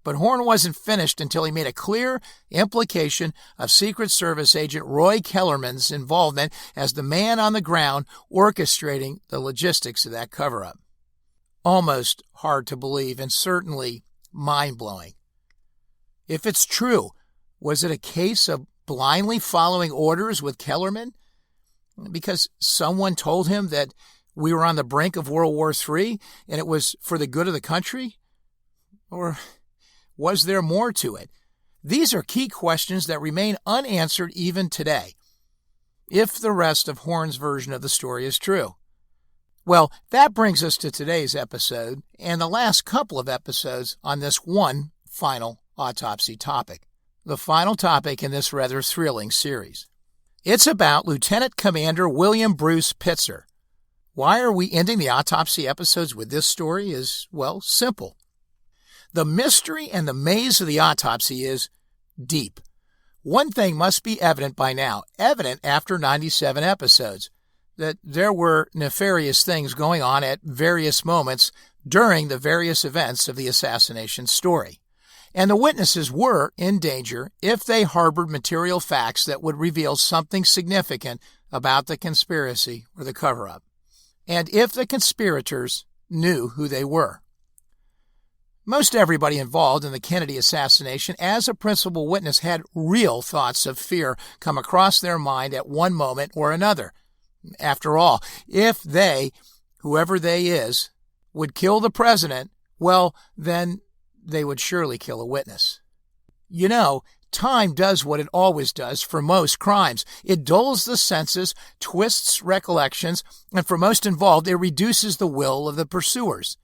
But Horne wasn't finished until he made a clear implication of Secret Service agent Roy Kellerman's involvement as the man on the ground orchestrating the logistics of that cover-up. Almost hard to believe and certainly mind-blowing. If it's true, was it a case of blindly following orders with Kellerman? Because someone told him that we were on the brink of World War III and it was for the good of the country? Or was there more to it? These are key questions that remain unanswered even today, if the rest of Horne's version of the story is true. Well, that brings us to today's episode and the last couple of episodes on this one final autopsy topic, the final topic in this rather thrilling series. It's about Lieutenant Commander William Bruce Pitzer. Why are we ending the autopsy episodes with this story is, well, simple. The mystery and the maze of the autopsy is deep. One thing must be evident by now, evident after 97 episodes, that there were nefarious things going on at various moments during the various events of the assassination story. And the witnesses were in danger if they harbored material facts that would reveal something significant about the conspiracy or the cover-up, and if the conspirators knew who they were. Most everybody involved in the Kennedy assassination as a principal witness had real thoughts of fear come across their mind at one moment or another. After all, if they, whoever they is, would kill the president, well, then they would surely kill a witness. You know, time does what it always does for most crimes. It dulls the senses, twists recollections, and for most involved, it reduces the will of the pursuers.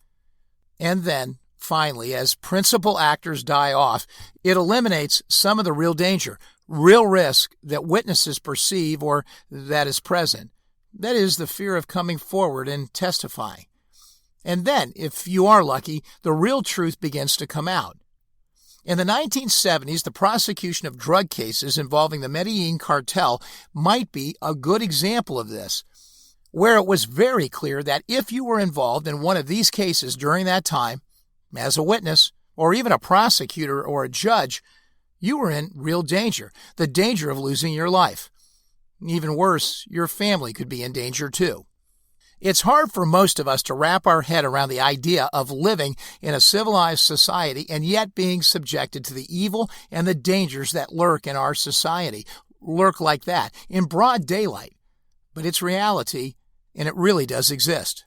And then, finally, as principal actors die off, it eliminates some of the real danger, real risk that witnesses perceive or that is present. That is the fear of coming forward and testifying. And then, if you are lucky, the real truth begins to come out. In the 1970s, the prosecution of drug cases involving the Medellin cartel might be a good example of this, where it was very clear that if you were involved in one of these cases during that time, as a witness, or even a prosecutor or a judge, you were in real danger, the danger of losing your life. Even worse, your family could be in danger too. It's hard for most of us to wrap our head around the idea of living in a civilized society and yet being subjected to the evil and the dangers that lurk in our society, lurk like that, in broad daylight. But it's reality, and it really does exist.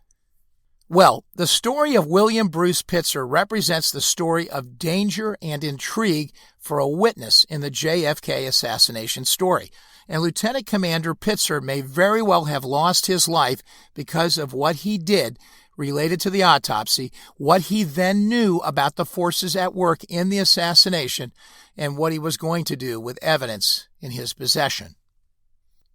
Well, the story of William Bruce Pitzer represents the story of danger and intrigue for a witness in the JFK assassination story. And Lieutenant Commander Pitzer may very well have lost his life because of what he did related to the autopsy, what he then knew about the forces at work in the assassination, and what he was going to do with evidence in his possession.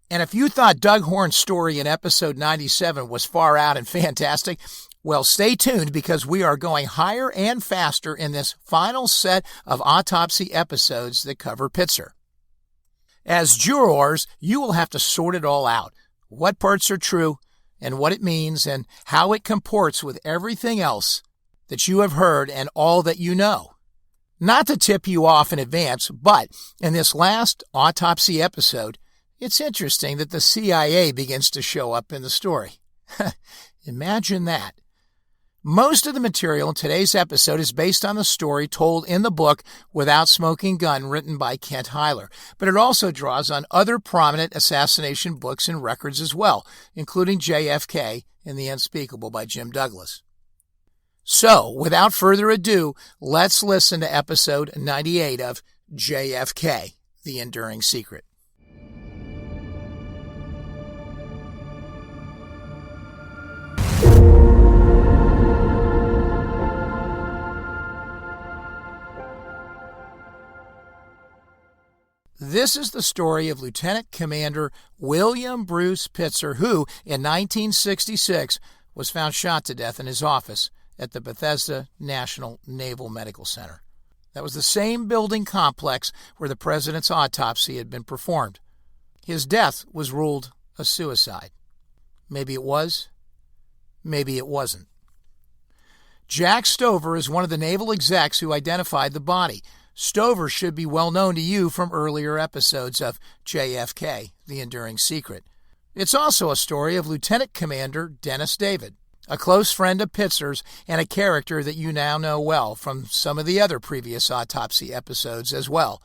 And if you thought Doug Horne's story in episode 97 was far out and fantastic, well, stay tuned because we are going higher and faster in this final set of autopsy episodes that cover Pitzer. As jurors, you will have to sort it all out, what parts are true and what it means and how it comports with everything else that you have heard and all that you know. Not to tip you off in advance, but in this last autopsy episode, it's interesting that the CIA begins to show up in the story. Imagine that. Most of the material in today's episode is based on the story told in the book Without Smoking Gun, written by Kent Heiler, but it also draws on other prominent assassination books and records as well, including JFK and The Unspeakable by Jim Douglas. So, without further ado, let's listen to episode 98 of JFK, The Enduring Secret. This is the story of Lieutenant Commander William Bruce Pitzer, who, in 1966, was found shot to death in his office at the Bethesda National Naval Medical Center. That was the same building complex where the president's autopsy had been performed. His death was ruled a suicide. Maybe it was, maybe it wasn't. Jack Stover is one of the naval execs who identified the body. Stover should be well known to you from earlier episodes of JFK, The Enduring Secret. It's also a story of Lieutenant Commander Dennis David, a close friend of Pitzer's and a character that you now know well from some of the other previous autopsy episodes as well.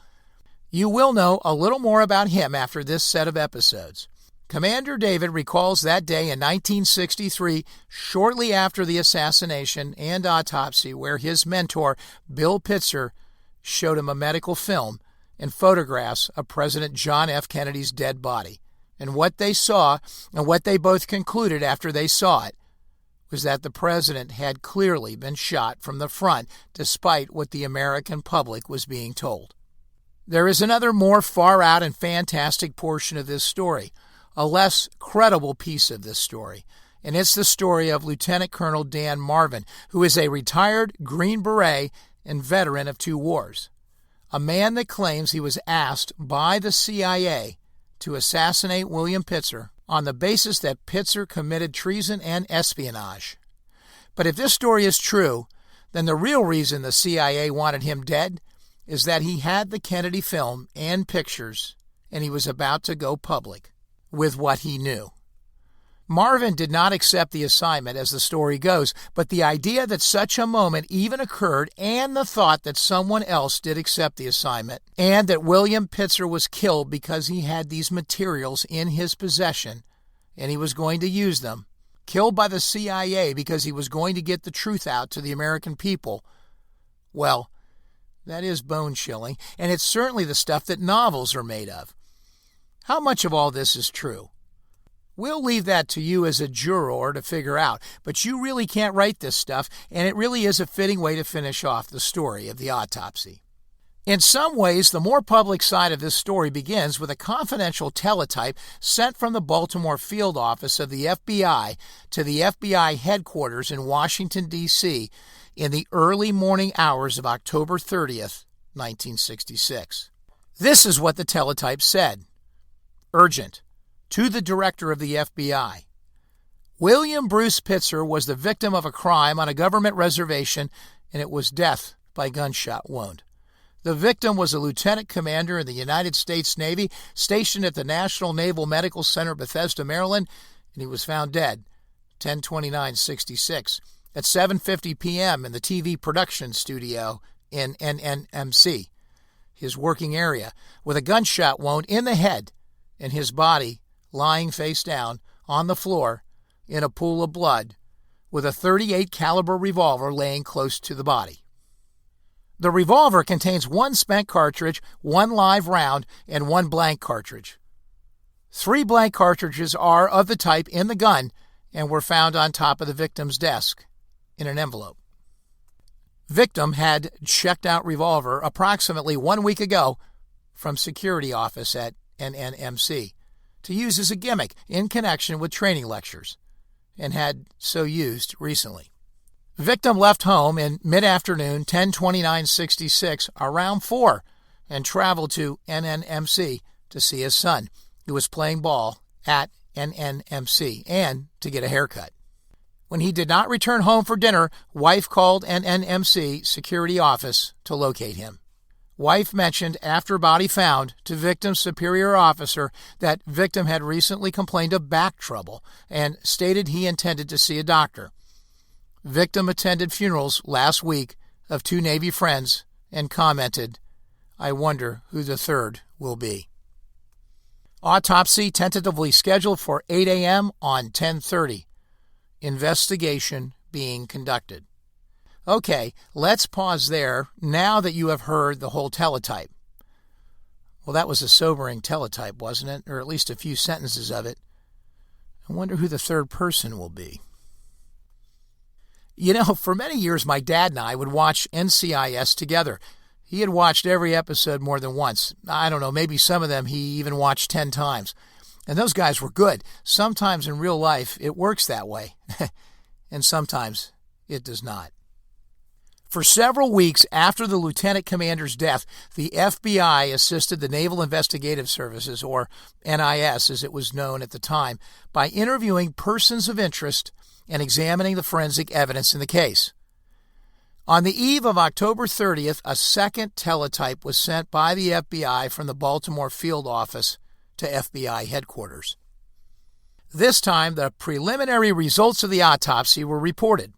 You will know a little more about him after this set of episodes. Commander David recalls that day in 1963, shortly after the assassination and autopsy, where his mentor, Bill Pitzer, showed him a medical film and photographs of President John F. Kennedy's dead body. And what they saw, and what they both concluded after they saw it, was that the president had clearly been shot from the front, despite what the American public was being told. There is another more far-out and fantastic portion of this story, a less credible piece of this story, and it's the story of Lieutenant Colonel Dan Marvin, who is a retired Green Beret and veteran of 2 wars, a man that claims he was asked by the CIA to assassinate William Pitzer on the basis that Pitzer committed treason and espionage. But if this story is true, then the real reason the CIA wanted him dead is that he had the Kennedy film and pictures, and he was about to go public with what he knew. Marvin did not accept the assignment as the story goes, but the idea that such a moment even occurred and the thought that someone else did accept the assignment and that William Pitzer was killed because he had these materials in his possession and he was going to use them, killed by the CIA because he was going to get the truth out to the American people, well, that is bone-chilling, and it's certainly the stuff that novels are made of. How much of all this is true? We'll leave that to you as a juror to figure out, but you really can't write this stuff, and it really is a fitting way to finish off the story of the autopsy. In some ways, the more public side of this story begins with a confidential teletype sent from the Baltimore field office of the FBI to the FBI headquarters in Washington, D.C. in the early morning hours of October 30th, 1966. This is what the teletype said. Urgent. To the director of the FBI. William Bruce Pitzer was the victim of a crime on a government reservation, and it was death by gunshot wound. The victim was a lieutenant commander in the United States Navy stationed at the National Naval Medical Center, Bethesda, Maryland, and he was found dead 10/29/66 at 7:50 p.m. in the TV production studio in NNMC, his working area, with a gunshot wound in the head and his body lying face down on the floor in a pool of blood with a .38 caliber revolver laying close to the body. The revolver contains 1 spent cartridge, 1 live round, and 1 blank cartridge. 3 blank cartridges are of the type in the gun and were found on top of the victim's desk in an envelope. Victim had checked out revolver approximately 1 week ago from security office at NNMC to use as a gimmick in connection with training lectures, and had so used recently. Victim left home in mid-afternoon 10/29/66 around 4 and traveled to NNMC to see his son, who was playing ball at NNMC, and to get a haircut. When he did not return home for dinner, wife called NNMC security office to locate him. Wife mentioned after body found to victim's superior officer that victim had recently complained of back trouble and stated he intended to see a doctor. Victim attended funerals last week of 2 Navy friends and commented, "I wonder who the third will be." Autopsy tentatively scheduled for 8 a.m. on 10/30. Investigation being conducted. Okay, let's pause there now that you have heard the whole teletype. Well, that was a sobering teletype, wasn't it? Or at least a few sentences of it. I wonder who the third person will be. You know, for many years, my dad and I would watch NCIS together. He had watched every episode more than once. I don't know, maybe some of them he even watched 10 times. And those guys were good. Sometimes in real life, it works that way. And sometimes it does not. For several weeks after the lieutenant commander's death, the FBI assisted the Naval Investigative Services, or NIS as it was known at the time, by interviewing persons of interest and examining the forensic evidence in the case. On the eve of October 30th, a second teletype was sent by the FBI from the Baltimore field office to FBI headquarters. This time, the preliminary results of the autopsy were reported.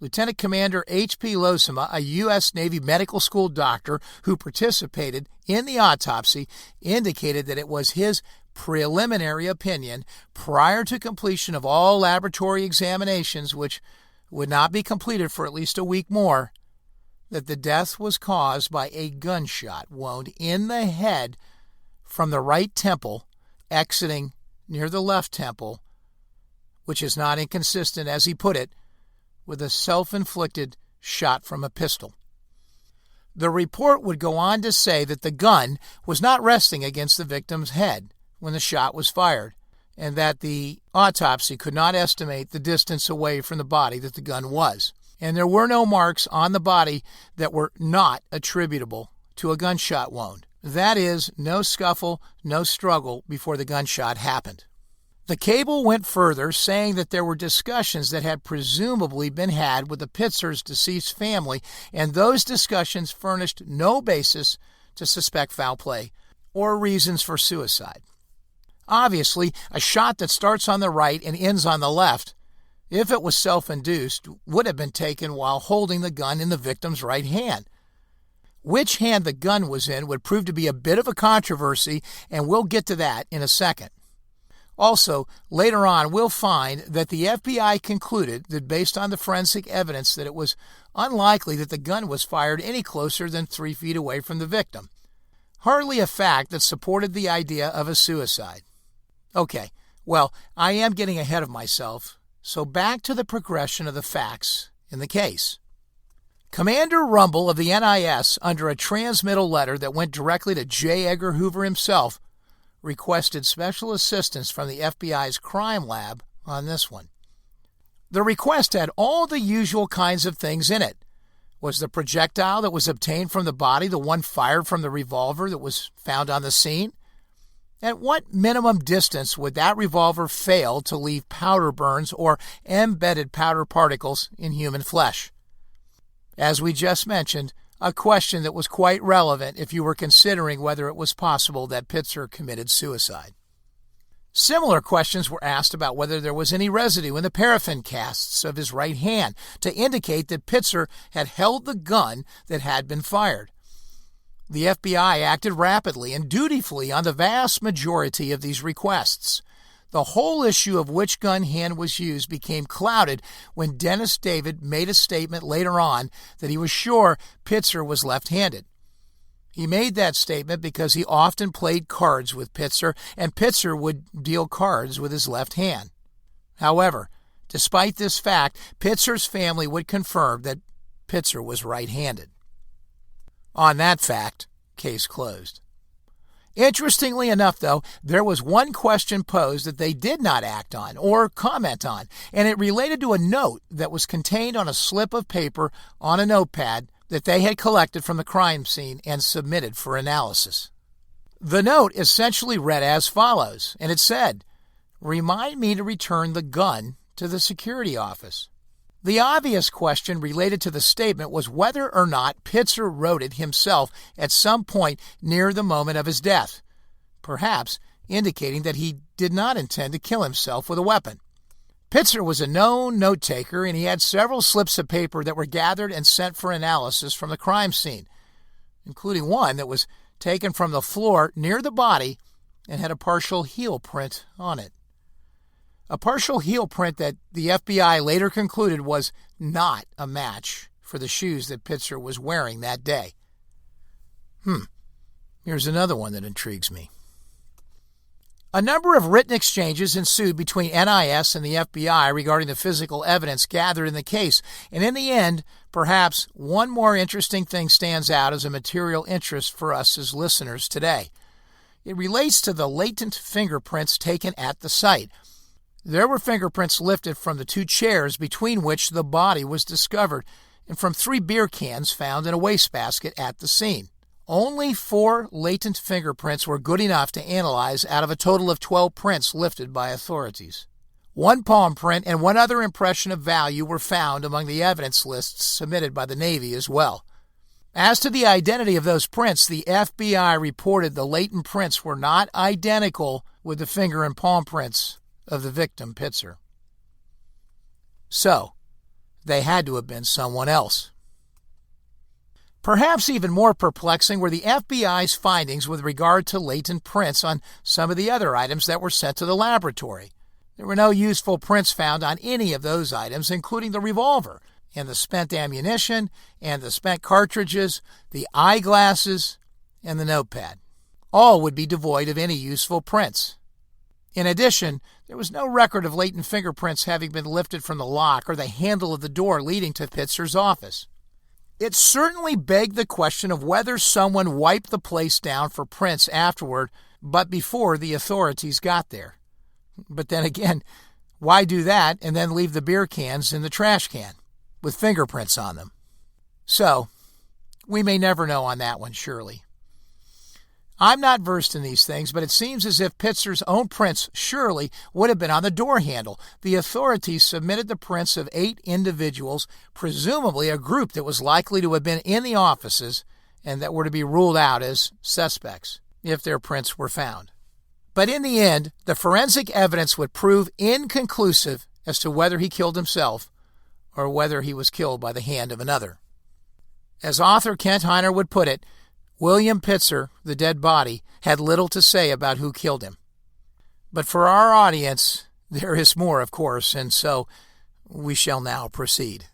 Lieutenant Commander H.P. Losima, a U.S. Navy medical school doctor who participated in the autopsy, indicated that it was his preliminary opinion prior to completion of all laboratory examinations, which would not be completed for at least a week more, that the death was caused by a gunshot wound in the head from the right temple, exiting near the left temple, which is not inconsistent, as he put it, with a self-inflicted shot from a pistol. The report would go on to say that the gun was not resting against the victim's head when the shot was fired, and that the autopsy could not estimate the distance away from the body that the gun was. And there were no marks on the body that were not attributable to a gunshot wound. That is, no scuffle, no struggle before the gunshot happened. The cable went further, saying that there were discussions that had presumably been had with the Pitzer's deceased family, and those discussions furnished no basis to suspect foul play or reasons for suicide. Obviously, a shot that starts on the right and ends on the left, if it was self-induced, would have been taken while holding the gun in the victim's right hand. Which hand the gun was in would prove to be a bit of a controversy, and we'll get to that in a second. Also, later on, we'll find that the FBI concluded that based on the forensic evidence that it was unlikely that the gun was fired any closer than 3 feet away from the victim. Hardly a fact that supported the idea of a suicide. Okay, well, I am getting ahead of myself, so back to the progression of the facts in the case. Commander Rumble of the NIS, under a transmittal letter that went directly to J. Edgar Hoover himself, requested special assistance from the FBI's crime lab on this one. The request had all the usual kinds of things in it. Was the projectile that was obtained from the body the one fired from the revolver that was found on the scene? At what minimum distance would that revolver fail to leave powder burns or embedded powder particles in human flesh? As we just mentioned, a question that was quite relevant if you were considering whether it was possible that Pitzer committed suicide. Similar questions were asked about whether there was any residue in the paraffin casts of his right hand to indicate that Pitzer had held the gun that had been fired. The FBI acted rapidly and dutifully on the vast majority of these requests. The whole issue of which gun hand was used became clouded when Dennis David made a statement later on that he was sure Pitzer was left-handed. He made that statement because he often played cards with Pitzer, and Pitzer would deal cards with his left hand. However, despite this fact, Pitzer's family would confirm that Pitzer was right-handed. On that fact, case closed. Interestingly enough, though, there was one question posed that they did not act on or comment on, and it related to a note that was contained on a slip of paper on a notepad that they had collected from the crime scene and submitted for analysis. The note essentially read as follows, and it said, "Remind me to return the gun to the security office." The obvious question related to the statement was whether or not Pitzer wrote it himself at some point near the moment of his death, perhaps indicating that he did not intend to kill himself with a weapon. Pitzer was a known note-taker, and he had several slips of paper that were gathered and sent for analysis from the crime scene, including one that was taken from the floor near the body and had a partial heel print on it. A partial heel print that the FBI later concluded was not a match for the shoes that Pitzer was wearing that day. Here's another one that intrigues me. A number of written exchanges ensued between NIS and the FBI regarding the physical evidence gathered in the case, and in the end, perhaps one more interesting thing stands out as a material interest for us as listeners today. It relates to the latent fingerprints taken at the site. There were fingerprints lifted from the two chairs between which the body was discovered and from 3 beer cans found in a wastebasket at the scene. Only 4 latent fingerprints were good enough to analyze out of a total of 12 prints lifted by authorities. 1 palm print and 1 other impression of value were found among the evidence lists submitted by the Navy as well. As to the identity of those prints, the FBI reported the latent prints were not identical with the finger and palm prints of the victim, Pitzer. So, they had to have been someone else. Perhaps even more perplexing were the FBI's findings with regard to latent prints on some of the other items that were sent to the laboratory. There were no useful prints found on any of those items, including the revolver, and the spent ammunition, and the spent cartridges, the eyeglasses, and the notepad. All would be devoid of any useful prints. In addition, there was no record of latent fingerprints having been lifted from the lock or the handle of the door leading to Pitzer's office. It certainly begged the question of whether someone wiped the place down for prints afterward, but before the authorities got there. But then again, why do that and then leave the beer cans in the trash can with fingerprints on them? So, we may never know on that one, surely. I'm not versed in these things, but it seems as if Pitzer's own prints surely would have been on the door handle. The authorities submitted the prints of 8 individuals, presumably a group that was likely to have been in the offices and that were to be ruled out as suspects if their prints were found. But in the end, the forensic evidence would prove inconclusive as to whether he killed himself or whether he was killed by the hand of another. As author Kent Heiner would put it, William Pitzer, the dead body, had little to say about who killed him. But for our audience, there is more, of course, and so we shall now proceed.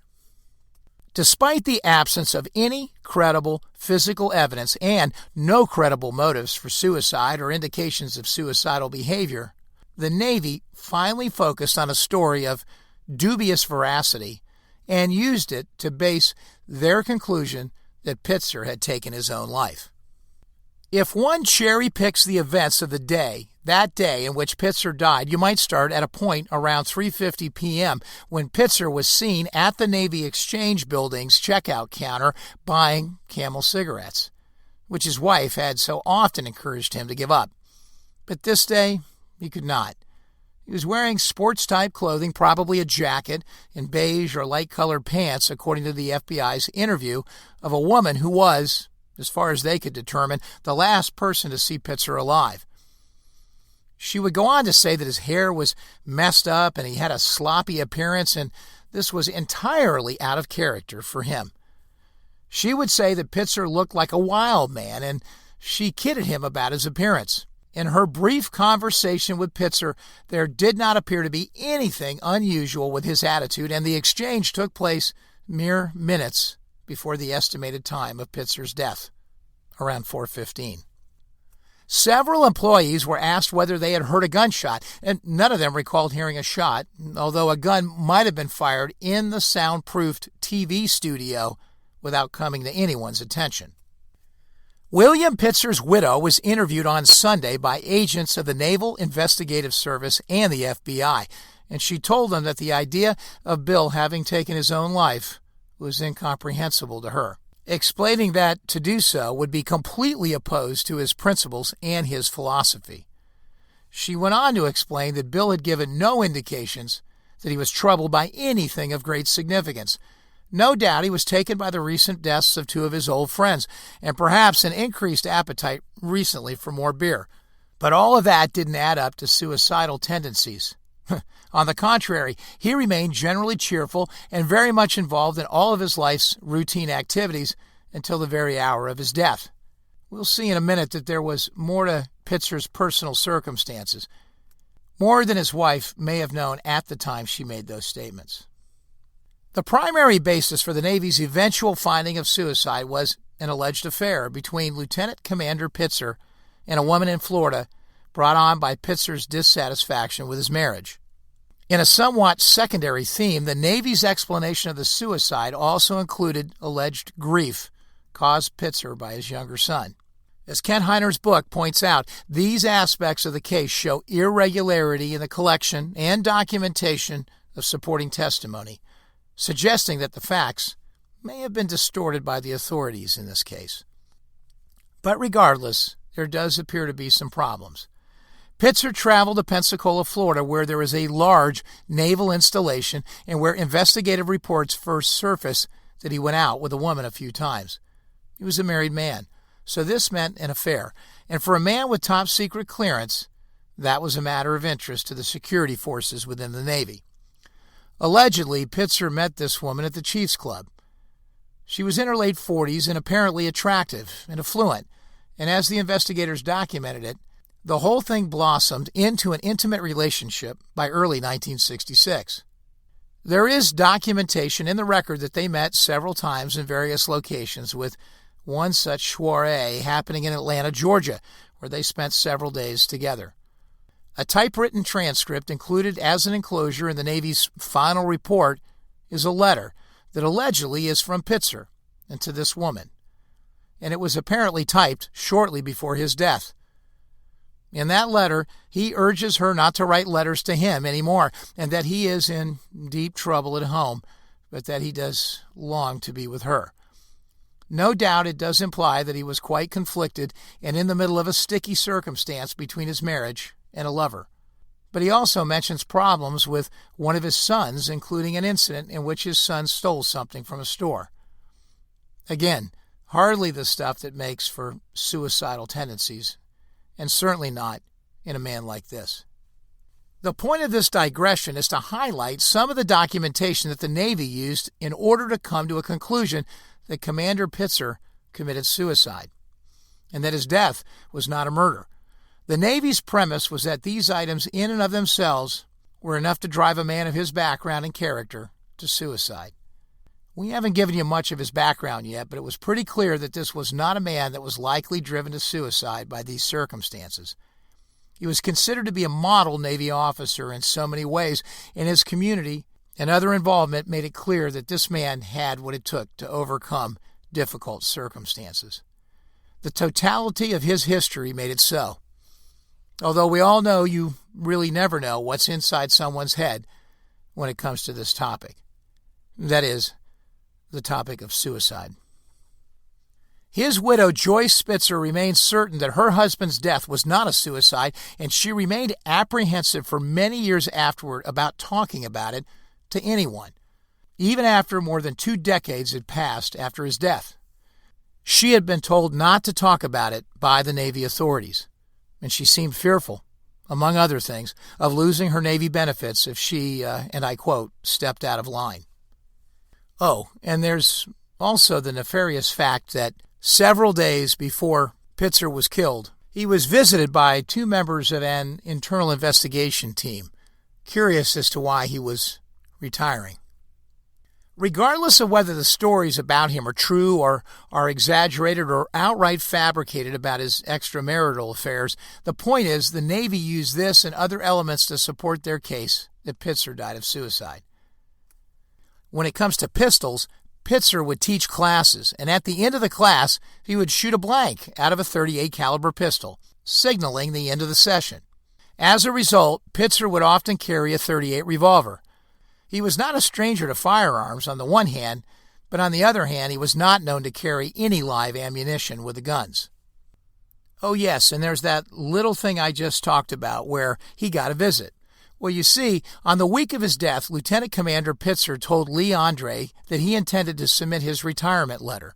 Despite the absence of any credible physical evidence and no credible motives for suicide or indications of suicidal behavior, the Navy finally focused on a story of dubious veracity and used it to base their conclusion that Pitzer had taken his own life. If one cherry-picks the events of the day, that day in which Pitzer died, you might start at a point around 3:50 p.m. when Pitzer was seen at the Navy Exchange Building's checkout counter buying Camel cigarettes, which his wife had so often encouraged him to give up. But this day, he could not. He was wearing sports-type clothing, probably a jacket, and beige or light-colored pants, according to the FBI's interview of a woman who was, as far as they could determine, the last person to see Pitzer alive. She would go on to say that his hair was messed up and he had a sloppy appearance, and this was entirely out of character for him. She would say that Pitzer looked like a wild man, and she kidded him about his appearance. In her brief conversation with Pitzer, there did not appear to be anything unusual with his attitude, and the exchange took place mere minutes before the estimated time of Pitzer's death, around 4:15. Several employees were asked whether they had heard a gunshot, and none of them recalled hearing a shot, although a gun might have been fired in the soundproofed TV studio without coming to anyone's attention. William Pitzer's widow was interviewed on Sunday by agents of the Naval Investigative Service and the FBI, and she told them that the idea of Bill having taken his own life was incomprehensible to her, explaining that to do so would be completely opposed to his principles and his philosophy. She went on to explain that Bill had given no indications that he was troubled by anything of great significance. No doubt he was taken by the recent deaths of two of his old friends, and perhaps an increased appetite recently for more beer. But all of that didn't add up to suicidal tendencies. On the contrary, he remained generally cheerful and very much involved in all of his life's routine activities until the very hour of his death. We'll see in a minute that there was more to Pitzer's personal circumstances, more than his wife may have known at the time she made those statements. The primary basis for the Navy's eventual finding of suicide was an alleged affair between Lieutenant Commander Pitzer and a woman in Florida, brought on by Pitzer's dissatisfaction with his marriage. In a somewhat secondary theme, the Navy's explanation of the suicide also included alleged grief caused Pitzer by his younger son. As Ken Heiner's book points out, these aspects of the case show irregularity in the collection and documentation of supporting testimony, suggesting that the facts may have been distorted by the authorities in this case. But regardless, there does appear to be some problems. Pitzer traveled to Pensacola, Florida, where there is a large naval installation and where investigative reports first surfaced that he went out with a woman a few times. He was a married man, so this meant an affair. And for a man with top-secret clearance, that was a matter of interest to the security forces within the Navy. Allegedly, Pitzer met this woman at the Chiefs Club. She was in her late 40s and apparently attractive and affluent, and as the investigators documented it, the whole thing blossomed into an intimate relationship by early 1966. There is documentation in the record that they met several times in various locations, with one such soiree happening in Atlanta, Georgia, where they spent several days together. A typewritten transcript included as an enclosure in the Navy's final report is a letter that allegedly is from Pitzer and to this woman, and it was apparently typed shortly before his death. In that letter, he urges her not to write letters to him anymore, and that he is in deep trouble at home, but that he does long to be with her. No doubt it does imply that he was quite conflicted and in the middle of a sticky circumstance between his marriage and a lover. But he also mentions problems with one of his sons, including an incident in which his son stole something from a store. Again, hardly the stuff that makes for suicidal tendencies, and certainly not in a man like this. The point of this digression is to highlight some of the documentation that the Navy used in order to come to a conclusion that Commander Pitzer committed suicide, and that his death was not a murder. The Navy's premise was that these items in and of themselves were enough to drive a man of his background and character to suicide. We haven't given you much of his background yet, but it was pretty clear that this was not a man that was likely driven to suicide by these circumstances. He was considered to be a model Navy officer in so many ways, and his community and other involvement made it clear that this man had what it took to overcome difficult circumstances. The totality of his history made it so. Although we all know you really never know what's inside someone's head when it comes to this topic. That is, the topic of suicide. His widow, Joyce Spitzer, remained certain that her husband's death was not a suicide, and she remained apprehensive for many years afterward about talking about it to anyone, even after more than 2 decades had passed after his death. She had been told not to talk about it by the Navy authorities, and she seemed fearful, among other things, of losing her Navy benefits if she, and I quote, stepped out of line. Oh, and there's also the nefarious fact that several days before Pitzer was killed, he was visited by 2 members of an internal investigation team, curious as to why he was retiring. Regardless of whether the stories about him are true or are exaggerated or outright fabricated about his extramarital affairs, the point is the Navy used this and other elements to support their case that Pitzer died of suicide. When it comes to pistols, Pitzer would teach classes, and at the end of the class, he would shoot a blank out of a .38 caliber pistol, signaling the end of the session. As a result, Pitzer would often carry a .38 revolver. He was not a stranger to firearms on the one hand, but on the other hand, he was not known to carry any live ammunition with the guns. Oh yes, and there's that little thing I just talked about where he got a visit. Well, you see, on the week of his death, Lieutenant Commander Pitzer told Lee Andre that he intended to submit his retirement letter.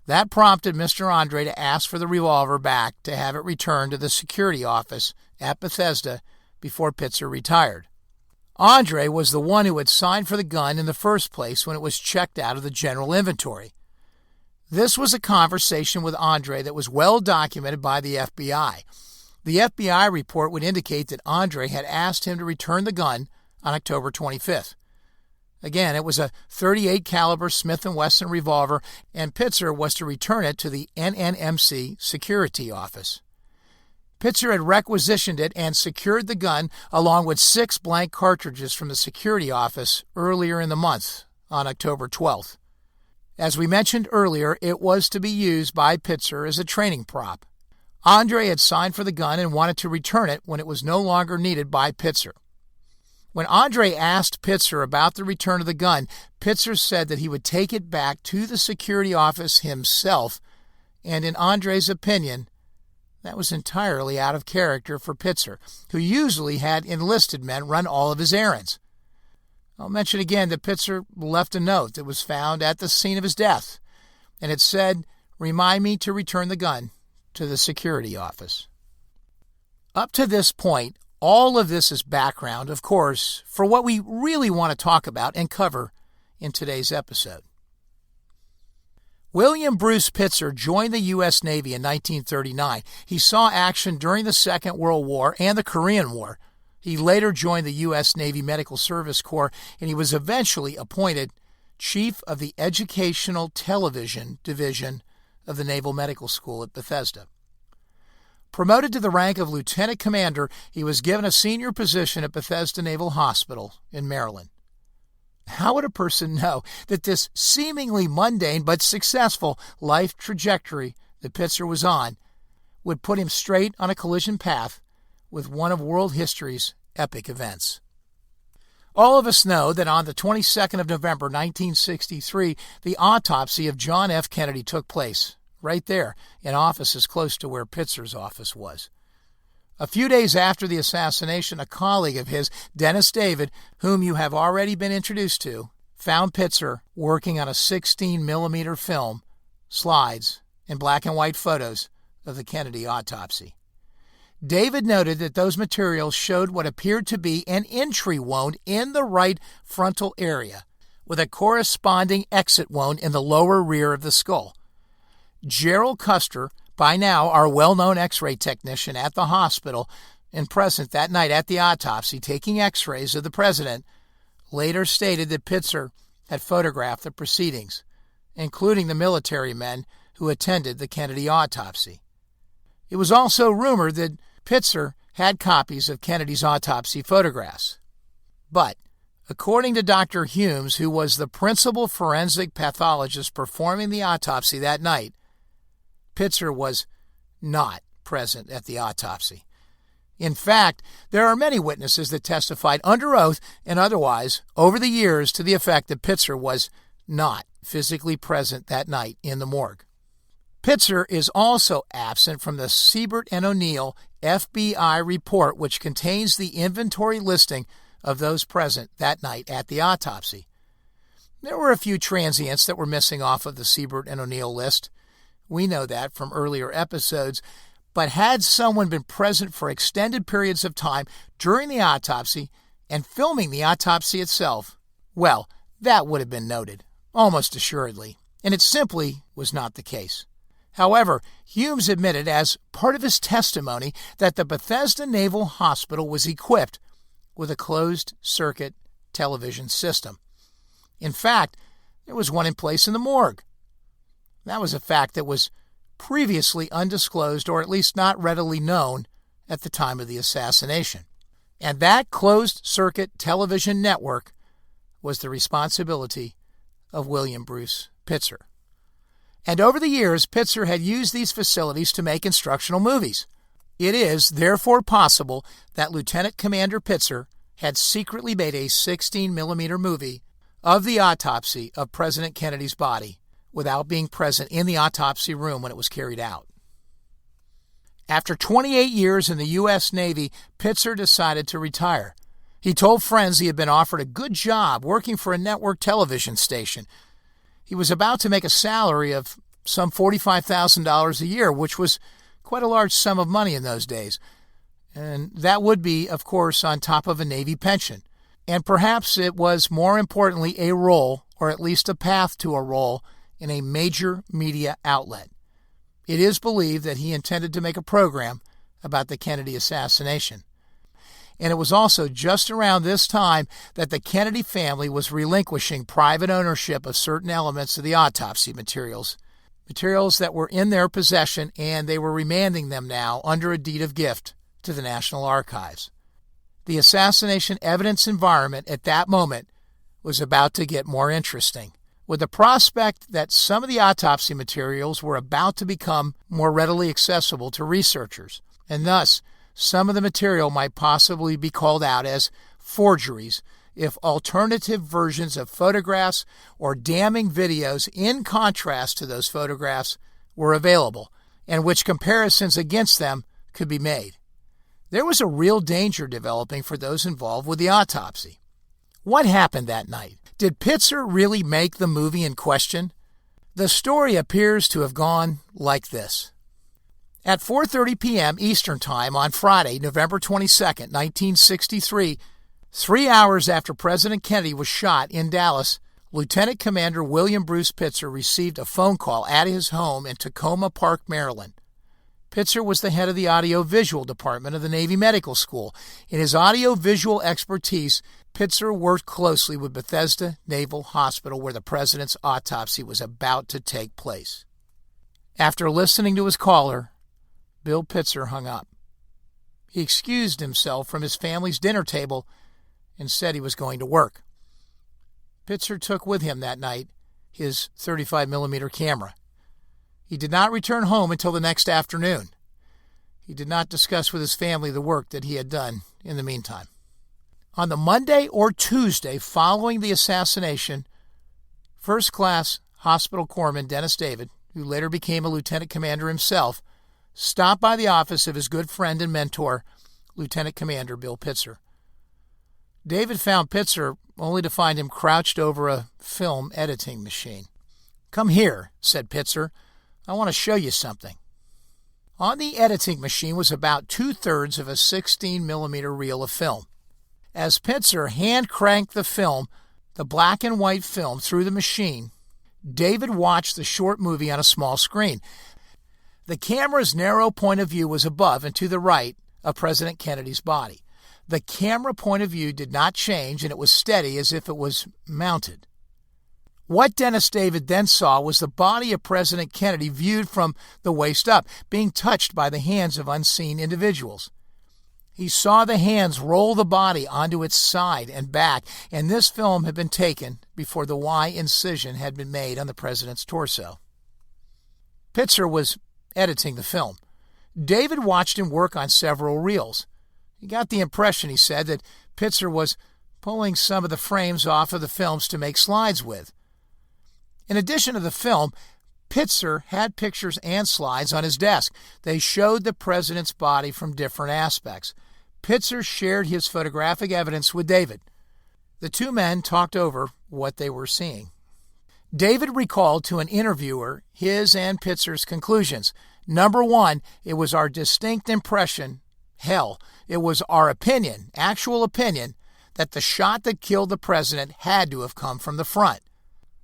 That prompted Mr. Andre to ask for the revolver back to have it returned to the security office at Bethesda before Pitzer retired. Andre was the one who had signed for the gun in the first place when it was checked out of the general inventory. This was a conversation with Andre that was well documented by the FBI. The FBI report would indicate that Andre had asked him to return the gun on October 25th. Again, it was a .38 caliber Smith & Wesson revolver, and Pitzer was to return it to the NNMC security office. Pitzer had requisitioned it and secured the gun along with 6 blank cartridges from the security office earlier in the month, on October 12th. As we mentioned earlier, it was to be used by Pitzer as a training prop. Andre had signed for the gun and wanted to return it when it was no longer needed by Pitzer. When Andre asked Pitzer about the return of the gun, Pitzer said that he would take it back to the security office himself, and in Andre's opinion, that was entirely out of character for Pitzer, who usually had enlisted men run all of his errands. I'll mention again that Pitzer left a note that was found at the scene of his death, and it said, "Remind me to return the gun to the security office." Up to this point, all of this is background, of course, for what we really want to talk about and cover in today's episode. William Bruce Pitzer joined the U.S. Navy in 1939. He saw action during the Second World War and the Korean War. He later joined the U.S. Navy Medical Service Corps, and he was eventually appointed Chief of the Educational Television Division of the Naval Medical School at Bethesda. Promoted to the rank of lieutenant commander, he was given a senior position at Bethesda Naval Hospital in Maryland. How would a person know that this seemingly mundane but successful life trajectory that Pitzer was on would put him straight on a collision path with one of world history's epic events? All of us know that on the 22nd of November, 1963, the autopsy of John F. Kennedy took place, right there, in offices close to where Pitzer's office was. A few days after the assassination, a colleague of his, Dennis David, whom you have already been introduced to, found Pitzer working on a 16mm film, slides, and black and white photos of the Kennedy autopsy. David noted that those materials showed what appeared to be an entry wound in the right frontal area, with a corresponding exit wound in the lower rear of the skull. Gerald Custer, by now our well-known X-ray technician at the hospital and present that night at the autopsy taking X-rays of the president, later stated that Pitzer had photographed the proceedings, including the military men who attended the Kennedy autopsy. It was also rumored that Pitzer had copies of Kennedy's autopsy photographs. But, according to Dr. Humes, who was the principal forensic pathologist performing the autopsy that night, Pitzer was not present at the autopsy. In fact, there are many witnesses that testified under oath and otherwise over the years to the effect that Pitzer was not physically present that night in the morgue. Pitzer is also absent from the Siebert and O'Neill FBI report, which contains the inventory listing of those present that night at the autopsy. There were a few transients that were missing off of the Siebert and O'Neill list. We know that from earlier episodes. But had someone been present for extended periods of time during the autopsy and filming the autopsy itself, well, that would have been noted, almost assuredly, and it simply was not the case. However, Humes admitted as part of his testimony that the Bethesda Naval Hospital was equipped with a closed-circuit television system. In fact, there was one in place in the morgue. That was a fact that was previously undisclosed, or at least not readily known at the time of the assassination. And that closed-circuit television network was the responsibility of William Bruce Pitzer. And over the years, Pitzer had used these facilities to make instructional movies. It is, therefore, possible that Lieutenant Commander Pitzer had secretly made a 16mm movie of the autopsy of President Kennedy's body without being present in the autopsy room when it was carried out. After 28 years in the U.S. Navy, Pitzer decided to retire. He told friends he had been offered a good job working for a network television station. He was about to make a salary of some $45,000 a year, which was quite a large sum of money in those days. And that would be, of course, on top of a Navy pension. And perhaps it was, more importantly, a role, or at least a path to a role, in a major media outlet. It is believed that he intended to make a program about the Kennedy assassination. And it was also just around this time that the Kennedy family was relinquishing private ownership of certain elements of the autopsy materials that were in their possession, and they were remanding them now under a deed of gift to the National Archives. The assassination evidence environment at that moment was about to get more interesting, with the prospect that some of the autopsy materials were about to become more readily accessible to researchers, and thus some of the material might possibly be called out as forgeries if alternative versions of photographs or damning videos in contrast to those photographs were available, and which comparisons against them could be made. There was a real danger developing for those involved with the autopsy. What happened that night? Did Pitzer really make the movie in question? The story appears to have gone like this. At 4:30 p.m. Eastern Time on Friday, November 22, 1963, 3 hours after President Kennedy was shot in Dallas, Lieutenant Commander William Bruce Pitzer received a phone call at his home in Tacoma Park, Maryland. Pitzer was the head of the audio-visual department of the Navy Medical School. In his audio-visual expertise, Pitzer worked closely with Bethesda Naval Hospital, where the president's autopsy was about to take place. After listening to his caller, Bill Pitzer hung up. He excused himself from his family's dinner table and said he was going to work. Pitzer took with him that night his 35mm camera. He did not return home until the next afternoon. He did not discuss with his family the work that he had done in the meantime. On the Monday or Tuesday following the assassination, First Class Hospital Corpsman Dennis David, who later became a lieutenant commander himself, stopped by the office of his good friend and mentor, Lieutenant Commander Bill Pitzer. David found Pitzer only to find him crouched over a film editing machine. "Come here," said Pitzer. "I want to show you something." On the editing machine was about 2/3 of a 16mm reel of film. As Pitzer hand-cranked the film, the black and white film, through the machine, David watched the short movie on a small screen. The camera's narrow point of view was above and to the right of President Kennedy's body. The camera point of view did not change, and it was steady as if it was mounted. What Dennis David then saw was the body of President Kennedy viewed from the waist up, being touched by the hands of unseen individuals. He saw the hands roll the body onto its side and back, and this film had been taken before the Y incision had been made on the president's torso. Pitzer was editing the film. David watched him work on several reels. He got the impression, he said, that Pitzer was pulling some of the frames off of the films to make slides with. In addition to the film, Pitzer had pictures and slides on his desk. They showed the president's body from different aspects. Pitzer shared his photographic evidence with David. The two men talked over what they were seeing. David recalled to an interviewer his and Pitzer's conclusions. Number one, it was our distinct impression, it was our opinion, actual opinion, that the shot that killed the president had to have come from the front.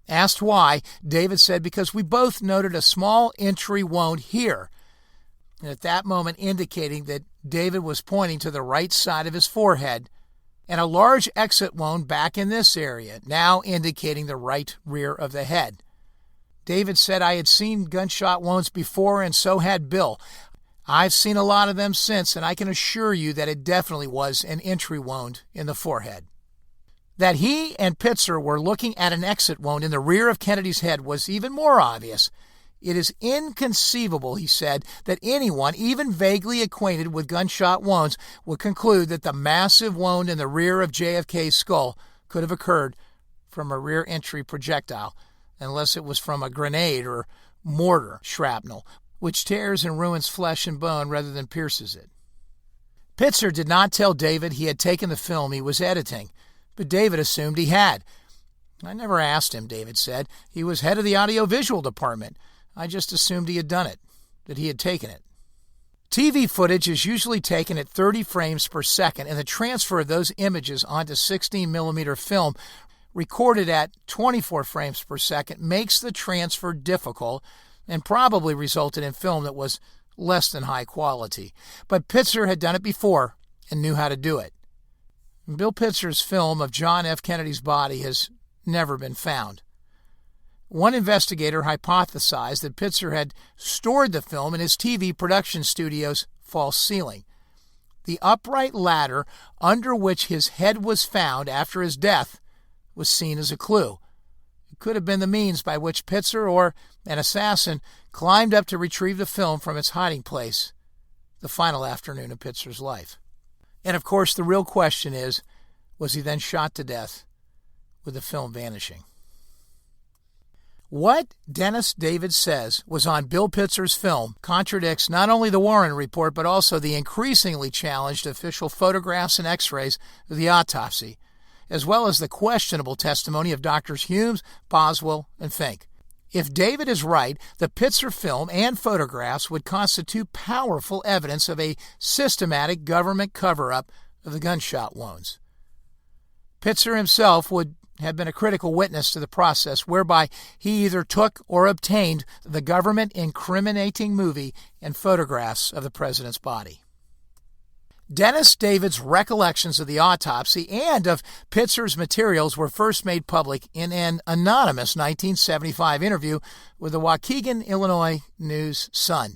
Asked why, David said, because we both noted a small entry wound here, and at that moment indicating that David was pointing to the right side of his forehead, and a large exit wound back in this area, now indicating the right rear of the head. David said, I had seen gunshot wounds before, and so had Bill. I've seen a lot of them since, and I can assure you that it definitely was an entry wound in the forehead. That he and Pitzer were looking at an exit wound in the rear of Kennedy's head was even more obvious. It is inconceivable, he said, that anyone, even vaguely acquainted with gunshot wounds, would conclude that the massive wound in the rear of JFK's skull could have occurred from a rear entry projectile, unless it was from a grenade or mortar shrapnel, which tears and ruins flesh and bone rather than pierces it. Pitzer did not tell David he had taken the film he was editing, but David assumed he had. I never asked him, David said. He was head of the audiovisual department. I just assumed he had done it, that he had taken it. TV footage is usually taken at 30 frames per second, and the transfer of those images onto 16mm film recorded at 24 frames per second makes the transfer difficult and probably resulted in film that was less than high quality. But Pitzer had done it before and knew how to do it. Bill Pitzer's film of John F. Kennedy's body has never been found. One investigator hypothesized that Pitzer had stored the film in his TV production studio's false ceiling. The upright ladder under which his head was found after his death was seen as a clue. It could have been the means by which Pitzer or an assassin climbed up to retrieve the film from its hiding place the final afternoon of Pitzer's life. And of course, the real question is, was he then shot to death with the film vanishing? What Dennis David says was on Bill Pitzer's film contradicts not only the Warren report, but also the increasingly challenged official photographs and x-rays of the autopsy, as well as the questionable testimony of Drs. Humes, Boswell, and Fink. If David is right, the Pitzer film and photographs would constitute powerful evidence of a systematic government cover-up of the gunshot wounds. Pitzer himself would have been a critical witness to the process whereby he either took or obtained the government-incriminating movie and photographs of the president's body. Dennis David's recollections of the autopsy and of Pitzer's materials were first made public in an anonymous 1975 interview with the Waukegan, Illinois News-Sun.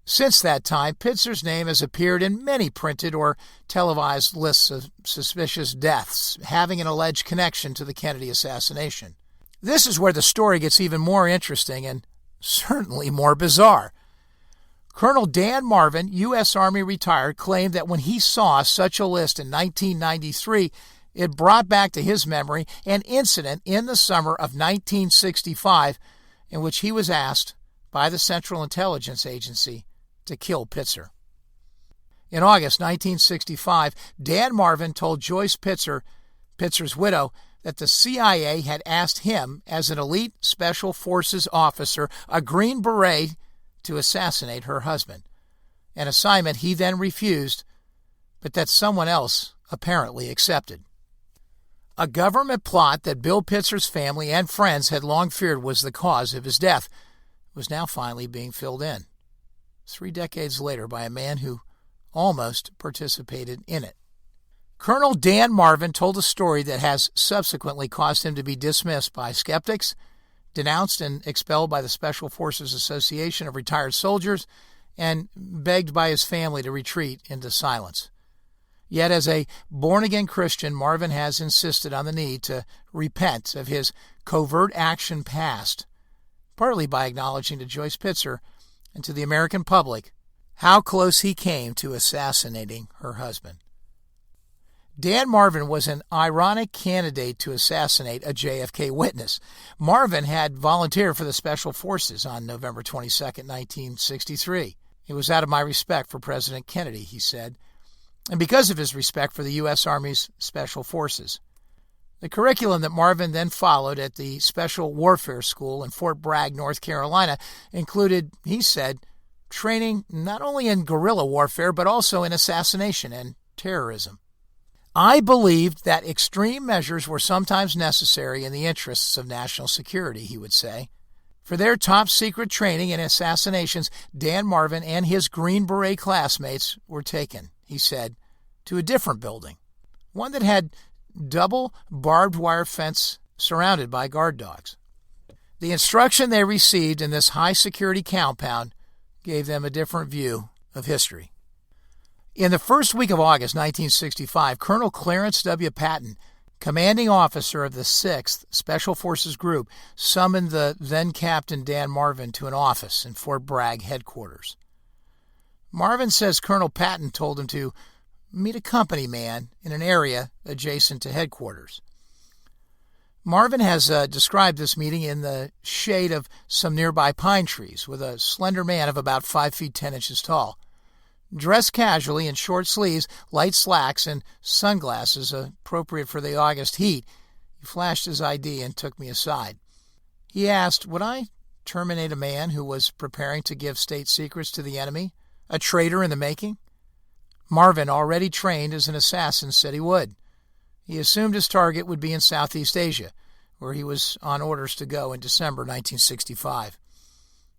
Since that time, Pitzer's name has appeared in many printed or televised lists of suspicious deaths having an alleged connection to the Kennedy assassination. This is where the story gets even more interesting and certainly more bizarre. Colonel Dan Marvin, U.S. Army retired, claimed that when he saw such a list in 1993, it brought back to his memory an incident in the summer of 1965 in which he was asked by the Central Intelligence Agency to kill Pitzer. In August 1965, Dan Marvin told Joyce Pitzer, Pitzer's widow, that the CIA had asked him, as an elite Special Forces officer, a Green Beret, to assassinate her husband, an assignment he then refused, but that someone else apparently accepted. A government plot that Bill Pitzer's family and friends had long feared was the cause of his death was now finally being filled in, 3 decades later, by a man who almost participated in it. Colonel Dan Marvin told a story that has subsequently caused him to be dismissed by skeptics, denounced and expelled by the Special Forces Association of Retired Soldiers, and begged by his family to retreat into silence. Yet as a born-again Christian, Marvin has insisted on the need to repent of his covert action past, partly by acknowledging to Joyce Pitzer and to the American public how close he came to assassinating her husband. Dan Marvin was an ironic candidate to assassinate a JFK witness. Marvin had volunteered for the Special Forces on November 22, 1963. It was out of my respect for President Kennedy, he said, and because of his respect for the U.S. Army's Special Forces. The curriculum that Marvin then followed at the Special Warfare School in Fort Bragg, North Carolina, included, he said, training not only in guerrilla warfare, but also in assassination and terrorism. I believed that extreme measures were sometimes necessary in the interests of national security, he would say. For their top-secret training in assassinations, Dan Marvin and his Green Beret classmates were taken, he said, to a different building, one that had double barbed wire fence surrounded by guard dogs. The instruction they received in this high-security compound gave them a different view of history. In the first week of August 1965, Colonel Clarence W. Patton, commanding officer of the 6th Special Forces Group, summoned the then-Captain Dan Marvin to an office in Fort Bragg headquarters. Marvin says Colonel Patton told him to meet a company man in an area adjacent to headquarters. Marvin has described this meeting in the shade of some nearby pine trees with a slender man of about 5 feet 10 inches tall. Dressed casually in short sleeves, light slacks, and sunglasses appropriate for the August heat, he flashed his ID and took me aside. He asked, would I terminate a man who was preparing to give state secrets to the enemy, a traitor in the making? Marvin, already trained as an assassin, said he would. He assumed his target would be in Southeast Asia, where he was on orders to go in December 1965.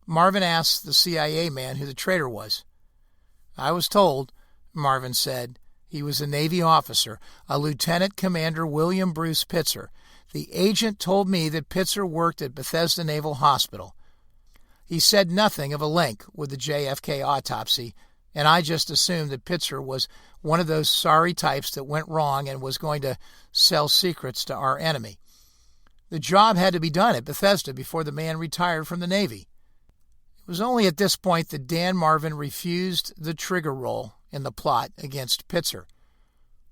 Marvin asked the CIA man who the traitor was. I was told, Marvin said, he was a Navy officer, a Lieutenant Commander William Bruce Pitzer. The agent told me that Pitzer worked at Bethesda Naval Hospital. He said nothing of a link with the JFK autopsy, and I just assumed that Pitzer was one of those sorry types that went wrong and was going to sell secrets to our enemy. The job had to be done at Bethesda before the man retired from the Navy. It was only at this point that Dan Marvin refused the trigger roll in the plot against Pitzer.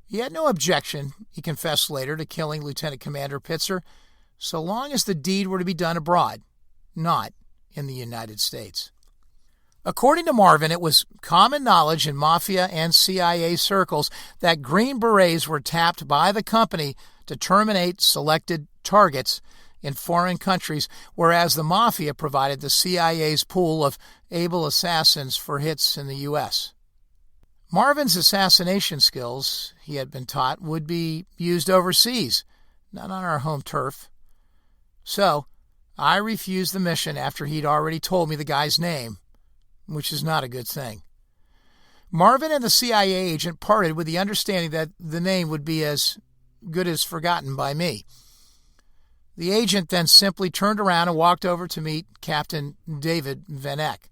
He had no objection, he confessed later, to killing Lieutenant Commander Pitzer, so long as the deed were to be done abroad, not in the United States. According to Marvin, it was common knowledge in Mafia and CIA circles that Green Berets were tapped by the company to terminate selected targets in foreign countries, whereas the Mafia provided the CIA's pool of able assassins for hits in the U.S. Marvin's assassination skills, he had been taught, would be used overseas, not on our home turf. So, I refused the mission after he'd already told me the guy's name, which is not a good thing. Marvin and the CIA agent parted with the understanding that the name would be as good as forgotten by me. The agent then simply turned around and walked over to meet Captain David Van Eck,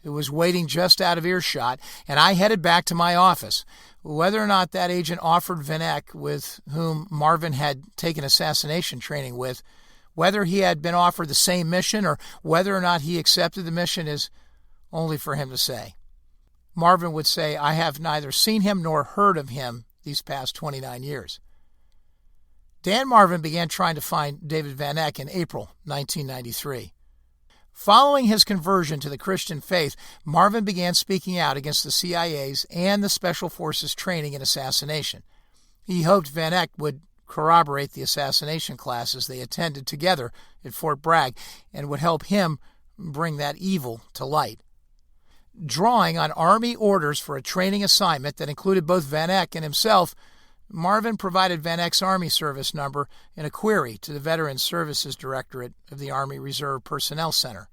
who was waiting just out of earshot, and I headed back to my office. Whether or not that agent offered Van Eck, with whom Marvin had taken assassination training with, whether he had been offered the same mission or whether or not he accepted the mission is only for him to say. Marvin would say, I have neither seen him nor heard of him these past 29 years. Dan Marvin began trying to find David Van Eck in April 1993. Following his conversion to the Christian faith, Marvin began speaking out against the CIA's and the Special Forces training in assassination. He hoped Van Eck would corroborate the assassination classes they attended together at Fort Bragg and would help him bring that evil to light. Drawing on Army orders for a training assignment that included both Van Eck and himself, Marvin provided Van Eck's Army service number in a query to the Veterans Services Directorate of the Army Reserve Personnel Center.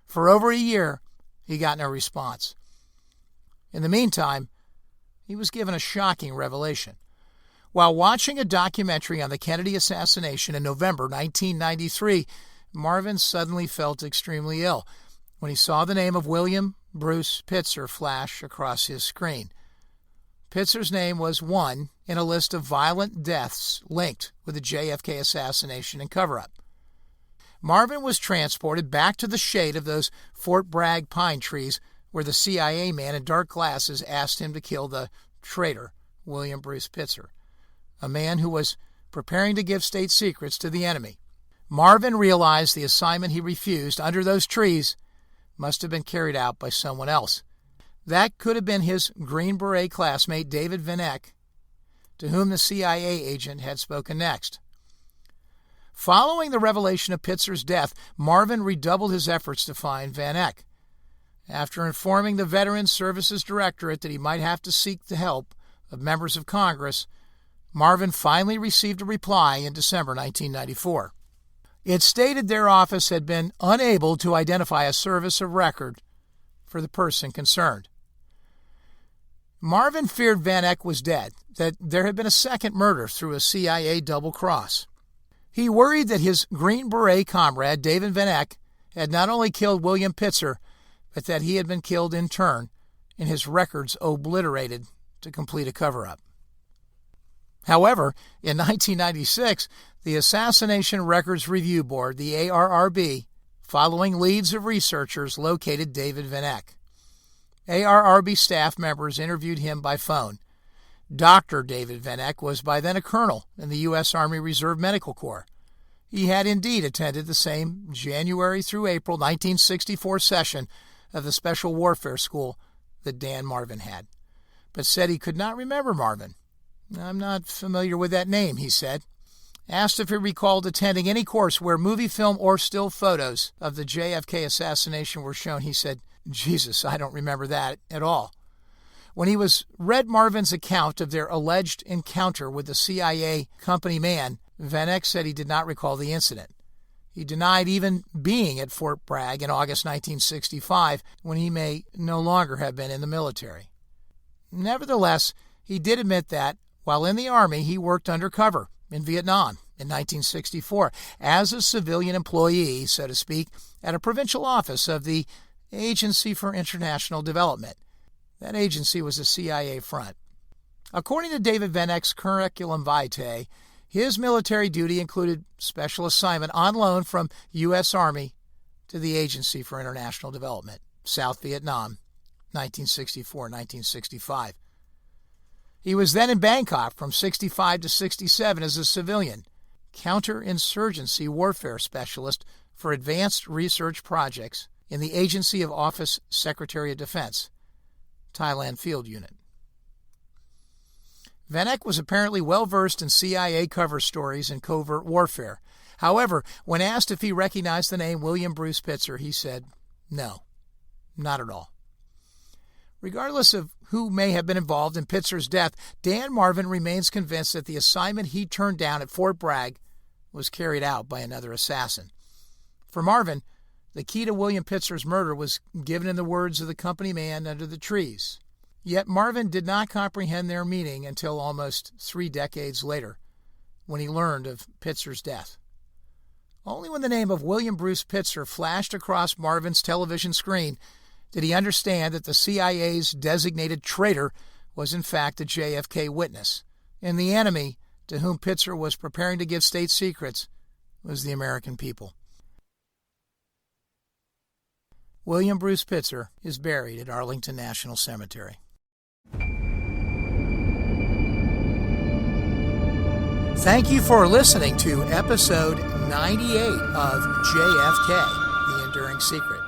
For over a year, he got no response. In the meantime, he was given a shocking revelation. While watching a documentary on the Kennedy assassination in November 1993, Marvin suddenly felt extremely ill when he saw the name of William Bruce Pitzer flash across his screen. Pitzer's name was one in a list of violent deaths linked with the JFK assassination and cover-up. Marvin was transported back to the shade of those Fort Bragg pine trees where the CIA man in dark glasses asked him to kill the traitor, William Bruce Pitzer. a man who was preparing to give state secrets to the enemy. Marvin realized the assignment he refused under those trees must have been carried out by someone else. That could have been his Green Beret classmate David Van Eck, to whom the CIA agent had spoken next. Following the revelation of Pitzer's death, Marvin redoubled his efforts to find Van Eck. After informing the Veterans Services Directorate that he might have to seek the help of members of Congress, Marvin finally received a reply in December 1994. It stated their office had been unable to identify a service of record for the person concerned. Marvin feared Van Eck was dead, that there had been a second murder through a CIA double-cross. He worried that his Green Beret comrade, David Van Eck, had not only killed William Pitzer, but that he had been killed in turn and his records obliterated to complete a cover-up. However, in 1996, the Assassination Records Review Board, the ARRB, following leads of researchers, located David Van Eck. ARRB staff members interviewed him by phone. Dr. David Van Eck was by then a colonel in the U.S. Army Reserve Medical Corps. He had indeed attended the same January through April 1964 session of the Special Warfare School that Dan Marvin had, but said he could not remember Marvin. "I'm not familiar with that name," he said. Asked if he recalled attending any course where movie, film, or still photos of the JFK assassination were shown, he said, "Jesus, I don't remember that at all." When he was read Marvin's account of their alleged encounter with the CIA company man, Van Eck said he did not recall the incident. He denied even being at Fort Bragg in August 1965, when he may no longer have been in the military. Nevertheless, he did admit that, while in the Army, he worked undercover in Vietnam in 1964 as a civilian employee, so to speak, at a provincial office of the Agency for International Development. That agency was a CIA front. According to David Van Eck's curriculum vitae, his military duty included special assignment on loan from U.S. Army to the Agency for International Development, South Vietnam, 1964-1965. He was then in Bangkok from 65 to 67 as a civilian, counterinsurgency warfare specialist for advanced research projects in the Agency of Office Secretary of Defense, Thailand Field Unit. Van Eck was apparently well-versed in CIA cover stories and covert warfare. However, when asked if he recognized the name William Bruce Pitzer, he said, "No, not at all." Regardless of who may have been involved in Pitzer's death, Dan Marvin remains convinced that the assignment he turned down at Fort Bragg was carried out by another assassin. For Marvin, the key to William Pitzer's murder was given in the words of the company man under the trees. Yet Marvin did not comprehend their meaning until almost 3 decades later, when he learned of Pitzer's death. Only when the name of William Bruce Pitzer flashed across Marvin's television screen did he understand that the CIA's designated traitor was in fact a JFK witness, and the enemy to whom Pitzer was preparing to give state secrets was the American people. William Bruce Pitzer is buried at Arlington National Cemetery. Thank you for listening to episode 98 of JFK, The Enduring Secret.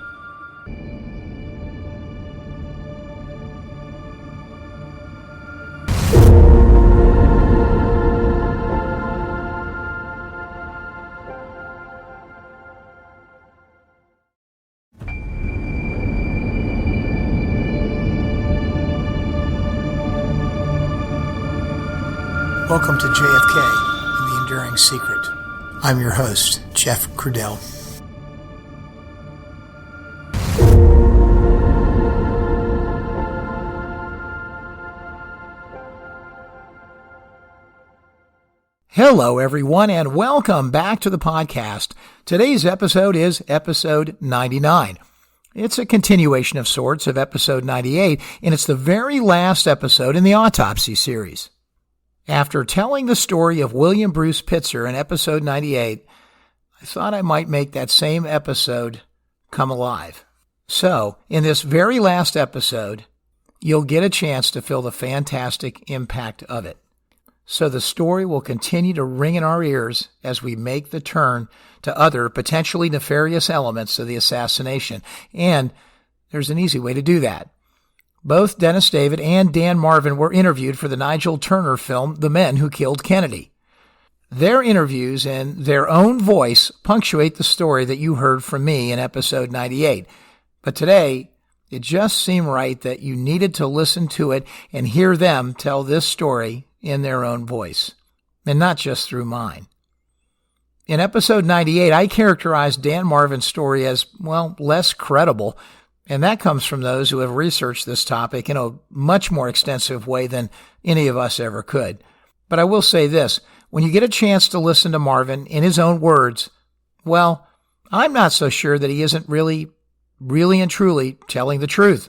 Welcome to JFK, The Enduring Secret. I'm your host, Jeff Crudell. Hello, everyone, and welcome back to the podcast. Today's episode is episode 99. It's a continuation of sorts of episode 98, and it's the very last episode in the autopsy series. After telling the story of William Bruce Pitzer in episode 98, I thought I might make that same episode come alive. So, in this very last episode, you'll get a chance to feel the fantastic impact of it. so the story will continue to ring in our ears as we make the turn to other potentially nefarious elements of the assassination. And there's an easy way to do that. Both Dennis David and Dan Marvin were interviewed for the Nigel Turner film, The Men Who Killed Kennedy. Their interviews in their own voice punctuate the story that you heard from me in episode 98. But today, it just seemed right that you needed to listen to it and hear them tell this story in their own voice, and not just through mine. In episode 98, I characterized Dan Marvin's story as, well, less credible, and that comes from those who have researched this topic in a much more extensive way than any of us ever could. But I will say this, when you get a chance to listen to Marvin in his own words, well, I'm not so sure that he isn't really and truly telling the truth.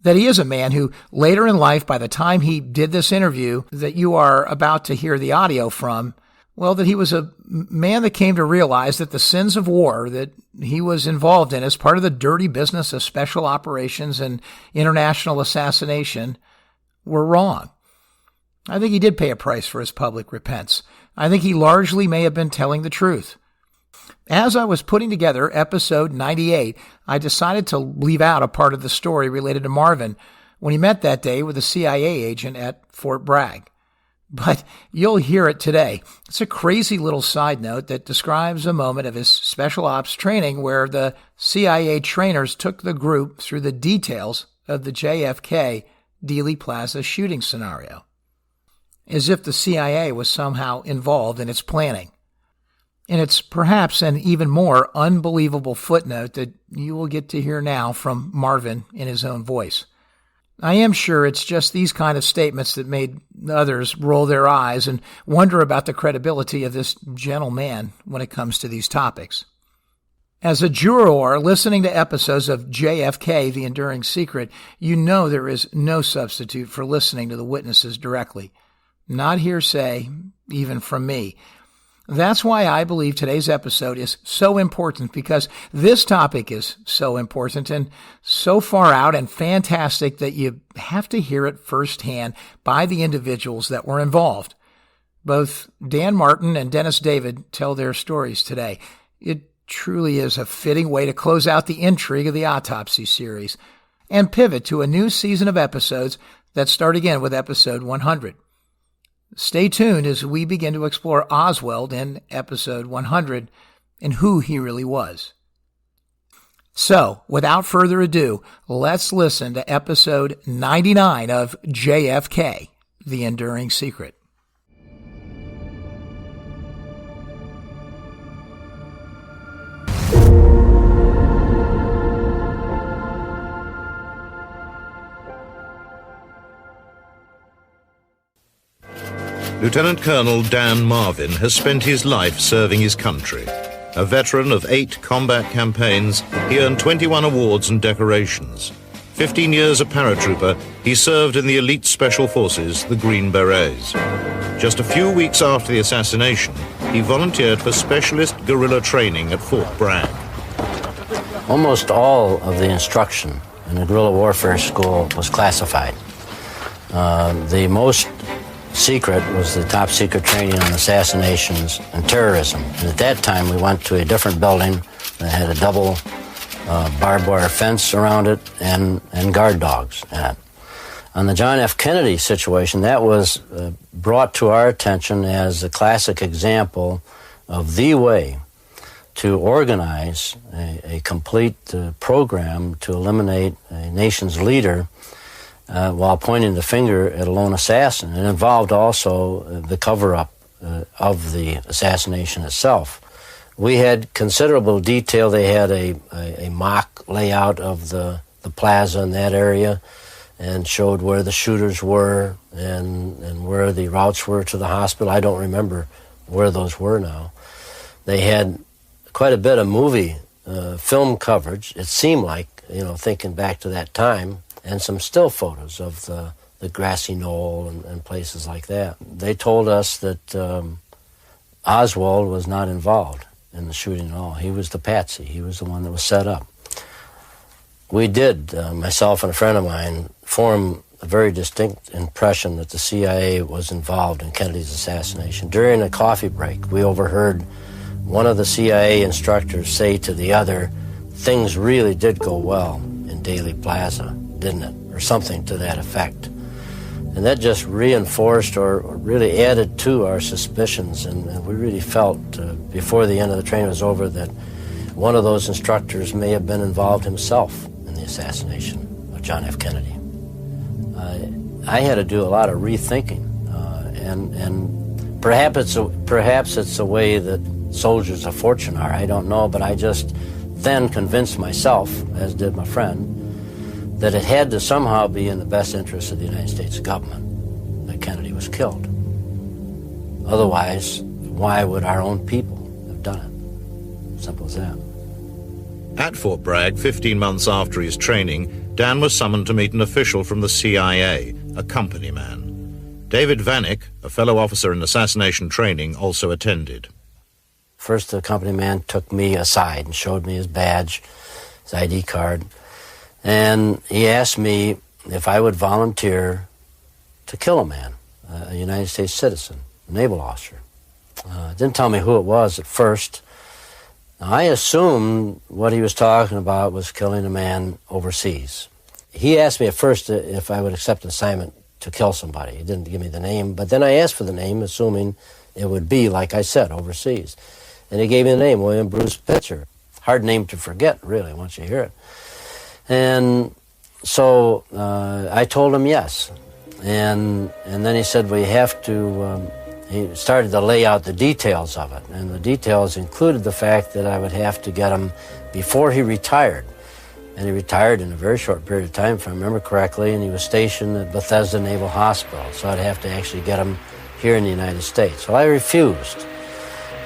That he is a man who later in life, by the time he did this interview that you are about to hear the audio from, well, that he was a man that came to realize that the sins of war that he was involved in as part of the dirty business of special operations and international assassination were wrong. I think he did pay a price for his public repentance. I think he largely may have been telling the truth. As I was putting together episode 98, I decided to leave out a part of the story related to Marvin when he met that day with a CIA agent at Fort Bragg. But you'll hear it today. It's a crazy little side note that describes a moment of his special ops training where the CIA trainers took the group through the details of the JFK Dealey Plaza shooting scenario, as if the CIA was somehow involved in its planning. And it's perhaps an even more unbelievable footnote that you will get to hear now from Marvin in his own voice. I am sure it's just these kind of statements that made others roll their eyes and wonder about the credibility of this gentleman when it comes to these topics. As a juror listening to episodes of JFK, The Enduring Secret, you know there is no substitute for listening to the witnesses directly. Not hearsay, even from me. That's why I believe today's episode is so important, because this topic is so important and so far out and fantastic that you have to hear it firsthand by the individuals that were involved. Both Dan Martin and Dennis David tell their stories today. It truly is a fitting way to close out the intrigue of the autopsy series and pivot to a new season of episodes that start again with episode 100. Stay tuned as we begin to explore Oswald in episode 100 and who he really was. So, without further ado, let's listen to episode 99 of JFK, The Enduring Secret. Lieutenant Colonel Dan Marvin has spent his life serving his country. A veteran of 8 combat campaigns, he earned 21 awards and decorations. 15 years a paratrooper, he served in the elite special forces, the Green Berets. Just a few weeks after the assassination, he volunteered for specialist guerrilla training at Fort Bragg. Almost all of the instruction in the guerrilla warfare school was classified. The most secret was the top secret training on assassinations and terrorism. And at that time, we went to a different building that had a double barbed wire fence around it and guard dogs in it. On the John F. Kennedy situation, that was brought to our attention as a classic example of the way to organize a complete program to eliminate a nation's leader while pointing the finger at a lone assassin. It involved also the cover-up of the assassination itself. We had considerable detail. They had a mock layout of the plaza in that area and showed where the shooters were and where the routes were to the hospital. I don't remember where those were now. They had quite a bit of movie film coverage, it seemed like, thinking back to that time, and some still photos of the grassy knoll and places like that. They told us that Oswald was not involved in the shooting at all. He was the patsy. He was the one that was set up. We did, myself and a friend of mine, form a very distinct impression that the CIA was involved in Kennedy's assassination. During a coffee break, we overheard one of the CIA instructors say to the other, "Things really did go well in Daley Plaza, didn't it?" Or something to that effect. And that just reinforced or really added to our suspicions, and we really felt before the end of the training was over that one of those instructors may have been involved himself in the assassination of John F. Kennedy. I had to do a lot of rethinking, and perhaps it's the way that soldiers of fortune are. I don't know, but I just then convinced myself, as did my friend, that it had to somehow be in the best interest of the United States government that Kennedy was killed. Otherwise, why would our own people have done it? Simple as that. At Fort Bragg, 15 months after his training, Dan was summoned to meet an official from the CIA, a company man. David Vanek, a fellow officer in assassination training, also attended. First, the company man took me aside and showed me his badge, his ID card, and he asked me if I would volunteer to kill a man, a United States citizen, a naval officer. Didn't tell me who it was at first. I assumed what he was talking about was killing a man overseas. He asked me at first if I would accept an assignment to kill somebody. He didn't give me the name, but then I asked for the name, assuming it would be, like I said, overseas. And he gave me the name, William Bruce Pitzer. Hard name to forget, really, once you hear it. And so I told him yes. And then he said, well, you have to, he started to lay out the details of it. And the details included the fact that I would have to get him before he retired. And he retired in a very short period of time, if I remember correctly, and he was stationed at Bethesda Naval Hospital. So I'd have to actually get him here in the United States. So I refused,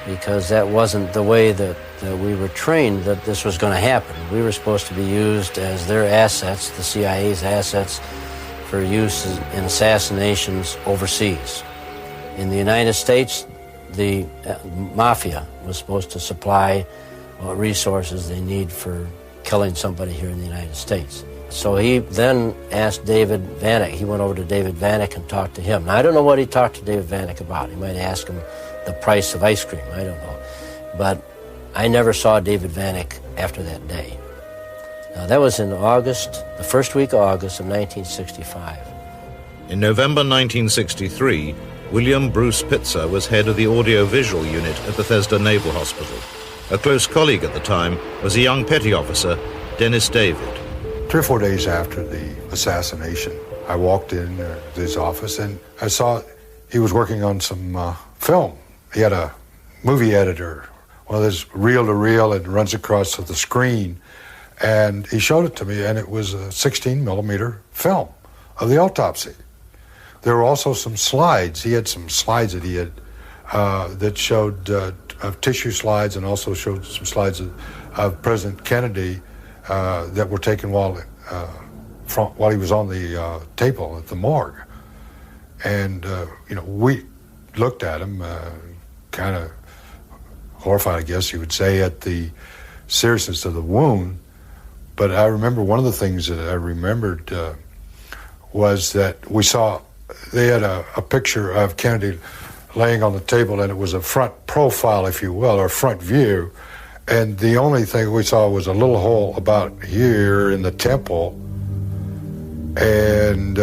because that wasn't the way that we were trained that this was going to happen. We were supposed to be used as their assets, the CIA's assets, for use in assassinations overseas. In the United States, the mafia was supposed to supply what resources they need for killing somebody here in the United States. So he then asked David Vanek. He went over to David Vanek and talked to him. Now, I don't know what he talked to David Vanek about. He might ask him the price of ice cream. I don't know. But I never saw David Vanek after that day. Now, that was in August, the first week of August of 1965. In November 1963, William Bruce Pitzer was head of the audio-visual unit at Bethesda Naval Hospital. A close colleague at the time was a young petty officer, Dennis David. 3 or 4 days after the assassination, I walked in to his office and I saw he was working on some film. He had a movie editor, one of those reel-to-reel that runs across the screen, and he showed it to me, and it was a 16-millimeter film of the autopsy. There were also some slides. He had some slides that he had that showed tissue slides, and also showed some slides of President Kennedy that were taken while he was on the table at the morgue. And we looked at him, kind of horrified, I guess you would say, at the seriousness of the wound. But I remember one of the things that I remembered was that we saw they had a picture of Kennedy laying on the table, and it was a front profile, if you will, or front view. And the only thing we saw was a little hole about here in the temple, and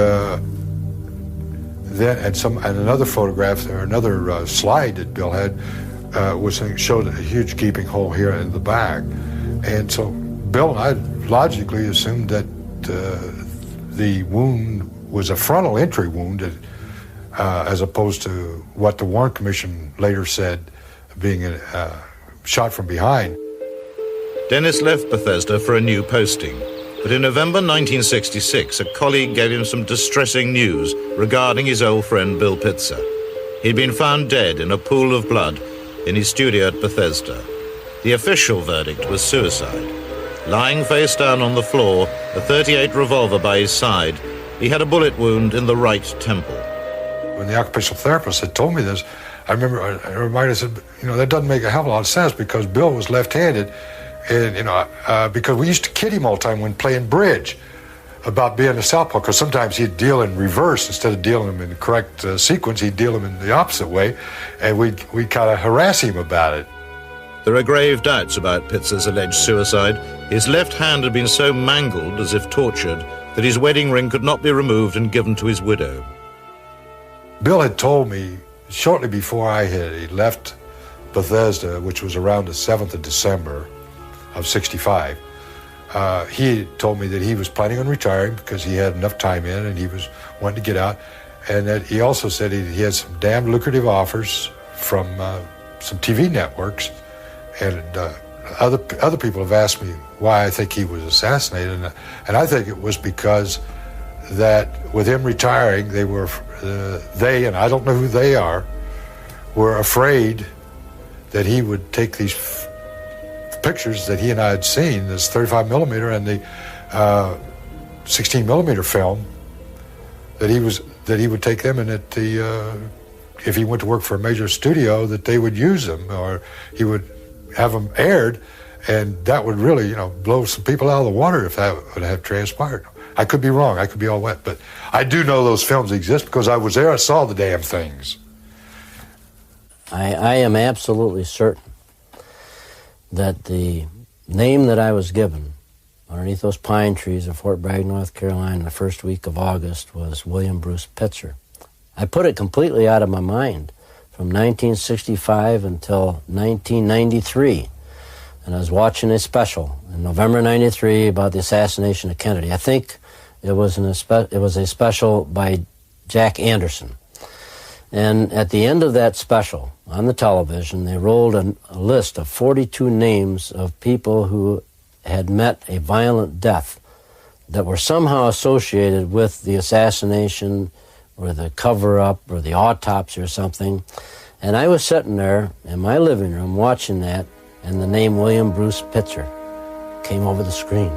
then and another photograph or another slide that Bill had showed a huge gaping hole here in the back. And so Bill and I logically assumed that the wound was a frontal entry wound, as opposed to what the Warren Commission later said being a shot from behind. Dennis left Bethesda for a new posting, but in November 1966, a colleague gave him some distressing news regarding his old friend Bill Pitzer. He'd been found dead in a pool of blood in his studio at Bethesda. The official verdict was suicide. Lying face down on the floor, a .38 revolver by his side, he had a bullet wound in the right temple. When the occupational therapist had told me this, I reminded myself, that doesn't make a hell of a lot of sense, because Bill was left-handed, and because we used to kid him all the time when playing bridge. about being a southpaw, because sometimes he'd deal in reverse. Instead of dealing them in the correct sequence, he'd deal them in the opposite way, and we'd kind of harass him about it. There are grave doubts about Pitzer's alleged suicide. His left hand had been so mangled, as if tortured, that his wedding ring could not be removed and given to his widow. Bill had told me shortly before he left Bethesda, which was around the 7th of December of 65, he told me that he was planning on retiring because he had enough time in and he was wanting to get out, and that he also said he had some damn lucrative offers from some TV networks, and other people have asked me why I think he was assassinated, and I think it was because that with him retiring, they, and I don't know who they are, were afraid that he would take these pictures that he and I had seen, this 35 millimeter and the 16 millimeter film, that he would take them, and that if he went to work for a major studio, that they would use them, or he would have them aired, and that would really, blow some people out of the water if that would have transpired. I could be wrong, I could be all wet, but I do know those films exist because I was there, I saw the damn things. I am absolutely certain that the name that I was given underneath those pine trees of Fort Bragg, North Carolina, the first week of August was William Bruce Pitzer. I put it completely out of my mind from 1965 until 1993. And I was watching a special in November 93 about the assassination of Kennedy. I think it was a special by Jack Anderson. And at the end of that special, on the television, they rolled a list of 42 names of people who had met a violent death that were somehow associated with the assassination or the cover-up or the autopsy or something. And I was sitting there in my living room watching that, and the name William Bruce Pitzer came over the screen.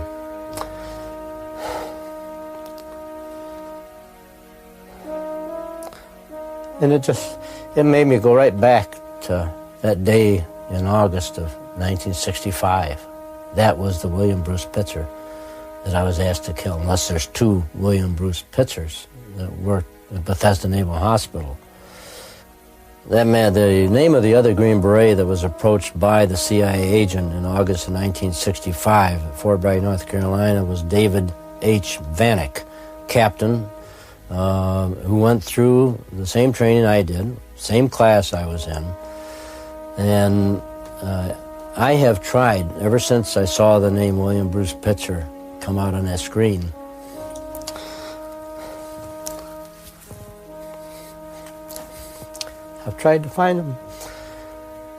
And it made me go right back to that day in August of 1965. That was the William Bruce Pitzer that I was asked to kill, unless there's two William Bruce Pitzers that worked at Bethesda Naval Hospital. That man, the name of the other Green Beret that was approached by the CIA agent in August of 1965 at Fort Bragg, North Carolina, was David H. Vanek, captain, who went through the same training I did, same class I was in. And I have tried, ever since I saw the name William Bruce Pitzer come out on that screen, I've tried to find him.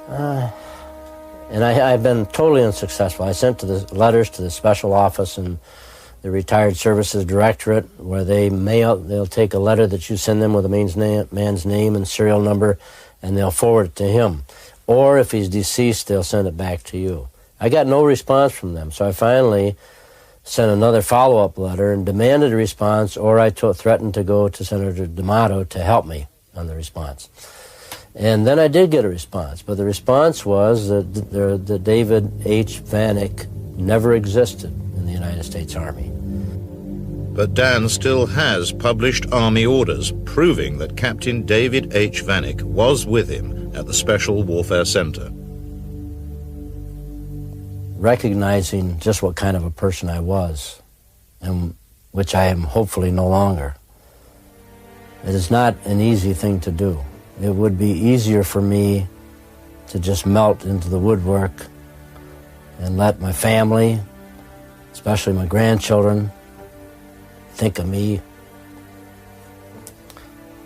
And I've been totally unsuccessful. I sent letters to the special office and the Retired Services Directorate, where they'll take a letter that you send them with a man's name and serial number, and they'll forward it to him. Or if he's deceased, they'll send it back to you. I got no response from them, so I finally sent another follow-up letter and demanded a response, or I threatened to go to Senator D'Amato to help me on the response. And then I did get a response, but the response was that David H. Vanek never existed in the United States Army. But Dan still has published Army orders proving that Captain David H. Vanek was with him at the Special Warfare Center. Recognizing just what kind of a person I was, and which I am hopefully no longer, it is not an easy thing to do. It would be easier for me to just melt into the woodwork and let my family, especially my grandchildren, think of me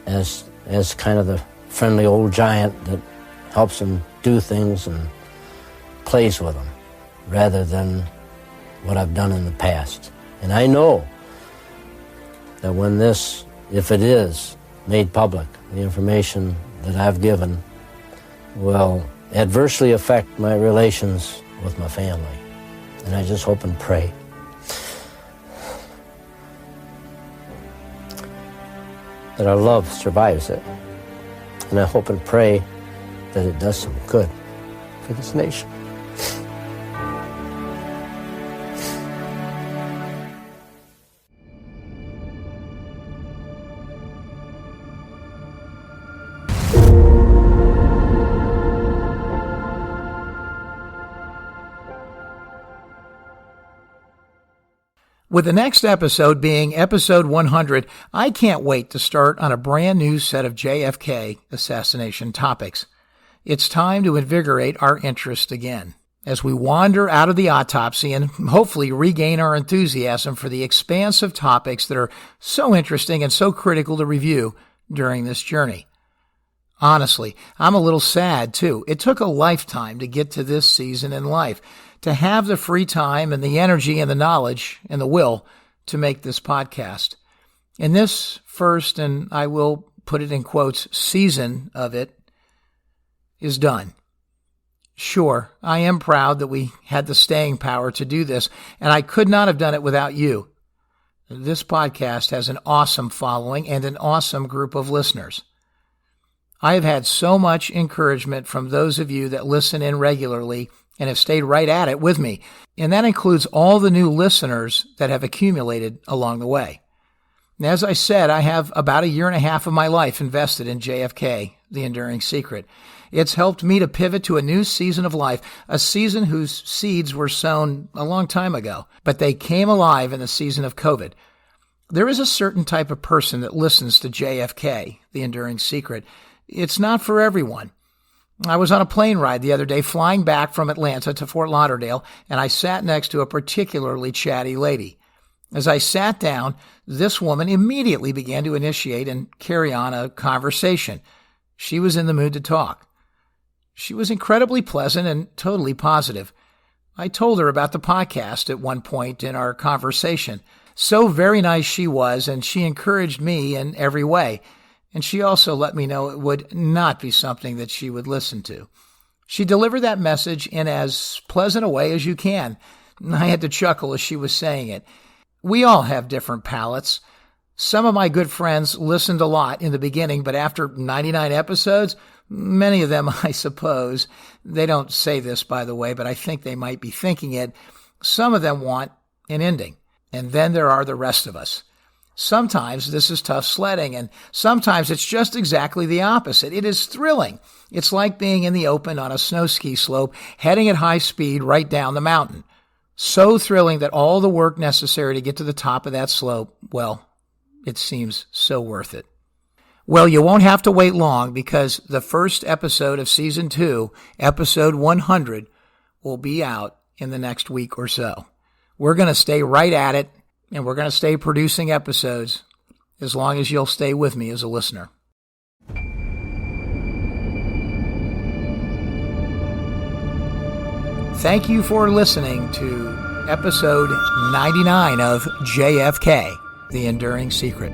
as kind of the friendly old giant that helps them do things and plays with them, rather than what I've done in the past. And I know that when this, if it is made public, the information that I've given will adversely affect my relations with my family. And I just hope and pray that our love survives it. And I hope and pray that it does some good for this nation. With the next episode being episode 100, I can't wait to start on a brand new set of JFK assassination topics. It's time to invigorate our interest again as we wander out of the autopsy and hopefully regain our enthusiasm for the expansive topics that are so interesting and so critical to review during this journey. Honestly, I'm a little sad too. It took a lifetime to get to this season in life, to have the free time and the energy and the knowledge and the will to make this podcast. And this first, and I will put it in quotes, season of it is done. Sure, I am proud that we had the staying power to do this, and I could not have done it without you. This podcast has an awesome following and an awesome group of listeners. I have had so much encouragement from those of you that listen in regularly and have stayed right at it with me, and that includes all the new listeners that have accumulated along the way. And as I said, I have about 1.5 years of my life invested in JFK, The Enduring Secret. It's helped me to pivot to a new season of life, a season whose seeds were sown a long time ago, but they came alive in the season of COVID. There is a certain type of person that listens to JFK, The Enduring Secret. It's not for everyone. I was on a plane ride the other day flying back from Atlanta to Fort Lauderdale, and I sat next to a particularly chatty lady. As I sat down, this woman immediately began to initiate and carry on a conversation. She was in the mood to talk. She was incredibly pleasant and totally positive. I told her about the podcast at one point in our conversation. So very nice she was, and she encouraged me in every way. And she also let me know it would not be something that she would listen to. She delivered that message in as pleasant a way as you can. I had to chuckle as she was saying it. We all have different palates. Some of my good friends listened a lot in the beginning, but after 99 episodes, many of them, I suppose, they don't say this, by the way, but I think they might be thinking it, some of them want an ending. And then there are the rest of us. Sometimes this is tough sledding, and sometimes it's just exactly the opposite. It is thrilling. It's like being in the open on a snow ski slope, heading at high speed right down the mountain. So thrilling that all the work necessary to get to the top of that slope, well, it seems so worth it. Well, you won't have to wait long because the first episode of Season 2, Episode 100, will be out in the next week or so. We're going to stay right at it, and we're going to stay producing episodes as long as you'll stay with me as a listener. Thank you for listening to episode 99 of JFK, The Enduring Secret.